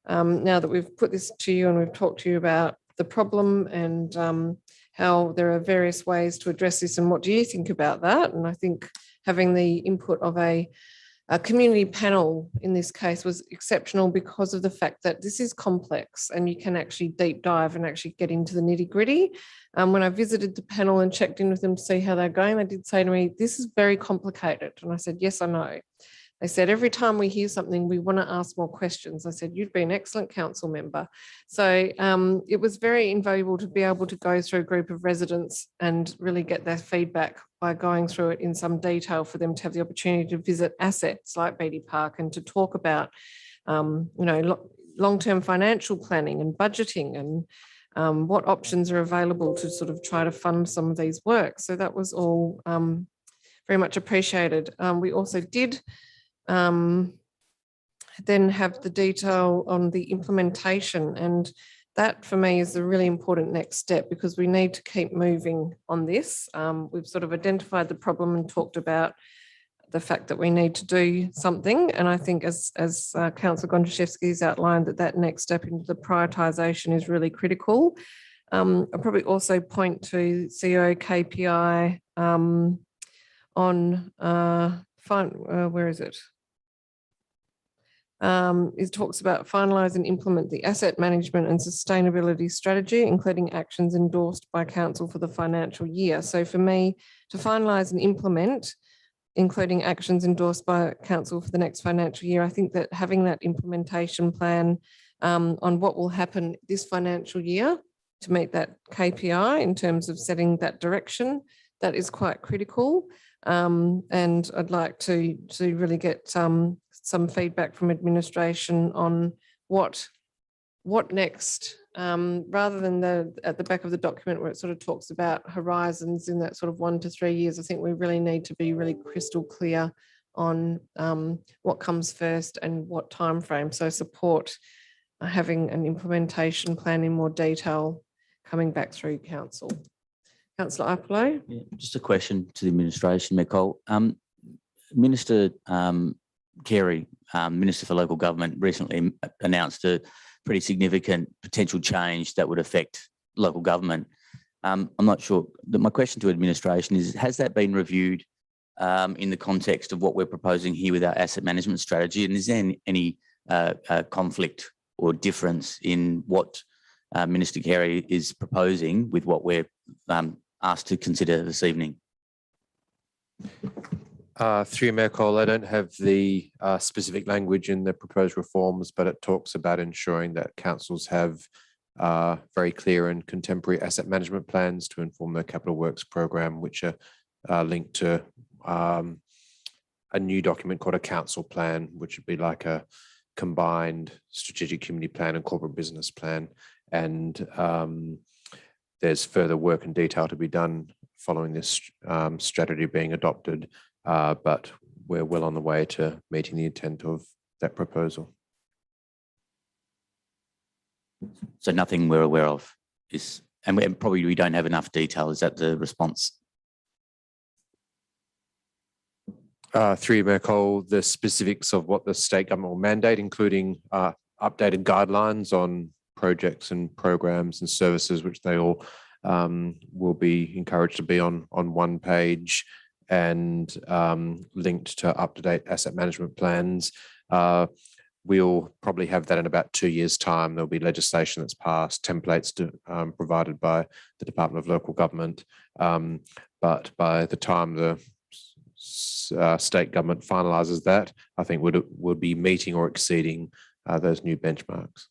now that we've put this to you and we've talked to you about the problem and how there are various ways to address this, and what do you think about that? And I think having the input of a community panel in this case was exceptional, because of the fact that this is complex and you can actually deep dive and actually get into the nitty gritty. When I visited the panel and checked in with them to see how they're going, they did say to me, this is very complicated. And I said, yes, I know. They said, every time we hear something, we want to ask more questions. I said, you'd be an excellent council member. So it was very invaluable to be able to go through a group of residents and really get their feedback by going through it in some detail, for them to have the opportunity to visit assets like Beatty Park and to talk about, long-term financial planning and budgeting and what options are available to sort of try to fund some of these works. So that was all very much appreciated. We also did then have the detail on the implementation, and that for me is the really important next step, because we need to keep moving on this. We've sort of identified the problem and talked about the fact that we need to do something, and I think as Councillor Gondrzejewski has outlined, that next step into the prioritisation is really critical. I'll probably also point to CO KPI on where is it? It talks about finalise and implement the asset management and sustainability strategy, including actions endorsed by council for the financial year. So for me, to finalise and implement, including actions endorsed by council for the next financial year, I think that having that implementation plan on what will happen this financial year to meet that KPI in terms of setting that direction, that is quite critical. And I'd like to really get some feedback from administration on what next, rather than at the back of the document where it sort of talks about horizons in that sort of 1 to 3 years. I think we really need to be really crystal clear on what comes first and what time frame. So support having an implementation plan in more detail coming back through council. Councillor Apollo. Yeah, just a question to the administration, Mayor Cole. Minister Carey, Minister for Local Government, recently announced a pretty significant potential change that would affect local government. I'm not sure. My question to administration is, has that been reviewed in the context of what we're proposing here with our asset management strategy? And is there any conflict or difference in what Minister Carey is proposing with what we're asked to consider this evening? Through Mayor Cole, I don't have the specific language in the proposed reforms, but it talks about ensuring that councils have very clear and contemporary asset management plans to inform their capital works program, which are linked to a new document called a council plan, which would be like a combined strategic community plan and corporate business plan. And there's further work and detail to be done following this strategy being adopted, but we're well on the way to meeting the intent of that proposal. So nothing we're aware of is, and probably we don't have enough detail. Is that the response? Through Mayor Cole, the specifics of what the state government will mandate, including updated guidelines on projects and programs and services, which they all will be encouraged to be on one page and linked to up-to-date asset management plans. We'll probably have that in about 2 years' time. There'll be legislation that's passed, templates provided by the Department of Local Government. But by the time the state government finalises that, I think would be meeting or exceeding those new benchmarks.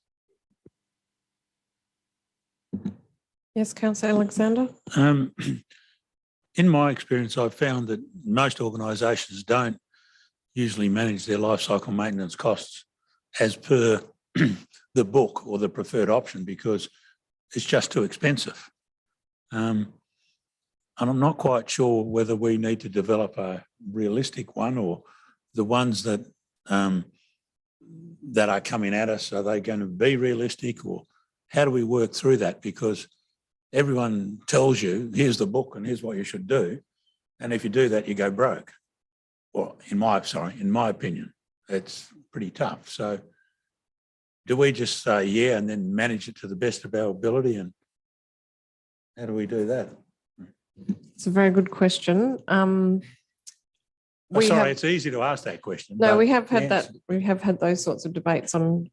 Yes, Councillor Alexander. In my experience, I've found that most organisations don't usually manage their life cycle maintenance costs as per the book or the preferred option because it's just too expensive. And I'm not quite sure whether we need to develop a realistic one or the ones that that are coming at us, are they going to be realistic, or how do we work through that? Because everyone tells you, here's the book and here's what you should do. And if you do that, you go broke. Well, in my opinion, it's pretty tough. So do we just say, yeah, and then manage it to the best of our ability? And how do we do that? It's a very good question. It's easy to ask that question. No, we have had that. We have had those sorts of debates on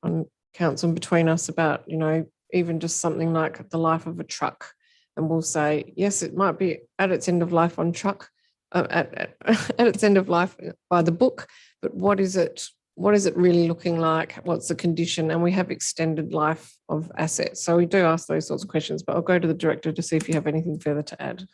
council between us about, even just something like the life of a truck. And we'll say, yes, it might be at its end of life on truck, at its end of life by the book, but what is it really looking like? What's the condition? And we have extended life of assets. So we do ask those sorts of questions, but I'll go to the director to see if you have anything further to add.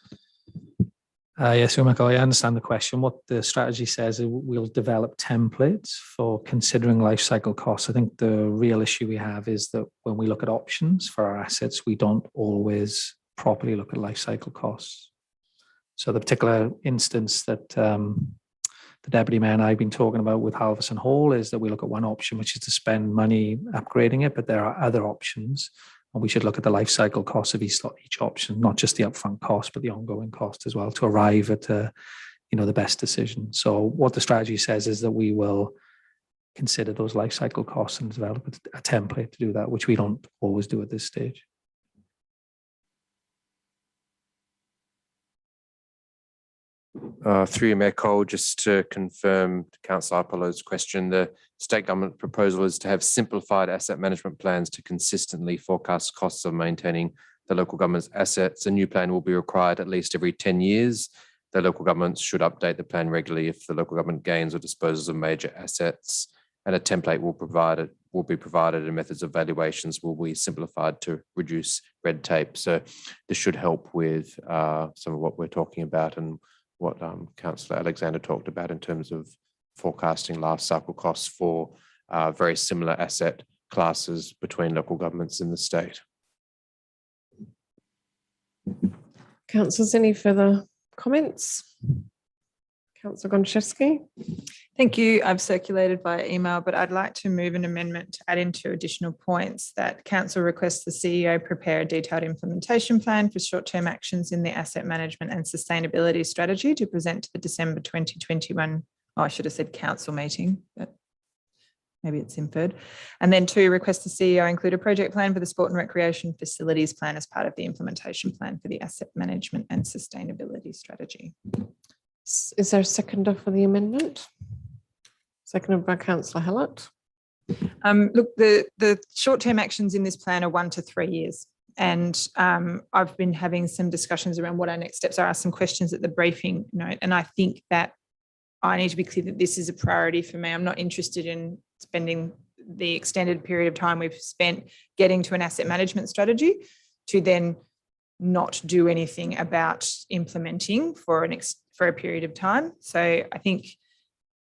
Yes, Michael, I understand the question. What the strategy says is we'll develop templates for considering life cycle costs. I think the real issue we have is that when we look at options for our assets, we don't always properly look at life cycle costs. So the particular instance that the Deputy Mayor and I have been talking about with Halverson Hall is that we look at one option, which is to spend money upgrading it, but there are other options. And we should look at the life cycle cost of each option, not just the upfront cost, but the ongoing cost as well, to arrive at the best decision. So what the strategy says is that we will consider those life cycle costs and develop a template to do that, which we don't always do at this stage. Through you, Mayor Cole, just to confirm Councillor Apollo's question, the state government proposal is to have simplified asset management plans to consistently forecast costs of maintaining the local government's assets. A new plan will be required at least every 10 years. The local governments should update the plan regularly if the local government gains or disposes of major assets, and a template will be provided and methods of valuations will be simplified to reduce red tape. So this should help with some of what we're talking about and what Councillor Alexander talked about in terms of forecasting life cycle costs for very similar asset classes between local governments in the state. Councillors, any further comments? Councillor Gonchevsky. Thank you. I've circulated via email, but I'd like to move an amendment to add in 2 additional points that Council requests the CEO prepare a detailed implementation plan for short-term actions in the asset management and sustainability strategy to present to the December 2021, I should have said council meeting, but maybe it's inferred. And then 2, request the CEO include a project plan for the sport and recreation facilities plan as part of the implementation plan for the asset management and sustainability strategy. Is there a seconder for the amendment? Seconded by Councillor Hallett. Look, the short-term actions in this plan are 1 to 3 years. And I've been having some discussions around what our next steps are. I asked some questions at the briefing note, and I think that I need to be clear that this is a priority for me. I'm not interested in spending the extended period of time we've spent getting to an asset management strategy to then not do anything about implementing for a period of time. So I think,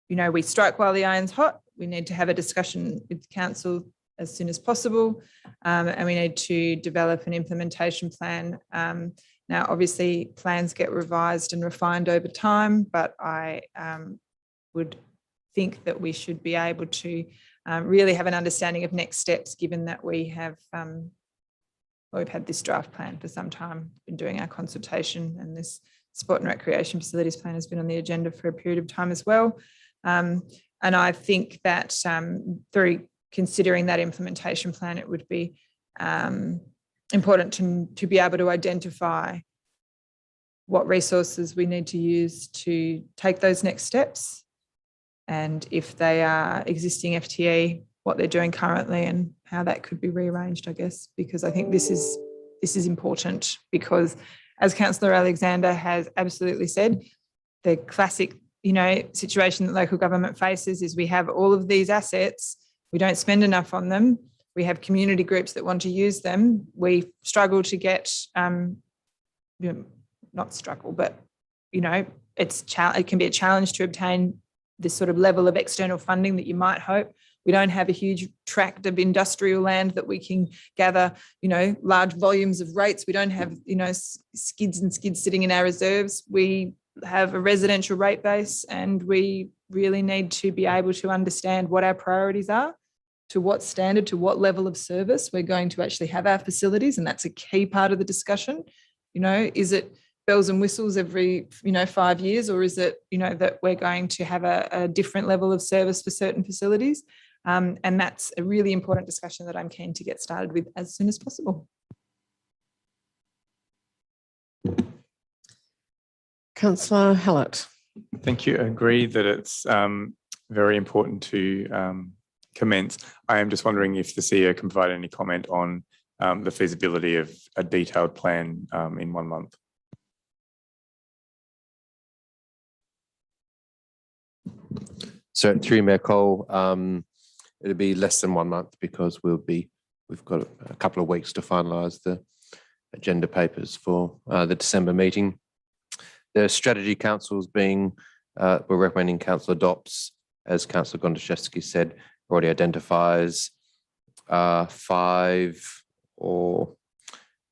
you know, we strike while the iron's hot. We need to have a discussion with council as soon as possible, and we need to develop an implementation plan. Now, obviously, plans get revised and refined over time, but I would think that we should be able to really have an understanding of next steps, given that we have we've had this draft plan for some time, been doing our consultation, and this sport and recreation facilities plan has been on the agenda for a period of time as well. And I think that through considering that implementation plan, it would be important to be able to identify what resources we need to use to take those next steps, and if they are existing FTE, what they're doing currently and how that could be rearranged, I guess, because I think this is important, because as Councillor Alexander has absolutely said, the classic, you know, situation that local government faces is we have all of these assets, we don't spend enough on them, we have community groups that want to use them, we struggle to get, you know, not struggle, but, you know, it can be a challenge to obtain this sort of level of external funding that you might hope. We don't have a huge tract of industrial land that we can gather, you know, large volumes of rates. We don't have, you know, skids and skids sitting in our reserves. We have a residential rate base, and we really need to be able to understand what our priorities are, to what standard, to what level of service we're going to actually have our facilities. And that's a key part of the discussion. You know, is it bells and whistles every, you know, 5 years, or is it, you know, that we're going to have a different level of service for certain facilities? And that's a really important discussion that I'm keen to get started with as soon as possible. Councillor Hallett. Thank you. I agree that it's very important to commence. I am just wondering if the CEO can provide any comment on the feasibility of a detailed plan in 1 month. So through Mayor Cole, it'll be less than 1 month, because we've got a couple of weeks to finalise the agenda papers for the December meeting. The strategy councils we're recommending council adopts, as Councillor Gondaszewski said, already identifies 5 or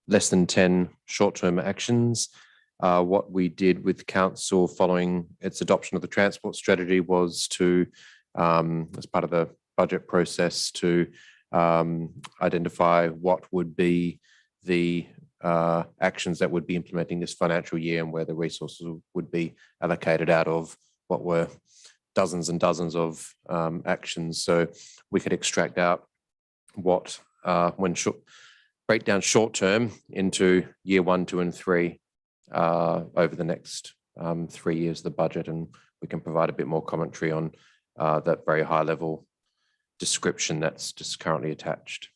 less than 10 short-term actions. What we did with council following its adoption of the transport strategy was to, as part of the budget process, to identify what would be the actions that would be implementing this financial year, and where the resources would be allocated out of what were dozens and dozens of actions. So we could extract out what, break down short term into year 1, 2, and 3 over the next 3 years of the budget, and we can provide a bit more commentary on that very high level description that's just currently attached.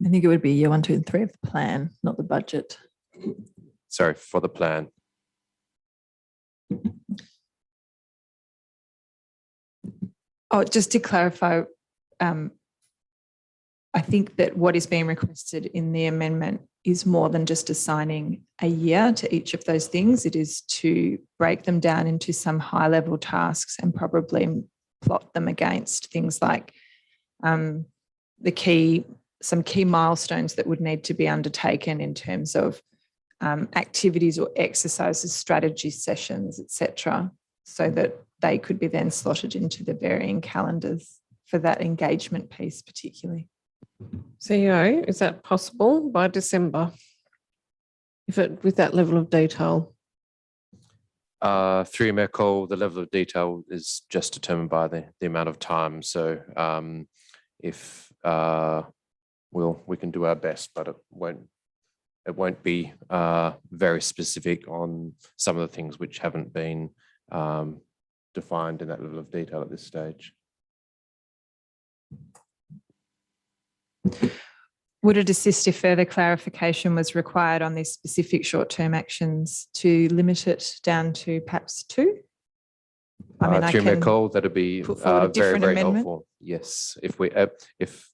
I think it would be year 1, 2, and 3 of the plan, not the budget. Sorry, for the plan. Oh, just to clarify, I think that what is being requested in the amendment is more than just assigning a year to each of those things. It is to break them down into some high level tasks and probably plot them against things like some key milestones that would need to be undertaken in terms of activities or exercises, strategy sessions, etc., so that they could be then slotted into the varying calendars for that engagement piece particularly. CEO, is that possible by December? With that level of detail? Through Mayor Cole, the level of detail is just determined by the amount of time. So if we can do our best, but it won't be very specific on some of the things which haven't been defined in that level of detail at this stage. Would it assist if further clarification was required on these specific short-term actions to limit it down to perhaps 2? Through Mayor Cole, that'd be very, very helpful. Yes, if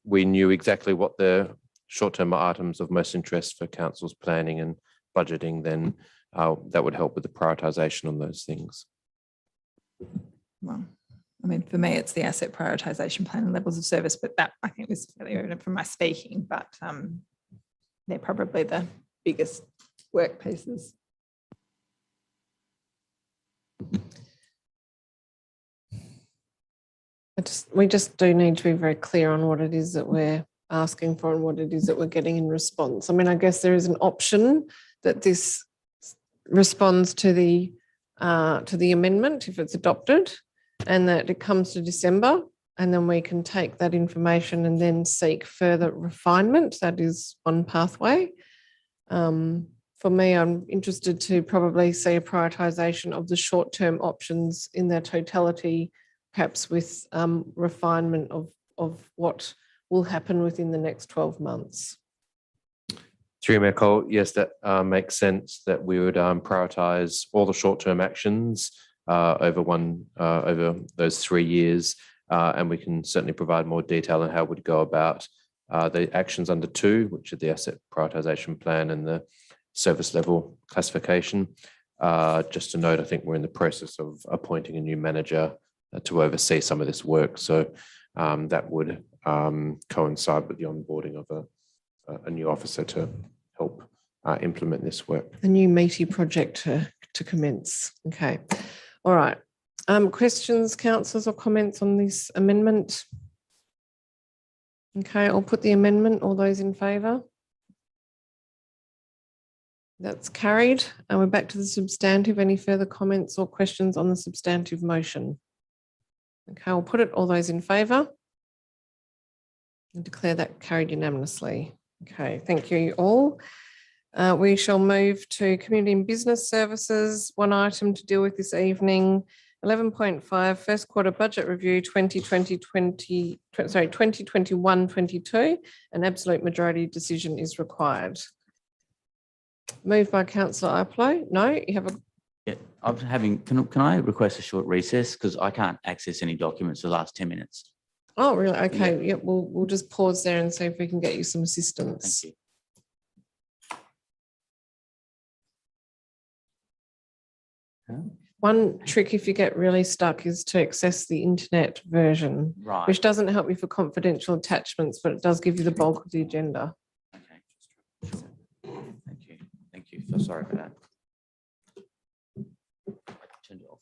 we knew exactly what the short-term items of most interest for council's planning and budgeting, then that would help with the prioritisation on those things. Well, for me, it's the asset prioritisation plan and levels of service, but that I think was fairly evident from my speaking, but they're probably the biggest work pieces. We just do need to be very clear on what it is that we're asking for and what it is that we're getting in response. I guess there is an option that this responds to the amendment if it's adopted, and that it comes to December, and then we can take that information and then seek further refinement. That is one pathway. For me, I'm interested to probably see a prioritisation of the short-term options in their totality, perhaps with refinement of what will happen within the next 12 months. Through Mayor Cole, yes, that makes sense that we would prioritise all the short-term actions over those 3 years, and we can certainly provide more detail on how we'd go about the actions under 2, which are the asset prioritisation plan and the service level classification. Just to note, I think we're in the process of appointing a new manager to oversee some of this work, so that would coincide with the onboarding of a new officer to help implement this work. A new meaty project to commence. Okay. All right. Questions, councillors, or comments on this amendment? Okay, I'll put the amendment. All those in favour? That's carried. And we're back to the substantive. Any further comments or questions on the substantive motion? Okay, I'll put it. All those in favour? And declare that carried unanimously. Okay, thank you all. We shall move to Community and Business Services. One item to deal with this evening, 11.5 first quarter budget review 2021-22. An absolute majority decision is required. Moved by Councillor Iplo. No, you have a... Yeah, I'm having, can I request a short recess? Because I can't access any documents the last 10 minutes. Oh, really? Okay. Yeah, we'll just pause there and see if we can get you some assistance. Thank you. One trick if you get really stuck is to access the internet version, Right. which doesn't help you for confidential attachments, but it does give you the bulk of the agenda. Okay. Thank you. Thank you. So sorry for that. I turned it off.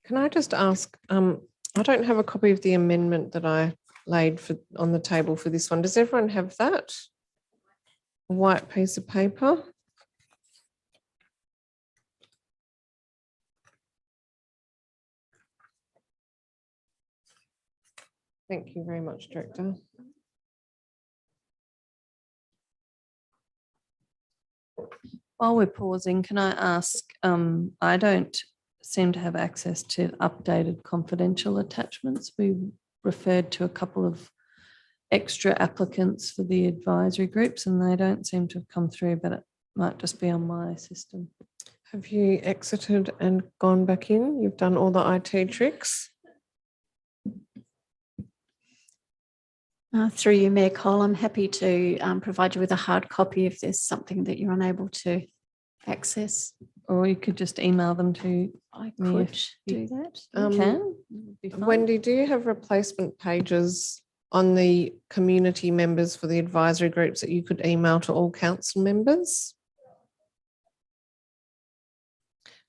Can I just ask, I don't have a copy of the amendment that I laid on the table for this one. Does everyone have that? A white piece of paper? Thank you very much, Director. While we're pausing, can I ask, I don't seem to have access to updated confidential attachments. We referred to a couple of extra applicants for the advisory groups and they don't seem to have come through, but it might just be on my system. Have you exited and gone back in? You've done all the IT tricks. Through you, Mayor Cole, I'm happy to provide you with a hard copy if there's something that you're unable to access. Or you could just email them to I me could if do that. you can. Be fine. Wendy, do you have replacement pages on the community members for the advisory groups that you could email to all council members?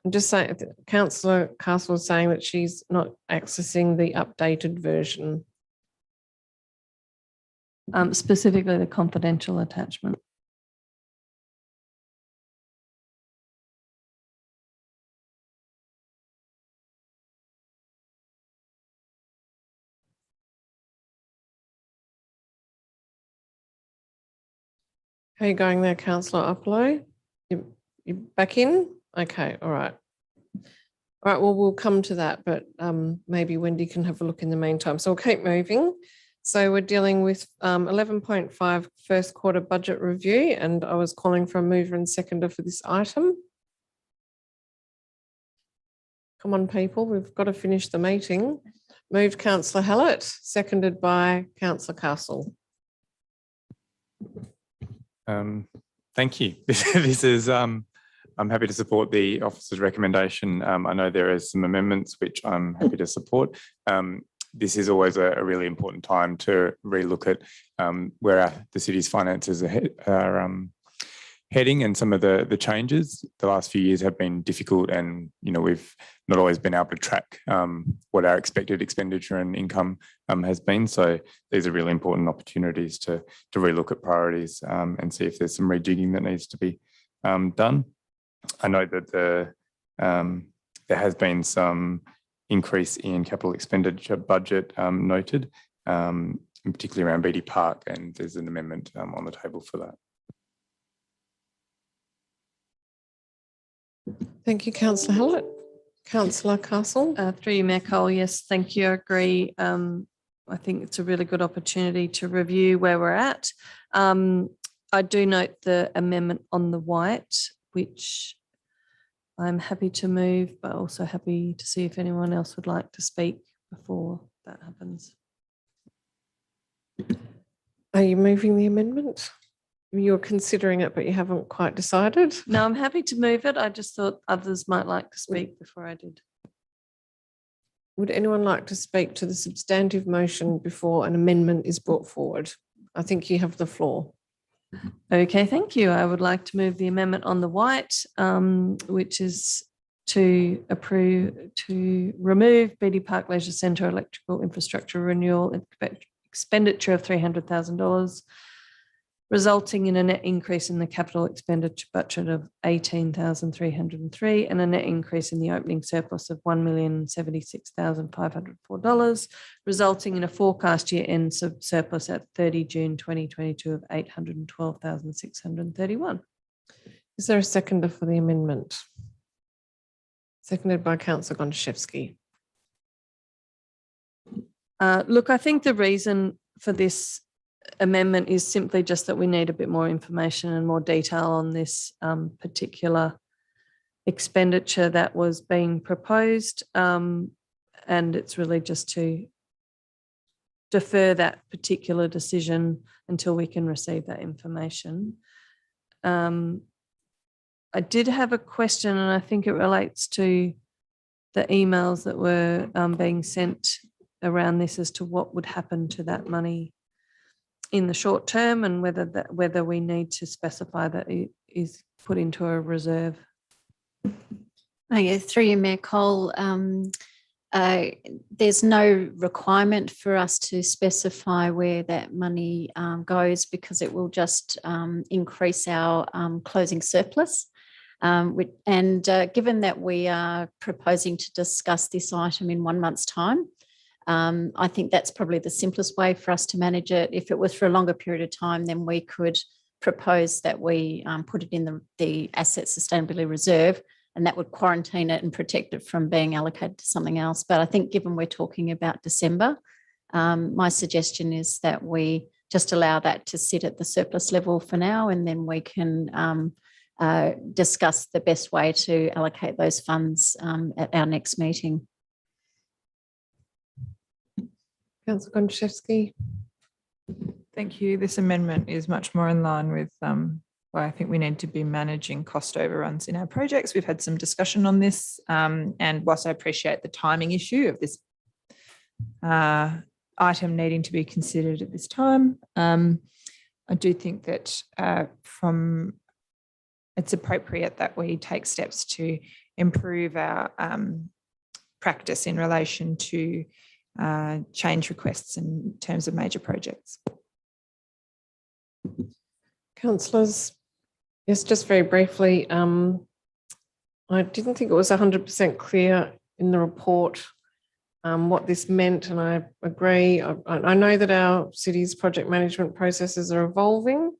I'm just saying, Councillor Castle is saying that she's not accessing the updated version. Specifically the confidential attachment. How are you going there, Councillor Uplow? You back in? Okay, all right. All right, well, we'll come to that, but maybe Wendy can have a look in the meantime. So we'll keep moving. So we're dealing with 11.5 first quarter budget review, and I was calling for a mover and seconder for this item. Come on, people, we've got to finish the meeting. Moved Councillor Hallett, seconded by Councillor Castle. Thank you. This is, I'm happy to support the officer's recommendation. I know there are some amendments which I'm happy to support. This is always a really important time to relook at where the city's finances are heading and some of the changes. The last few years have been difficult and, you know, we've not always been able to track what our expected expenditure and income has been. So these are really important opportunities to relook at priorities and see if there's some rejigging that needs to be done. I know that there has been some increase in capital expenditure budget noted, particularly around Beatty Park, and there's an amendment on the table for that. Thank you, Councillor Hallett. Councillor Castle. Through you, Mayor Cole, yes, thank you, I agree. I think it's a really good opportunity to review where we're at. I do note the amendment on the white, which I'm happy to move, but also happy to see if anyone else would like to speak before that happens. Are you moving the amendment? You're considering it, but you haven't quite decided? No, I'm happy to move it. I just thought others might like to speak before I did. Would anyone like to speak to the substantive motion before an amendment is brought forward? I think you have the floor. Okay, thank you. I would like to move the amendment on the white, which is to remove Beatty Park Leisure Centre electrical infrastructure renewal expenditure of $300,000, resulting in a net increase in the capital expenditure budget of $18,303 and a net increase in the opening surplus of $1,076,504, resulting in a forecast year end surplus at 30 June 2022 of $812,631. Is there a seconder for the amendment? Seconded by Councillor Gontaszewski. Look, I think the reason for this amendment is simply just that we need a bit more information and more detail on this particular expenditure that was being proposed. And it's really just to defer that particular decision until we can receive that information. I did have a question, and I think it relates to the emails that were being sent around this as to what would happen to that money in the short term and whether we need to specify that it is put into a reserve. Through you, Mayor Cole, there's no requirement for us to specify where that money goes because it will just increase our closing surplus. Given that we are proposing to discuss this item in 1 month's time, I think that's probably the simplest way for us to manage it. If it was for a longer period of time, then we could propose that we put it in the Asset Sustainability Reserve, and that would quarantine it and protect it from being allocated to something else. But I think given we're talking about December, my suggestion is that we just allow that to sit at the surplus level for now, and then we can discuss the best way to allocate those funds at our next meeting. Councillor Gontaszewski. Thank you. This amendment is much more in line with why I think we need to be managing cost overruns in our projects. We've had some discussion on this, and whilst I appreciate the timing issue of this item needing to be considered at this time, I do think that it's appropriate that we take steps to improve our practice in relation to change requests in terms of major projects. Councillors, yes, just very briefly, I didn't think it was 100% clear in the report what this meant, and I agree. I know that our city's project management processes are evolving,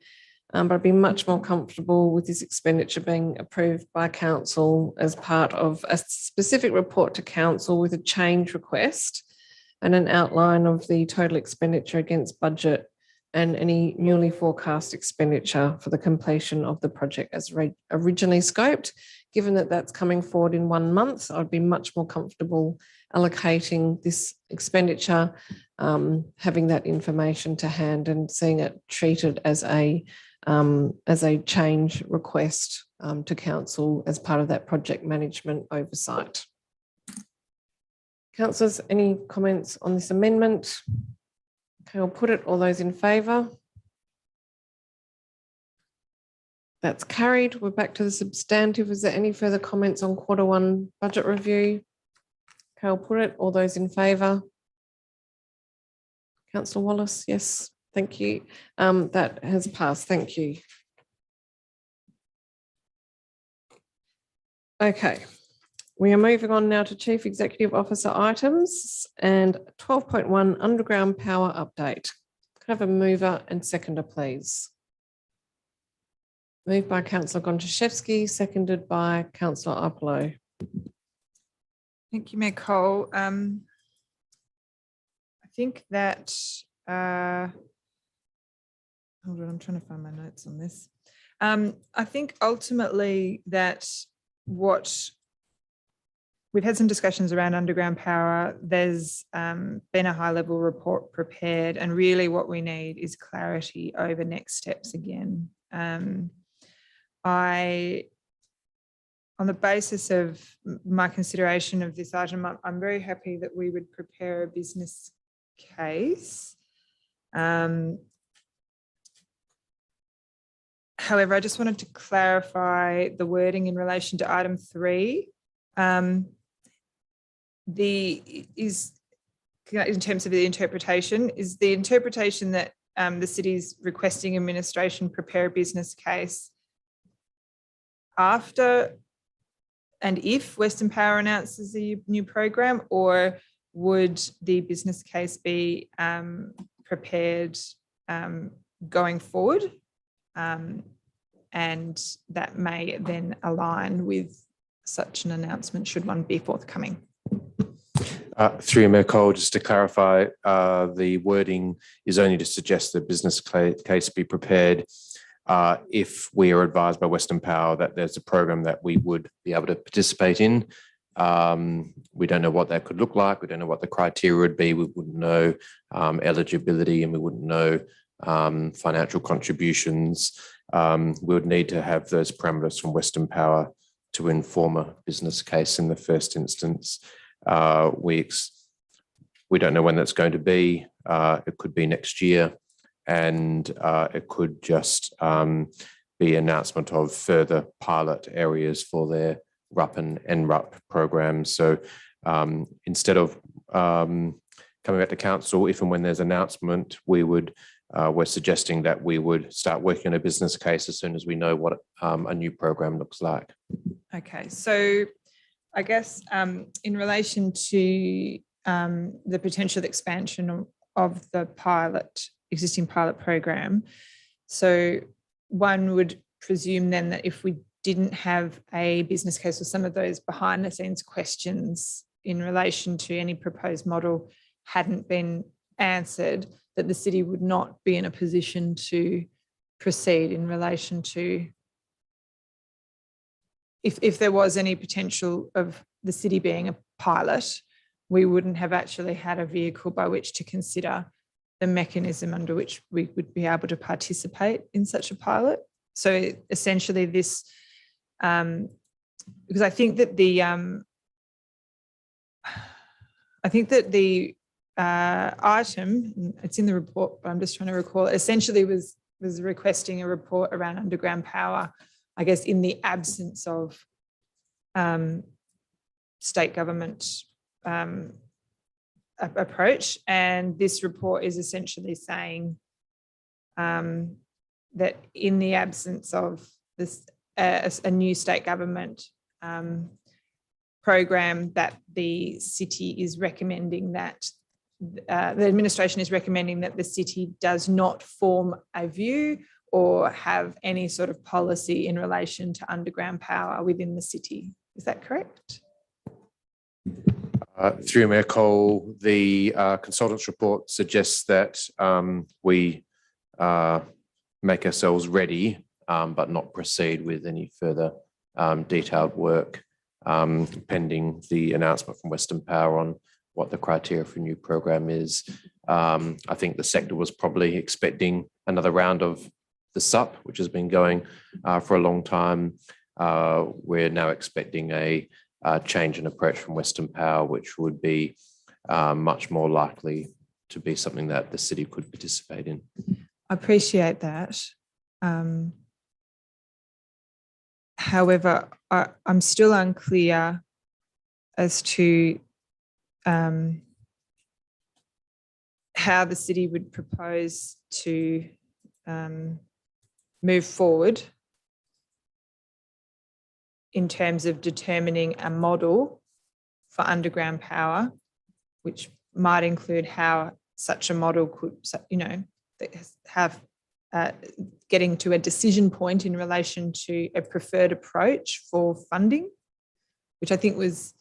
but I'd be much more comfortable with this expenditure being approved by council as part of a specific report to council with a change request and an outline of the total expenditure against budget and any newly forecast expenditure for the completion of the project as originally scoped. Given that that's coming forward in 1 month, I'd be much more comfortable allocating this expenditure, having that information to hand and seeing it treated as a change request to council as part of that project management oversight. Councillors, any comments on this amendment? Okay, I'll put it. All those in favour? That's carried. We're back to the substantive. Is there any further comments on Q1 budget review? Okay, I'll put it. All those in favour? Councillor Wallace, yes, thank you. That has passed. Thank you. Okay. We are moving on now to Chief Executive Officer items and 12.1 underground power update. Could I have a mover and seconder, please? Moved by Councillor Gontaszewski, seconded by Councillor Apollo. Thank you, Mayor Cole. I think that, hold on, I'm trying to find my notes on this. I think ultimately that what we've had some discussions around underground power. There's been a high level report prepared, and really what we need is clarity over next steps again. On the basis of my consideration of this item, I'm very happy that we would prepare a business case. However, I just wanted to clarify the wording in relation to item 3. In terms of the interpretation, is the interpretation that the city's requesting administration prepare a business case after and if Western Power announces a new program, or would the business case be prepared going forward? And that may then align with such an announcement should one be forthcoming. Through you, Mayor Cole, just to clarify, the wording is only to suggest the business case be prepared if we are advised by Western Power that there's a program that we would be able to participate in. We don't know what that could look like. We don't know what the criteria would be. We wouldn't know eligibility, and we wouldn't know financial contributions. We would need to have those parameters from Western Power to inform a business case in the first instance. We don't know when that's going to be. It could be next year, and it could just be announcement of further pilot areas for their RUP and NRUP programs. So instead of coming back to council, if and when there's announcement, we're suggesting that we would start working on a business case as soon as we know what a new program looks like. Okay, so I guess in relation to the potential expansion of the existing pilot program. So one would presume then that if we didn't have a business case or some of those behind the scenes questions in relation to any proposed model hadn't been answered, that the city would not be in a position to proceed in relation to if there was any potential of the city being a pilot, we wouldn't have actually had a vehicle by which to consider the mechanism under which we would be able to participate in such a pilot. So essentially this, because I think that the item, it's in the report, but I'm just trying to recall, essentially was requesting a report around underground power, I guess, in the absence of state government approach. And this report is essentially saying that in the absence of this, a new state government program, that the city is recommending that the administration is recommending that the city does not form a view or have any sort of policy in relation to underground power within the city. Is that correct? Through Mayor Cole, the consultant's report suggests that we make ourselves ready, but not proceed with any further detailed work pending the announcement from Western Power on what the criteria for a new program is. I think the sector was probably expecting another round of the SUP, which has been going for a long time. We're now expecting a change in approach from Western Power, which would be much more likely to be something that the city could participate in. I appreciate that. However, I'm still unclear as to how the city would propose to move forward in terms of determining a model for underground power, which might include how such a model could, have getting to a decision point in relation to a preferred approach for funding, which I think was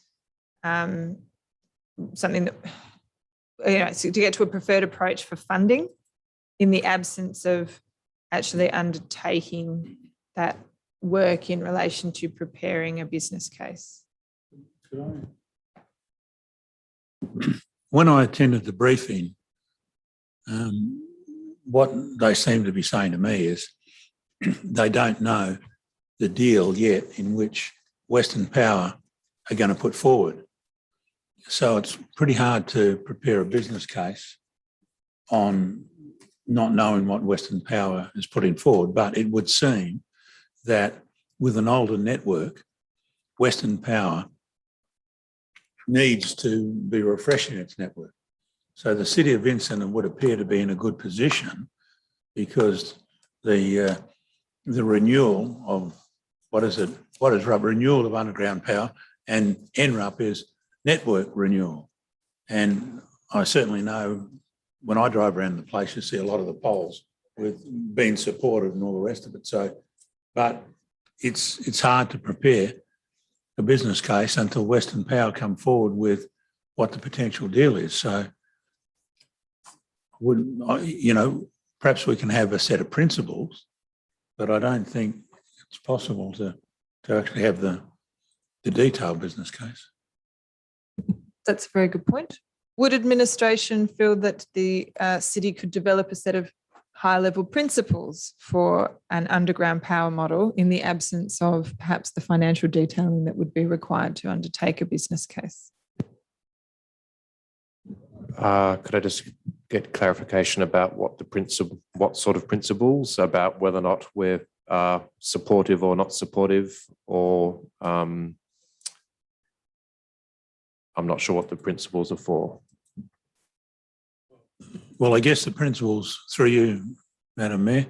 something that, so to get to a preferred approach for funding in the absence of actually undertaking that work in relation to preparing a business case. When I attended the briefing, what they seem to be saying to me is they don't know the deal yet in which Western Power are going to put forward. So it's pretty hard to prepare a business case on not knowing what Western Power is putting forward, but it would seem that with an older network, Western Power needs to be refreshing its network. So the City of Vincent would appear to be in a good position because the renewal of, renewal of underground power, and NRUP is network renewal. And I certainly know when I drive around the place, you see a lot of the poles with being supported and all the rest of it. So, but it's hard to prepare a business case until Western Power come forward with what the potential deal is. So, perhaps we can have a set of principles, but I don't think it's possible to actually have the detailed business case. That's a very good point. Would administration feel that the city could develop a set of high-level principles for an underground power model in the absence of perhaps the financial detailing that would be required to undertake a business case? Could I just get clarification about what sort of principles, about whether or not we're supportive or not supportive, or I'm not sure what the principles are for. Well, I guess the principles, through you, Madam Mayor,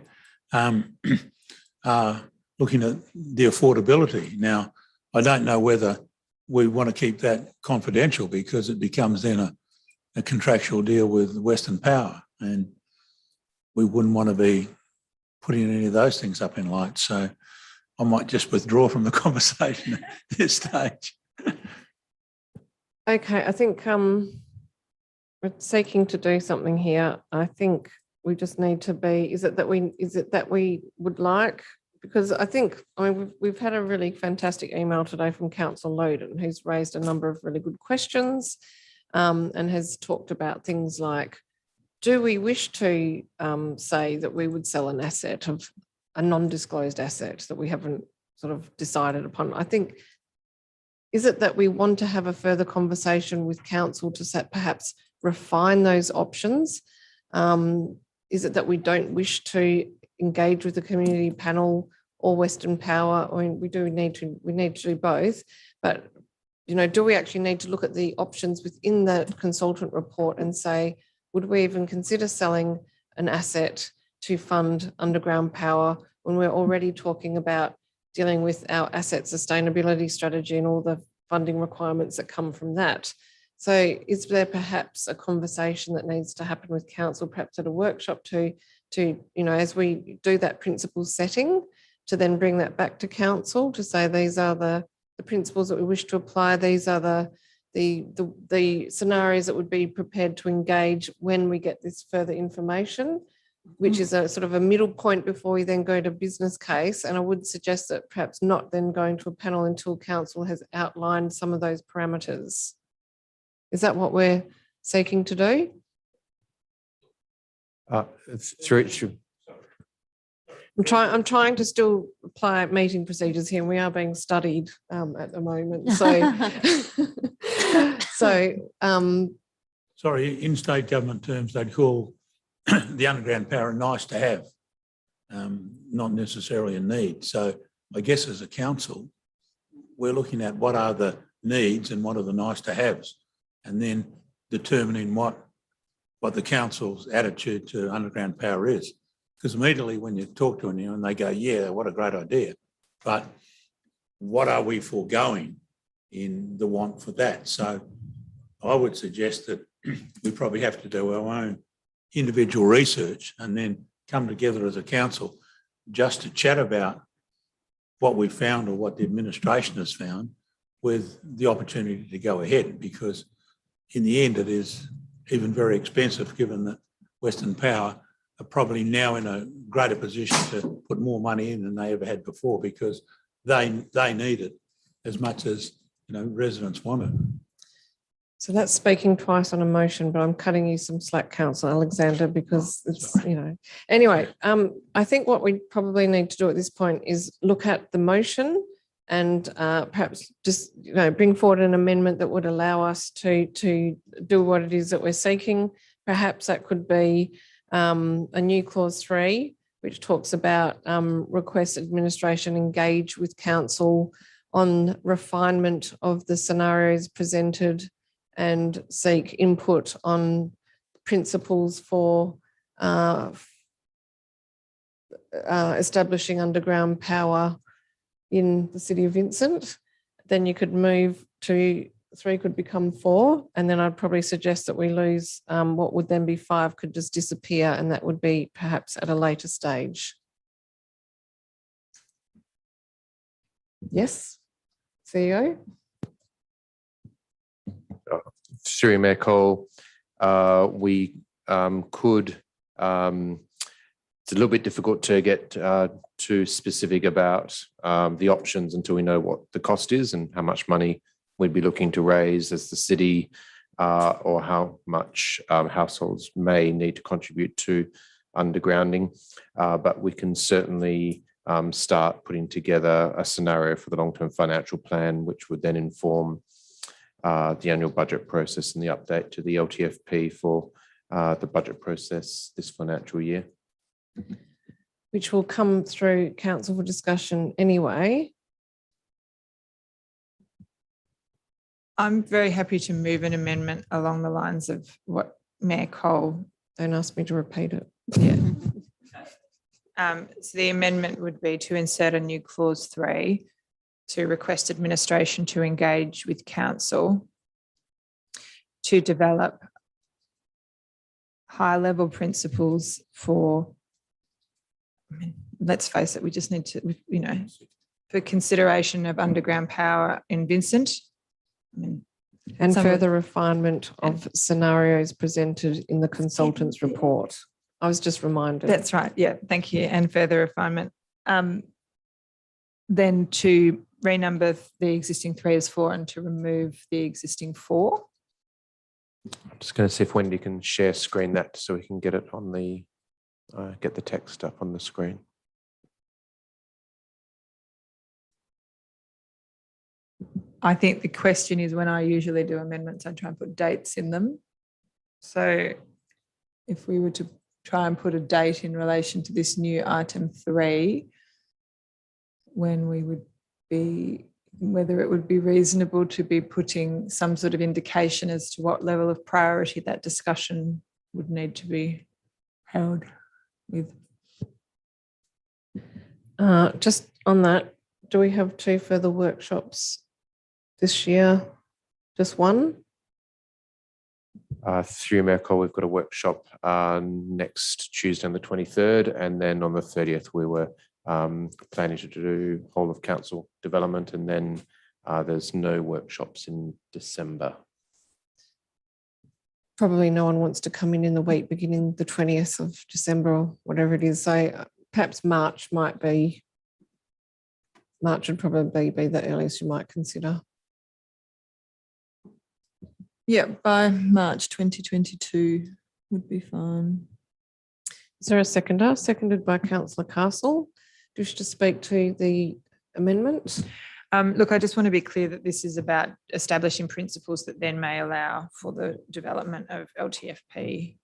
are looking at the affordability. Now, I don't know whether we want to keep that confidential because it becomes then a contractual deal with Western Power, and we wouldn't want to be putting any of those things up in lights. So I might just withdraw from the conversation at this stage. Okay, I think we're seeking to do something here. I think we just need to be, is it that we would like, because I think, I mean, we've had a really fantastic email today from Councillor Loden, who's raised a number of really good questions and has talked about things like, do we wish to say that we would sell an asset of a non-disclosed asset that we haven't sort of decided upon? I think, is it that we want to have a further conversation with council to perhaps refine those options? Is it that we don't wish to engage with the community panel or Western Power? I mean, we need to do both, but you know, do we actually need to look at the options within the consultant report and say, would we even consider selling an asset to fund underground power when we're already talking about dealing with our asset sustainability strategy and all the funding requirements that come from that? So is there perhaps a conversation that needs to happen with council, perhaps at a workshop to you know, as we do that principle setting, to then bring that back to council to say these are the principles that we wish to apply, these are the scenarios that would be prepared to engage when we get this further information, which is a sort of a middle point before we then go to business case. And I would suggest that perhaps not then going to a panel until council has outlined some of those parameters. Is that what we're seeking to do? I'm trying to still apply meeting procedures here, and we are being studied at the moment. Sorry, in state government terms, they'd call the underground power nice to have, not necessarily a need. So I guess as a council, we're looking at what are the needs and what are the nice to haves, and then determining what the council's attitude to underground power is. Because immediately when you talk to them and they go, yeah, what a great idea, but what are we foregoing in the want for that? So I would suggest that we probably have to do our own individual research and then come together as a council just to chat about what we found or what the administration has found, with the opportunity to go ahead, because in the end it is even very expensive, given that Western Power are probably now in a greater position to put more money in than they ever had before, because they need it as much as, you know, residents want it. So that's speaking twice on a motion, but I'm cutting you some slack, Councillor Alexander, because it's, you know, anyway, I think what we probably need to do at this point is look at the motion and perhaps just, you know, bring forward an amendment that would allow us to do what it is that we're seeking. Perhaps that could be a new clause 3, which talks about request administration engage with council on refinement of the scenarios presented and seek input on principles for establishing underground power in the city of Vincent. Then you could move to 3 could become 4, and then I'd probably suggest that we lose what would then be 5 could just disappear, and that would be perhaps at a later stage. Yes, CEO? Through Mayor Cole, we could, it's a little bit difficult to get too specific about the options until we know what the cost is and how much money we'd be looking to raise as the city, or how much households may need to contribute to undergrounding. But we can certainly start putting together a scenario for the long-term financial plan, which would then inform the annual budget process and the update to the LTFP for the budget process this financial year. Which will come through council for discussion anyway. I'm very happy to move an amendment along the lines of what Mayor Cole. Don't ask me to repeat it. Yeah. So the amendment would be to insert a new clause 3 to request administration to engage with council to develop high-level principles for, I mean, let's face it, we just need to, you know, for consideration of underground power in Vincent. I mean, And some of- further refinement of scenarios presented in the consultant's report. I was just reminded. That's right. Yeah, thank you. And further refinement. Then to renumber the existing 3 as 4 and to remove the existing 4. I'm just going to see if Wendy can share screen that so we can get it on the, get the text up on the screen. I think the question is, when I usually do amendments, I try and put dates in them. So if we were to try and put a date in relation to this new item 3, when we would be, whether it would be reasonable to be putting some sort of indication as to what level of priority that discussion would need to be held with. Just on that, do we have 2 further workshops this year? Just one? Through Mayor Cole, we've got a workshop next Tuesday on the 23rd, and then on the 30th we were planning to do whole of council development, and then there's no workshops in December. Probably no one wants to come in the week beginning the 20th of December or whatever it is. So perhaps March would probably be the earliest you might consider. Yeah, by March 2022 would be fine. Is there a seconder? Seconded by Councillor Castle. Do you wish to speak to the amendment? Look, I just want to be clear that this is about establishing principles that then may allow for the development of LTFP.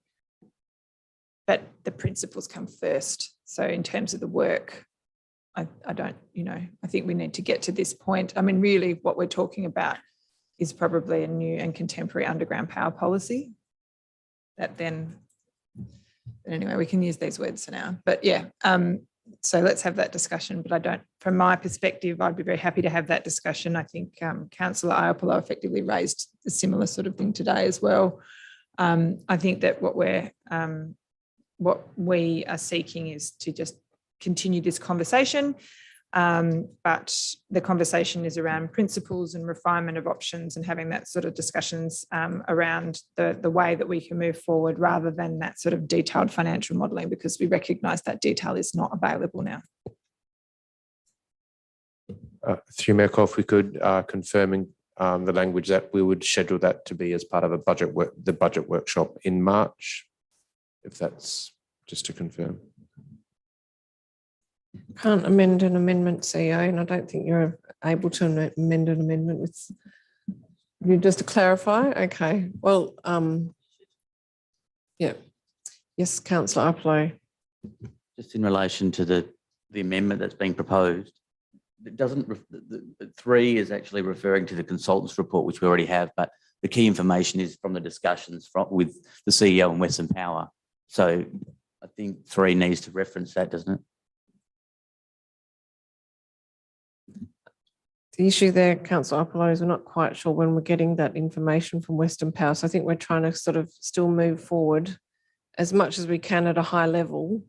But the principles come first. So in terms of the work, I don't, you know, I think we need to get to this point. I mean, really what we're talking about is probably a new and contemporary underground power policy that then, anyway, we can use these words for now. But yeah, so let's have that discussion. But I don't, from my perspective, I'd be very happy to have that discussion. I think Councillor Iapolo effectively raised a similar sort of thing today as well. I think that what we are seeking is to just continue this conversation. But the conversation is around principles and refinement of options and having that sort of discussions around the way that we can move forward, rather than that sort of detailed financial modelling, because we recognise that detail is not available now. Through Mayor Cole, if we could confirming the language that we would schedule that to be as part of the budget workshop in March, if that's just to confirm. Can't amend an amendment, CEO, and I don't think you're able to amend an amendment with you. Just to clarify, okay. Well, yeah, yes, Councillor Iapolo. Just in relation to the amendment that's being proposed, it doesn't. The 3 is actually referring to the consultant's report, which we already have, but the key information is from the discussions with the CEO and Western Power. So I think 3 needs to reference that, doesn't it? The issue there, Councillor Iapolo, is we're not quite sure when we're getting that information from Western Power. So I think we're trying to sort of still move forward as much as we can at a high level.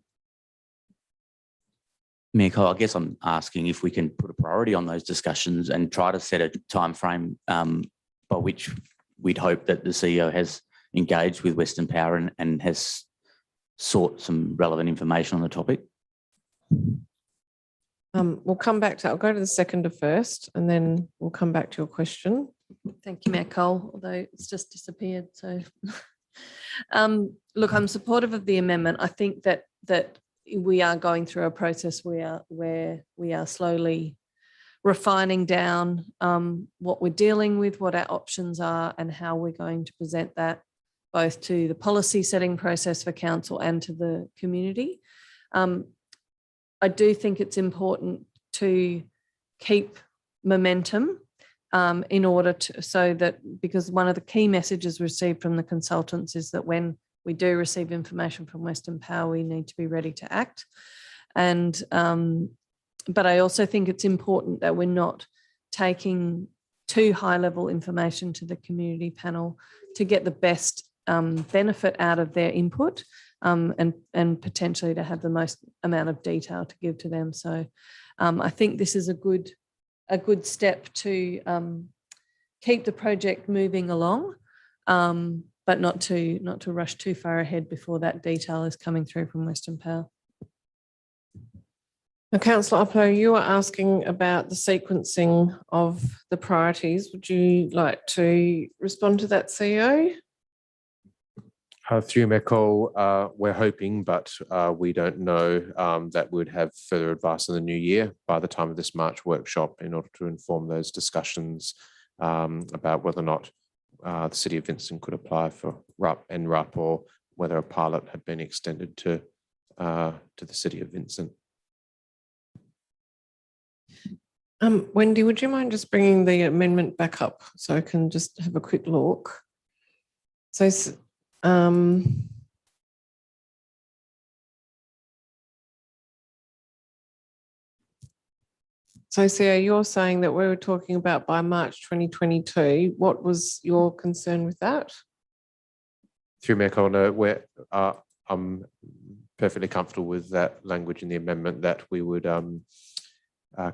Mayor Cole, I guess I'm asking if we can put a priority on those discussions and try to set a time frame by which we'd hope that the CEO has engaged with Western Power and has sought some relevant information on the topic. We'll come back to, I'll go to the seconder first, and then we'll come back to your question. Thank you, Mayor Cole, although it's just disappeared. So, look, I'm supportive of the amendment. I think that we are going through a process where we are slowly refining down what we're dealing with, what our options are, and how we're going to present that both to the policy setting process for council and to the community. I do think it's important to keep momentum in order to, so that, because one of the key messages received from the consultants is that when we do receive information from Western Power, we need to be ready to act. And but I also think it's important that we're not taking too high level information to the community panel to get the best benefit out of their input, and potentially to have the most amount of detail to give to them. So I think this is a good step to keep the project moving along, but not to rush too far ahead before that detail is coming through from Western Power. Now, Councillor Oppo, you were asking about the sequencing of the priorities. Would you like to respond to that, CEO? Through Mayor Cole, we're hoping, but we don't know that we'd have further advice in the new year by the time of this March workshop in order to inform those discussions about whether or not the City of Vincent could apply for NRUP or whether a pilot had been extended to the City of Vincent. Wendy, would you mind just bringing the amendment back up so I can just have a quick look? So, CEO, you're saying that we were talking about by March 2022. What was your concern with that? Through Mayor Cole, no, I'm perfectly comfortable with that language in the amendment that we would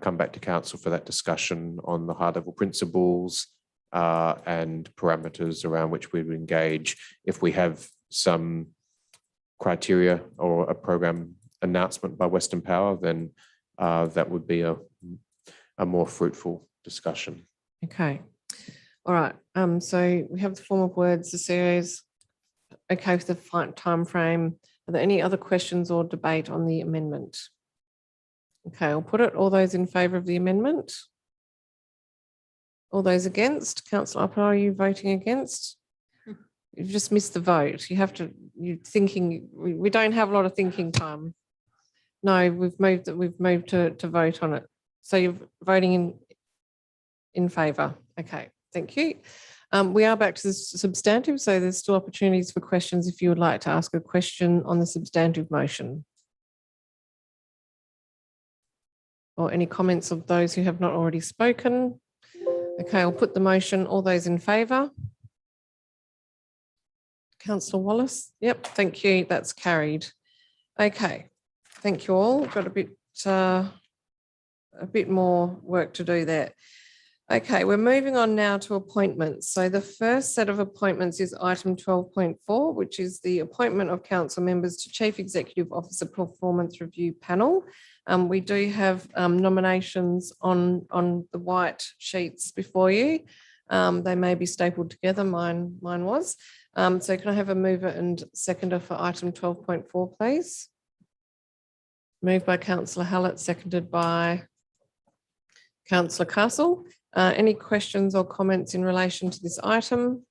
come back to council for that discussion on the high-level principles and parameters around which we would engage. If we have some criteria or a program announcement by Western Power, then that would be a more fruitful discussion. Okay. All right. So we have the form of words. The CEO is okay with the time frame. Are there any other questions or debate on the amendment? Okay, I'll put it. All those in favour of the amendment? All those against? Councillor Oppo, are you voting against? You've just missed the vote. You're thinking, we don't have a lot of thinking time. No, we've moved to vote on it. So you're voting in favour. Okay, thank you. We are back to the substantive, so there's still opportunities for questions if you would like to ask a question on the substantive motion. Or any comments of those who have not already spoken. Okay, I'll put the motion. All those in favour? Councillor Wallace? Yep, thank you. That's carried. Okay, thank you all. Got a bit more work to do there. Okay, we're moving on now to appointments. So the first set of appointments is item 12.4, which is the appointment of council members to Chief Executive Officer Performance Review Panel. We do have nominations on the white sheets before you. They may be stapled together. Mine was. So can I have a mover and seconder for item 12.4, please? Moved by Councillor Hallett, seconded by Councillor Castle. Any questions or comments in relation to this item?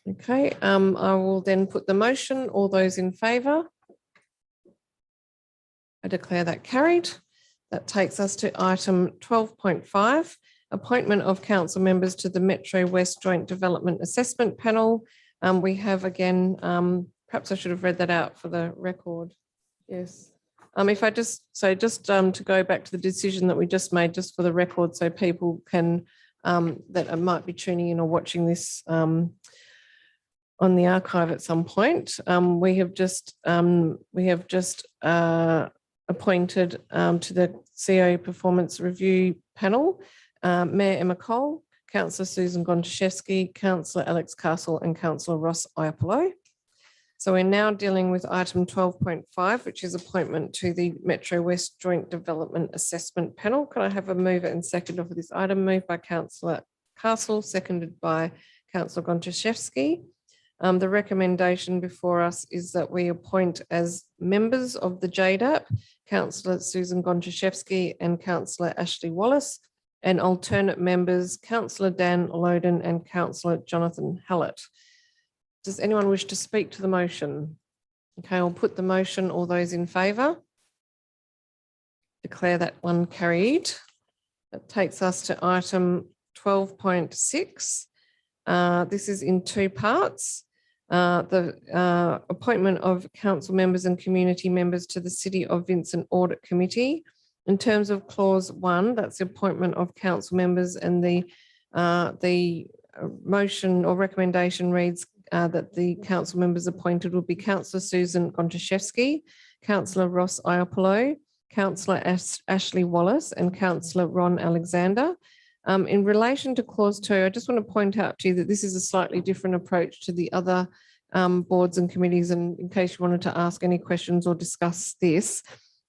Okay, I will then put the motion. All those in favour? I declare that carried. That takes us to item 12.5, appointment of council members to the Metro West Joint Development Assessment Panel. We have again, perhaps I should have read that out for the record. Yes. If I just to go back to the decision that we just made, just for the record, so people can that might be tuning in or watching this on the archive at some point. We have just appointed to the CEO Performance Review Panel, Mayor Emma Cole, Councillor Susan Gontaszewski, Councillor Alex Castle, and Councillor Ross Iapolo. So we're now dealing with item 12.5, which is appointment to the Metro West Joint Development Assessment Panel. Can I have a mover and seconder for this item? Moved by Councillor Castle, seconded by Councillor Gontaszewski. The recommendation before us is that we appoint as members of the JDAP, Councillor Susan Gontaszewski and Councillor Ashley Wallace, and alternate members, Councillor Dan Loden and Councillor Jonathan Hallett. Does anyone wish to speak to the motion? Okay, I'll put the motion. All those in favour? Declare that one carried. That takes us to item 12.6. This is in two parts. The appointment of council members and community members to the City of Vincent Audit Committee. In terms of clause 1, that's the appointment of council members and the motion or recommendation reads that the council members appointed will be Councillor Susan Gontaszewski, Councillor Ross Iapolo, Councillor Ashley Wallace and Councillor Ron Alexander. In relation to clause 2, I just want to point out to you that this is a slightly different approach to the other boards and committees. And in case you wanted to ask any questions or discuss this,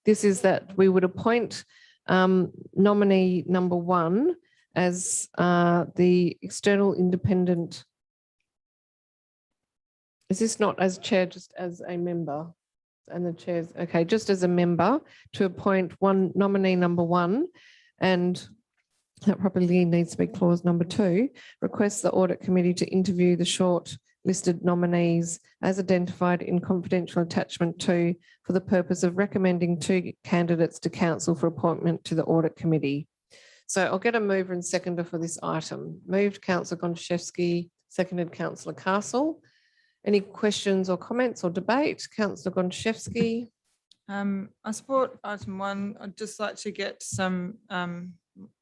this is that we would appoint nominee number 1 as the external independent. Is this not as chair, just as a member? And the chairs, okay, just as a member to appoint nominee number 1, and that probably needs to be clause number 2, requests the audit committee to interview the short listed nominees as identified in confidential attachment 2 for the purpose of recommending 2 candidates to council for appointment to the audit committee. So I'll get a mover and seconder for this item. Moved Councillor Gontaszewski, seconded Councillor Castle. Any questions or comments or debate? Councillor Gontaszewski. I support item 1. I'd just like to get some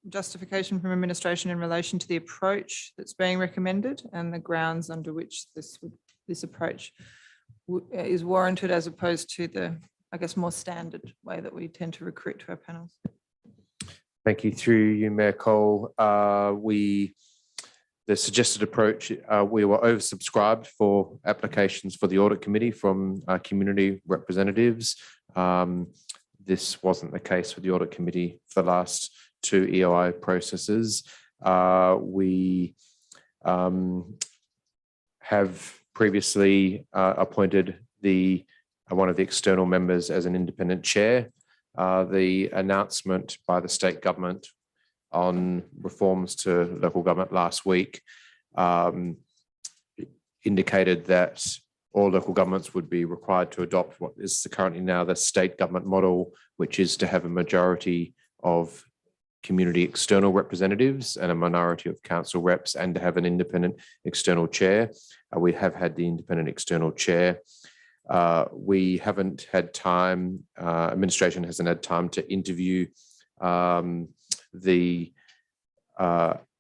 justification from administration in relation to the approach that's being recommended and the grounds under which this approach is warranted, as opposed to the, I guess, more standard way that we tend to recruit to our panels. Thank you. Through you, Mayor Cole. The suggested approach, we were oversubscribed for applications for the audit committee from community representatives. This wasn't the case with the audit committee for the last 2 EOI processes. We have previously appointed one of the external members as an independent chair. The announcement by the state government on reforms to local government last week indicated that all local governments would be required to adopt what is currently now the state government model, which is to have a majority of community external representatives and a minority of council reps, and to have an independent external chair. We have had the independent external chair. We haven't had time, administration hasn't had time to interview the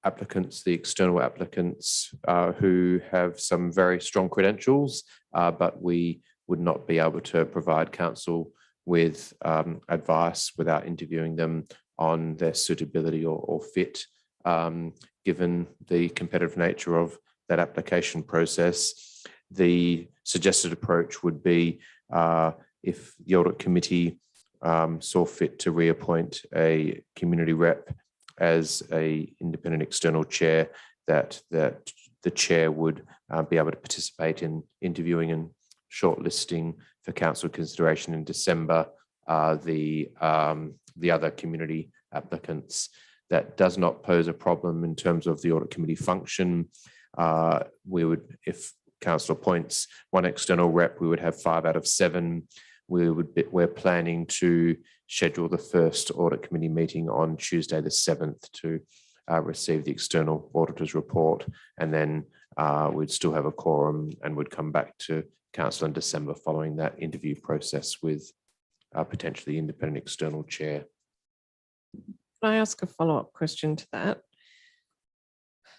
applicants, the external applicants who have some very strong credentials, but we would not be able to provide council with advice without interviewing them on their suitability or fit, given the competitive nature of that application process. The suggested approach would be if the audit committee saw fit to reappoint a community rep as a independent external chair, that the chair would be able to participate in interviewing and shortlisting for council consideration in December the other community applicants. That does not pose a problem in terms of the audit committee function. We would, if council appoints 1 external rep, we would have 5 out of 7. We're planning to schedule the first audit committee meeting on Tuesday the 7th to receive the external auditor's report, and then we'd still have a quorum and would come back to council in December following that interview process with potentially independent external chair. Can I ask a follow-up question to that?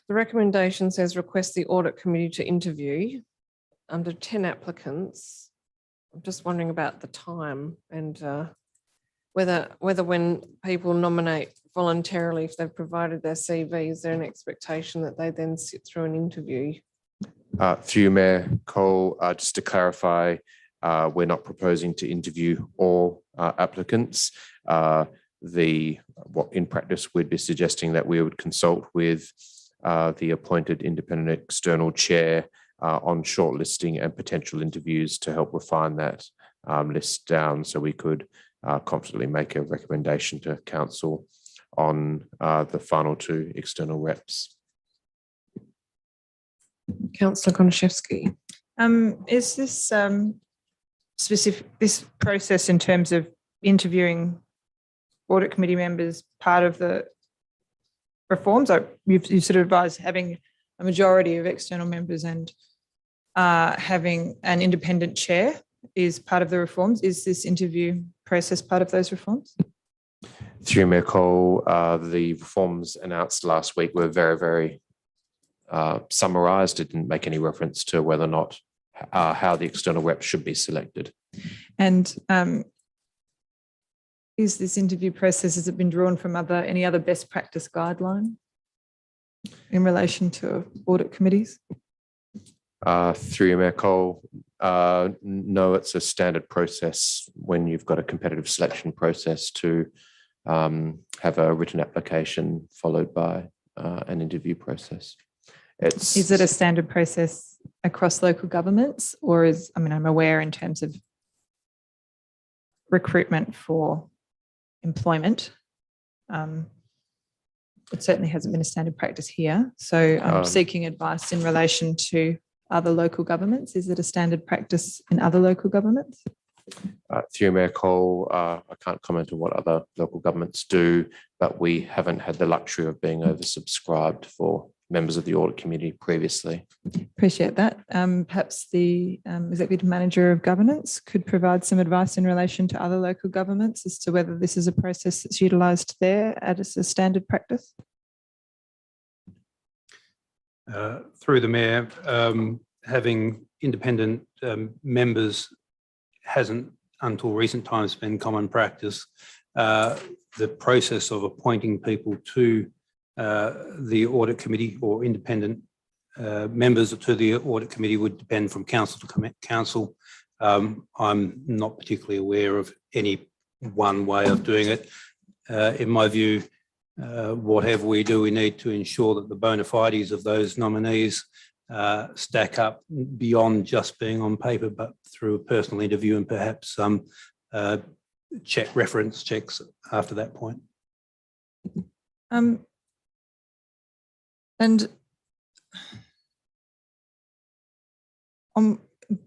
The recommendation says request the audit committee to interview under 10 applicants. I'm just wondering about the time and whether when people nominate voluntarily, if they've provided their CV, is there an expectation that they then sit through an interview? Through Mayor Cole, just to clarify, we're not proposing to interview all applicants. In practice, we'd be suggesting that we would consult with the appointed independent external chair on shortlisting and potential interviews to help refine that list down, so we could confidently make a recommendation to council on the final 2 external reps. Councillor Gontaszewski. Is this this process in terms of interviewing audit committee members part of the reforms? You've sort of advised having a majority of external members and having an independent chair is part of the reforms. Is this interview process part of those reforms? Through Mayor Cole, the reforms announced last week were very, very summarised. It didn't make any reference to whether or not how the external reps should be selected. And is this interview process, has it been drawn from any other best practice guideline in relation to audit committees? Through you, Mayor Cole, no, it's a standard process when you've got a competitive selection process to have a written application followed by an interview process. Is it a standard process across local governments, or I'm aware in terms of recruitment for employment, it certainly hasn't been a standard practice here. So I'm seeking advice in relation to other local governments. Is it a standard practice in other local governments? Through Mayor Cole, I can't comment on what other local governments do, but we haven't had the luxury of being oversubscribed for members of the audit committee previously. Appreciate that. Perhaps the Executive Manager of Governance could provide some advice in relation to other local governments as to whether this is a process that's utilised there as a standard practice. Through the Mayor, having independent members hasn't until recent times been common practice. The process of appointing people to the audit committee or independent members to the audit committee would depend from council to council. I'm not particularly aware of any one way of doing it. In my view, whatever we do, we need to ensure that the bona fides of those nominees stack up beyond just being on paper, but through a personal interview and perhaps some reference checks after that point. And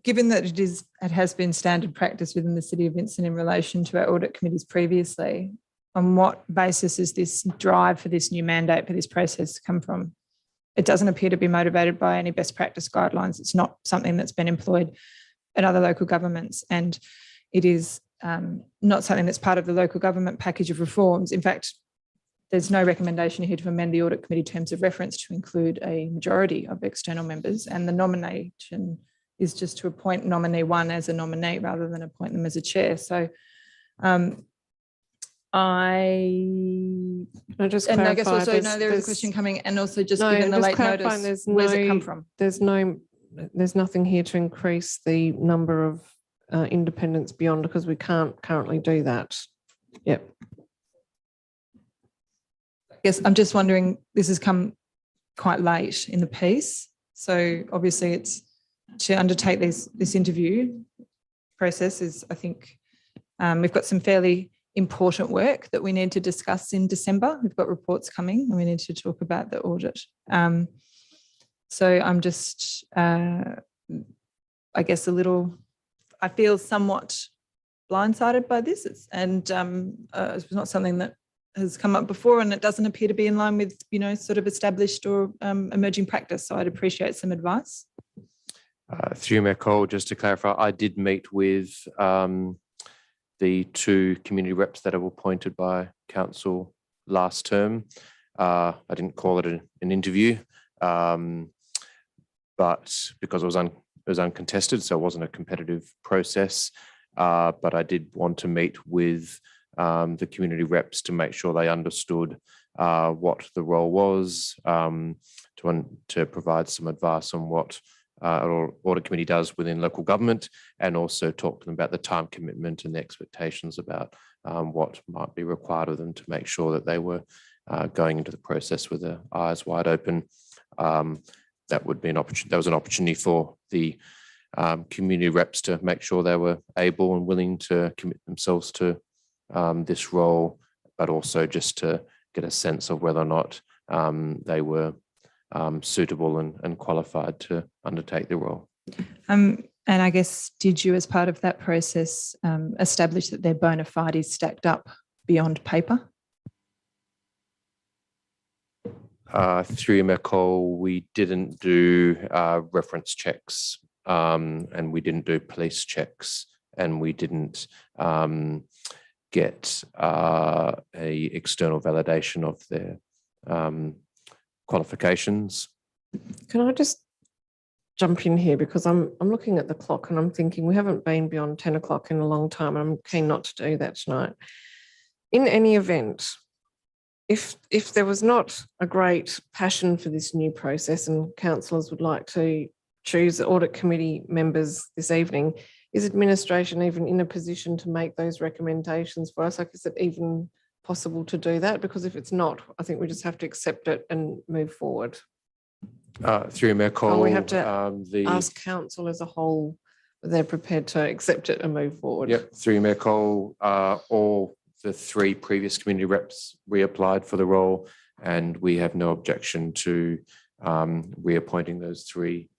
given that it has been standard practice within the City of Vincent in relation to our audit committees previously, on what basis is this drive for this new mandate for this process come from? It doesn't appear to be motivated by any best practice guidelines. It's not something that's been employed at other local governments, and it is not something that's part of the local government package of reforms. In fact, there's no recommendation here to amend the audit committee terms of reference to include a majority of external members, and the nomination is just to appoint nominee one as a nominee rather than appoint them as a chair. So I just and I guess clarify, also there is a question coming, and also just given the late notice, where's it come from? There's nothing here to increase the number of independents beyond, because we can't currently do that. Yep. Yes, I'm just wondering, this has come quite late in the piece. So obviously it's to undertake this interview process is, I think, we've got some fairly important work that we need to discuss in December. We've got reports coming and we need to talk about the audit. So I'm just, I guess I feel somewhat blindsided by this. It's not something that has come up before, and it doesn't appear to be in line with, sort of established or emerging practice. So I'd appreciate some advice. Through Mayor Cole, just to clarify, I did meet with the two community reps that were appointed by council last term. I didn't call it an interview, but because it was uncontested, so it wasn't a competitive process. But I did want to meet with the community reps to make sure they understood what the role was, to provide some advice on what an audit committee does within local government, and also talk to them about the time commitment and the expectations about what might be required of them to make sure that they were going into the process with their eyes wide open. That would be an opportunity. That was an opportunity for the community reps to make sure they were able and willing to commit themselves to this role, but also just to get a sense of whether or not they were suitable and qualified to undertake the role. And I guess, did you, as part of that process, establish that their bona fides stacked up beyond paper? Through Mayor Cole, we didn't do reference checks, and we didn't do police checks, and we didn't get a external validation of their qualifications. Can I just jump in here, because I'm looking at the clock and I'm thinking we haven't been beyond 10 o'clock in a long time, and I'm keen not to do that tonight. In any event, if there was not a great passion for this new process and councillors would like to choose the audit committee members this evening, is administration even in a position to make those recommendations for us? Like, is it even possible to do that? Because if it's not, I think we just have to accept it and move forward. Through Mayor Cole, And we have to the ask council as a whole whether they're prepared to accept it and move forward. Yep, through Mayor Cole, all the 3 previous community reps reapplied for the role, and we have no objection to reappointing those 3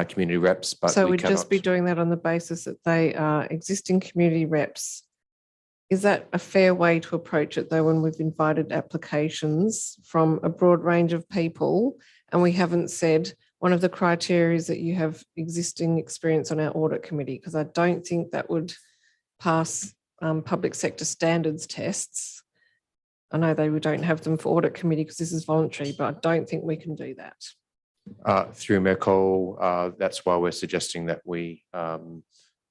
community reps. But So we we'd just be cannot- doing that on the basis that they are existing community reps. Is that a fair way to approach it, though, when we've invited applications from a broad range of people and we haven't said one of the criteria is that you have existing experience on our audit committee? Because I don't think that would pass public sector standards tests. I know we don't have them for audit committee because this is voluntary, but I don't think we can do that. Through Mayor Cole, that's why we're suggesting that we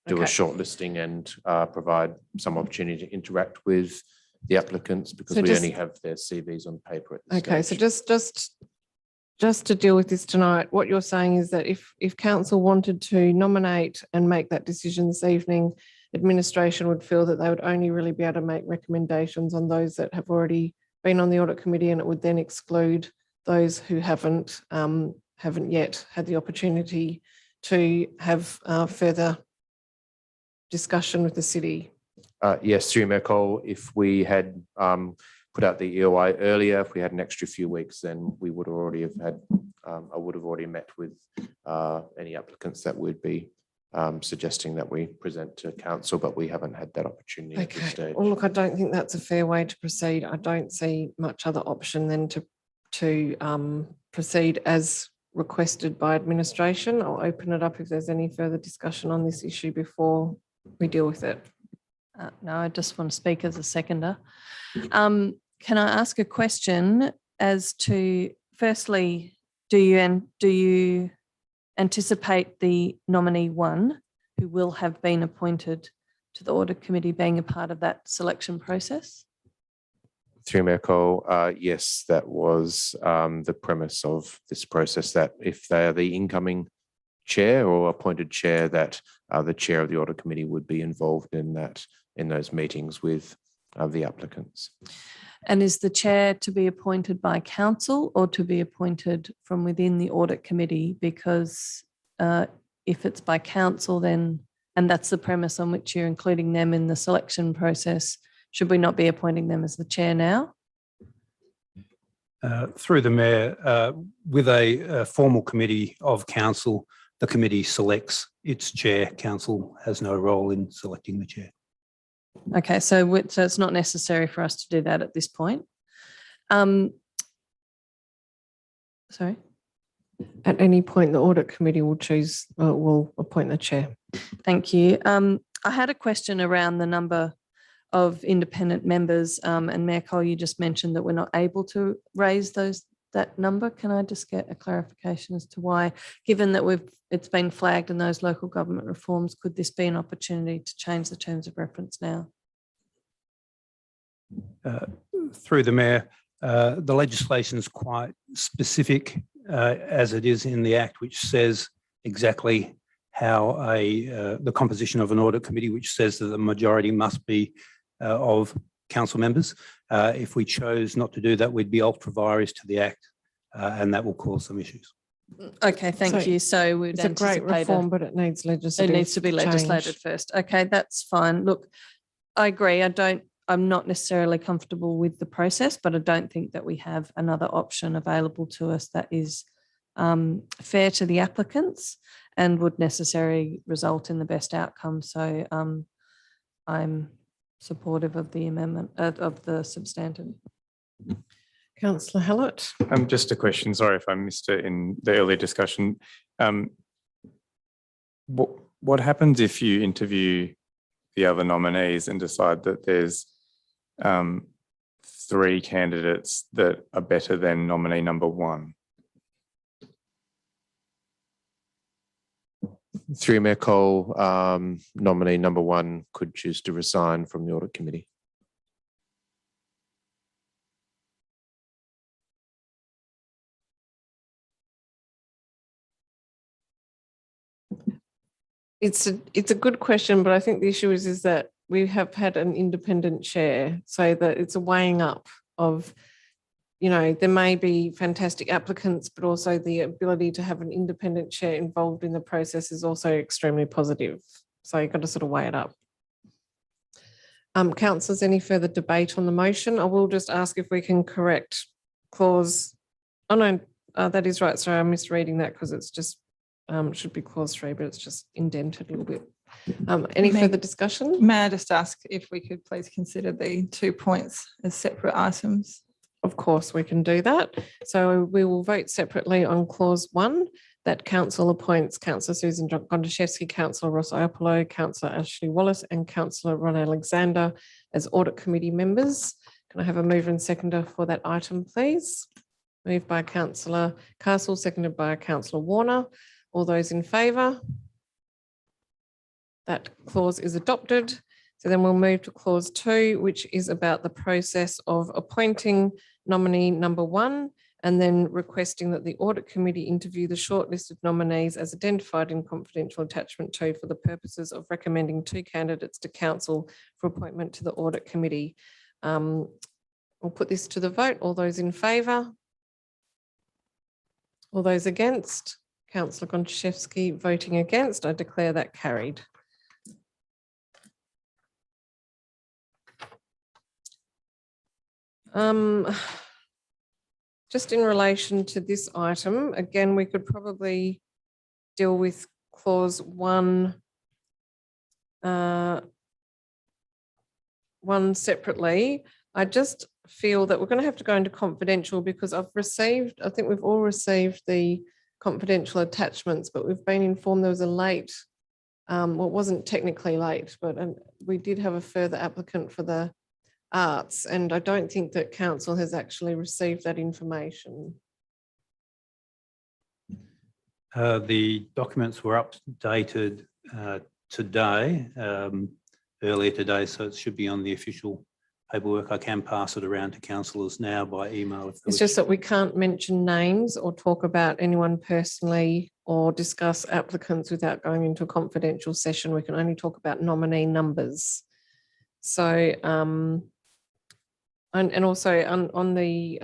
do a Okay. shortlisting and provide some opportunity to interact with the applicants, because So we just- only have their CVs on paper at this Okay, stage. so just to deal with this tonight, what you're saying is that if council wanted to nominate and make that decision this evening, administration would feel that they would only really be able to make recommendations on those that have already been on the audit committee, and it would then exclude those who haven't yet had the opportunity to have further discussion with the city. Yes, through Mayor Cole, if we had put out the EOI earlier, if we had an extra few weeks, then we would already have had, I would have already met with any applicants that would be suggesting that we present to council, but we haven't had that opportunity at this Okay, stage. well, look, I don't think that's a fair way to proceed. I don't see much other option than to proceed as requested by administration. I'll open it up if there's any further discussion on this issue before we deal with it. No, I just want to speak as a seconder. Can I ask a question as to, firstly, do you anticipate the nominee 1 who will have been appointed to the audit committee being a part of that selection process? Through Mayor Cole, yes, that was the premise of this process, that if they are the incoming chair or appointed chair, that the chair of the audit committee would be involved in those meetings with the applicants. And is the chair to be appointed by council or to be appointed from within the audit committee? Because if it's by council, then, and that's the premise on which you're including them in the selection process, should we not be appointing them as the chair now? Through the Mayor, with a formal committee of council, the committee selects its chair. Council has no role in selecting the chair. Okay, so it's not necessary for us to do that at this point. Sorry. At any point, the audit committee will appoint the chair. Thank you. I had a question around the number of independent members, and Mayor Cole, you just mentioned that we're not able to raise that number. Can I just get a clarification as to why, given that it's been flagged in those local government reforms, could this be an opportunity to change the terms of reference now? Through the Mayor, the legislation is quite specific as it is in the Act, which says exactly how the composition of an audit committee, which says that the majority must be of council members. If we chose not to do that, we'd be ultra vires to the Act, and that will cause some issues. Okay, thank you. So we'd It's a great anticipate reform, but it needs legislative. It needs to be legislated change. first. Okay, that's fine. Look, I agree. I'm not necessarily comfortable with the process, but I don't think that we have another option available to us that is fair to the applicants and would necessarily result in the best outcome. So I'm supportive of the amendment of the substantive. Councillor Hallett. Just a question, sorry if I missed it in the earlier discussion. What happens if you interview the other nominees and decide that there's 3 candidates that are better than nominee number 1? Through Mayor Cole, nominee number 1 could choose to resign from the audit committee. It's a good question, but I think the issue is that we have had an independent chair, so that it's a weighing up of, you know, there may be fantastic applicants, but also the ability to have an independent chair involved in the process is also extremely positive. So you've got to sort of weigh it up. Councillors, any further debate on the motion? I will just ask if we can correct clause. Oh no, that is right. Sorry, I'm misreading that because it's just should be clause 3, but it's just indented a little bit. Any further discussion? May I just ask if we could please consider the 2 points as separate items? Of course, we can do that. So we will vote separately on clause 1, that council appoints Councillor Susan Gontaszewski, Councillor Ross Iapolo, Councillor Ashley Wallace and Councillor Ron Alexander as audit committee members. Can I have a mover and seconder for that item, please? Moved by Councillor Castle, seconded by Councillor Warner. All those in favour? That clause is adopted. So then we'll move to clause 2, which is about the process of appointing nominee number 1 and then requesting that the audit committee interview the shortlisted nominees as identified in confidential attachment 2 for the purposes of recommending 2 candidates to council for appointment to the audit committee. We'll put this to the vote. All those in favour? All those against? Councillor Gontaszewski voting against. I declare that carried. Just in relation to this item, again, we could probably deal with clause 1 separately. I just feel that we're going to have to go into confidential because I think we've all received the confidential attachments, but we've been informed there was a late, well, it wasn't technically late, but we did have a further applicant for the arts, and I don't think that council has actually received that information. The documents were updated today, earlier today, so it should be on the official paperwork. I can pass it around to councillors now by email. It's just that we can't mention names or talk about anyone personally or discuss applicants without going into a confidential session. We can only talk about nominee numbers. So, and also on the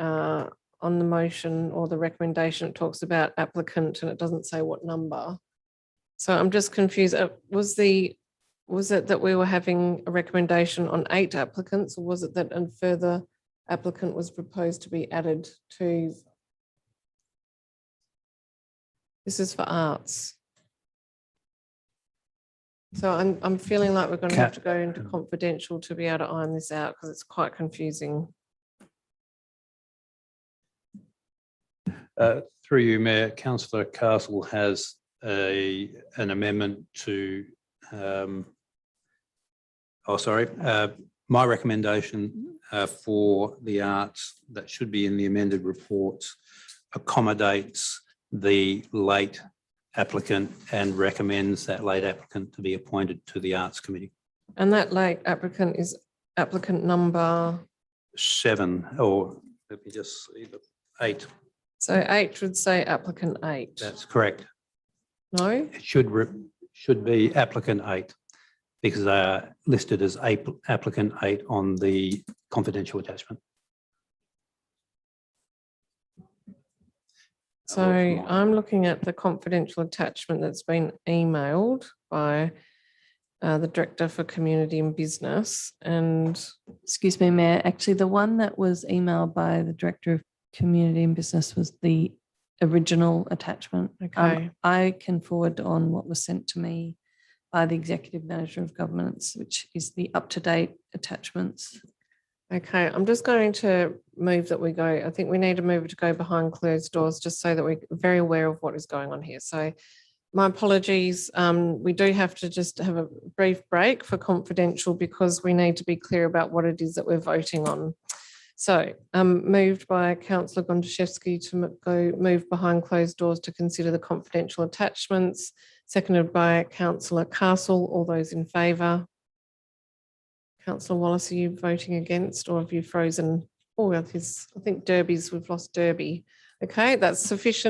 motion or the recommendation, it talks about applicant and it doesn't say what number. So I'm just confused. Was it that we were having a recommendation on 8 applicants, or was it that a further applicant was proposed to be added to? This is for arts. So I'm feeling like we're going to have to go into confidential to be able to iron this out because it's quite confusing. Through you, Mayor, Councillor Castle has an amendment to my recommendation for the arts that should be in the amended reports accommodates the late applicant and recommends that late applicant to be appointed to the Arts Committee. And that late applicant is applicant number 7, or let me just see, 8. So 8 would say applicant 8. That's correct. No? It should be applicant 8 because they are listed as applicant 8 on the confidential attachment. So I'm looking at the confidential attachment that's been emailed by the Director for Community and Business. And excuse me, Mayor, actually the one that was emailed by the Director of Community and Business was the original attachment. Okay. I can forward on what was sent to me by the Executive Manager of Governance, which is the up-to-date attachments. Okay, I'm just going to move that we go. I think we need to move it to go behind closed doors just so that we're very aware of what is going on here. So my apologies. We do have to just have a brief break for confidential because we need to be clear about what it is that we're voting on. So moved by Councillor Gontaszewski to go move behind closed doors to consider the confidential attachments, seconded by Councillor Castle. All those in favour? Councillor Wallace, are you voting against or have you frozen? Oh, I think Derby's, we've lost Derby. Okay, that's sufficient.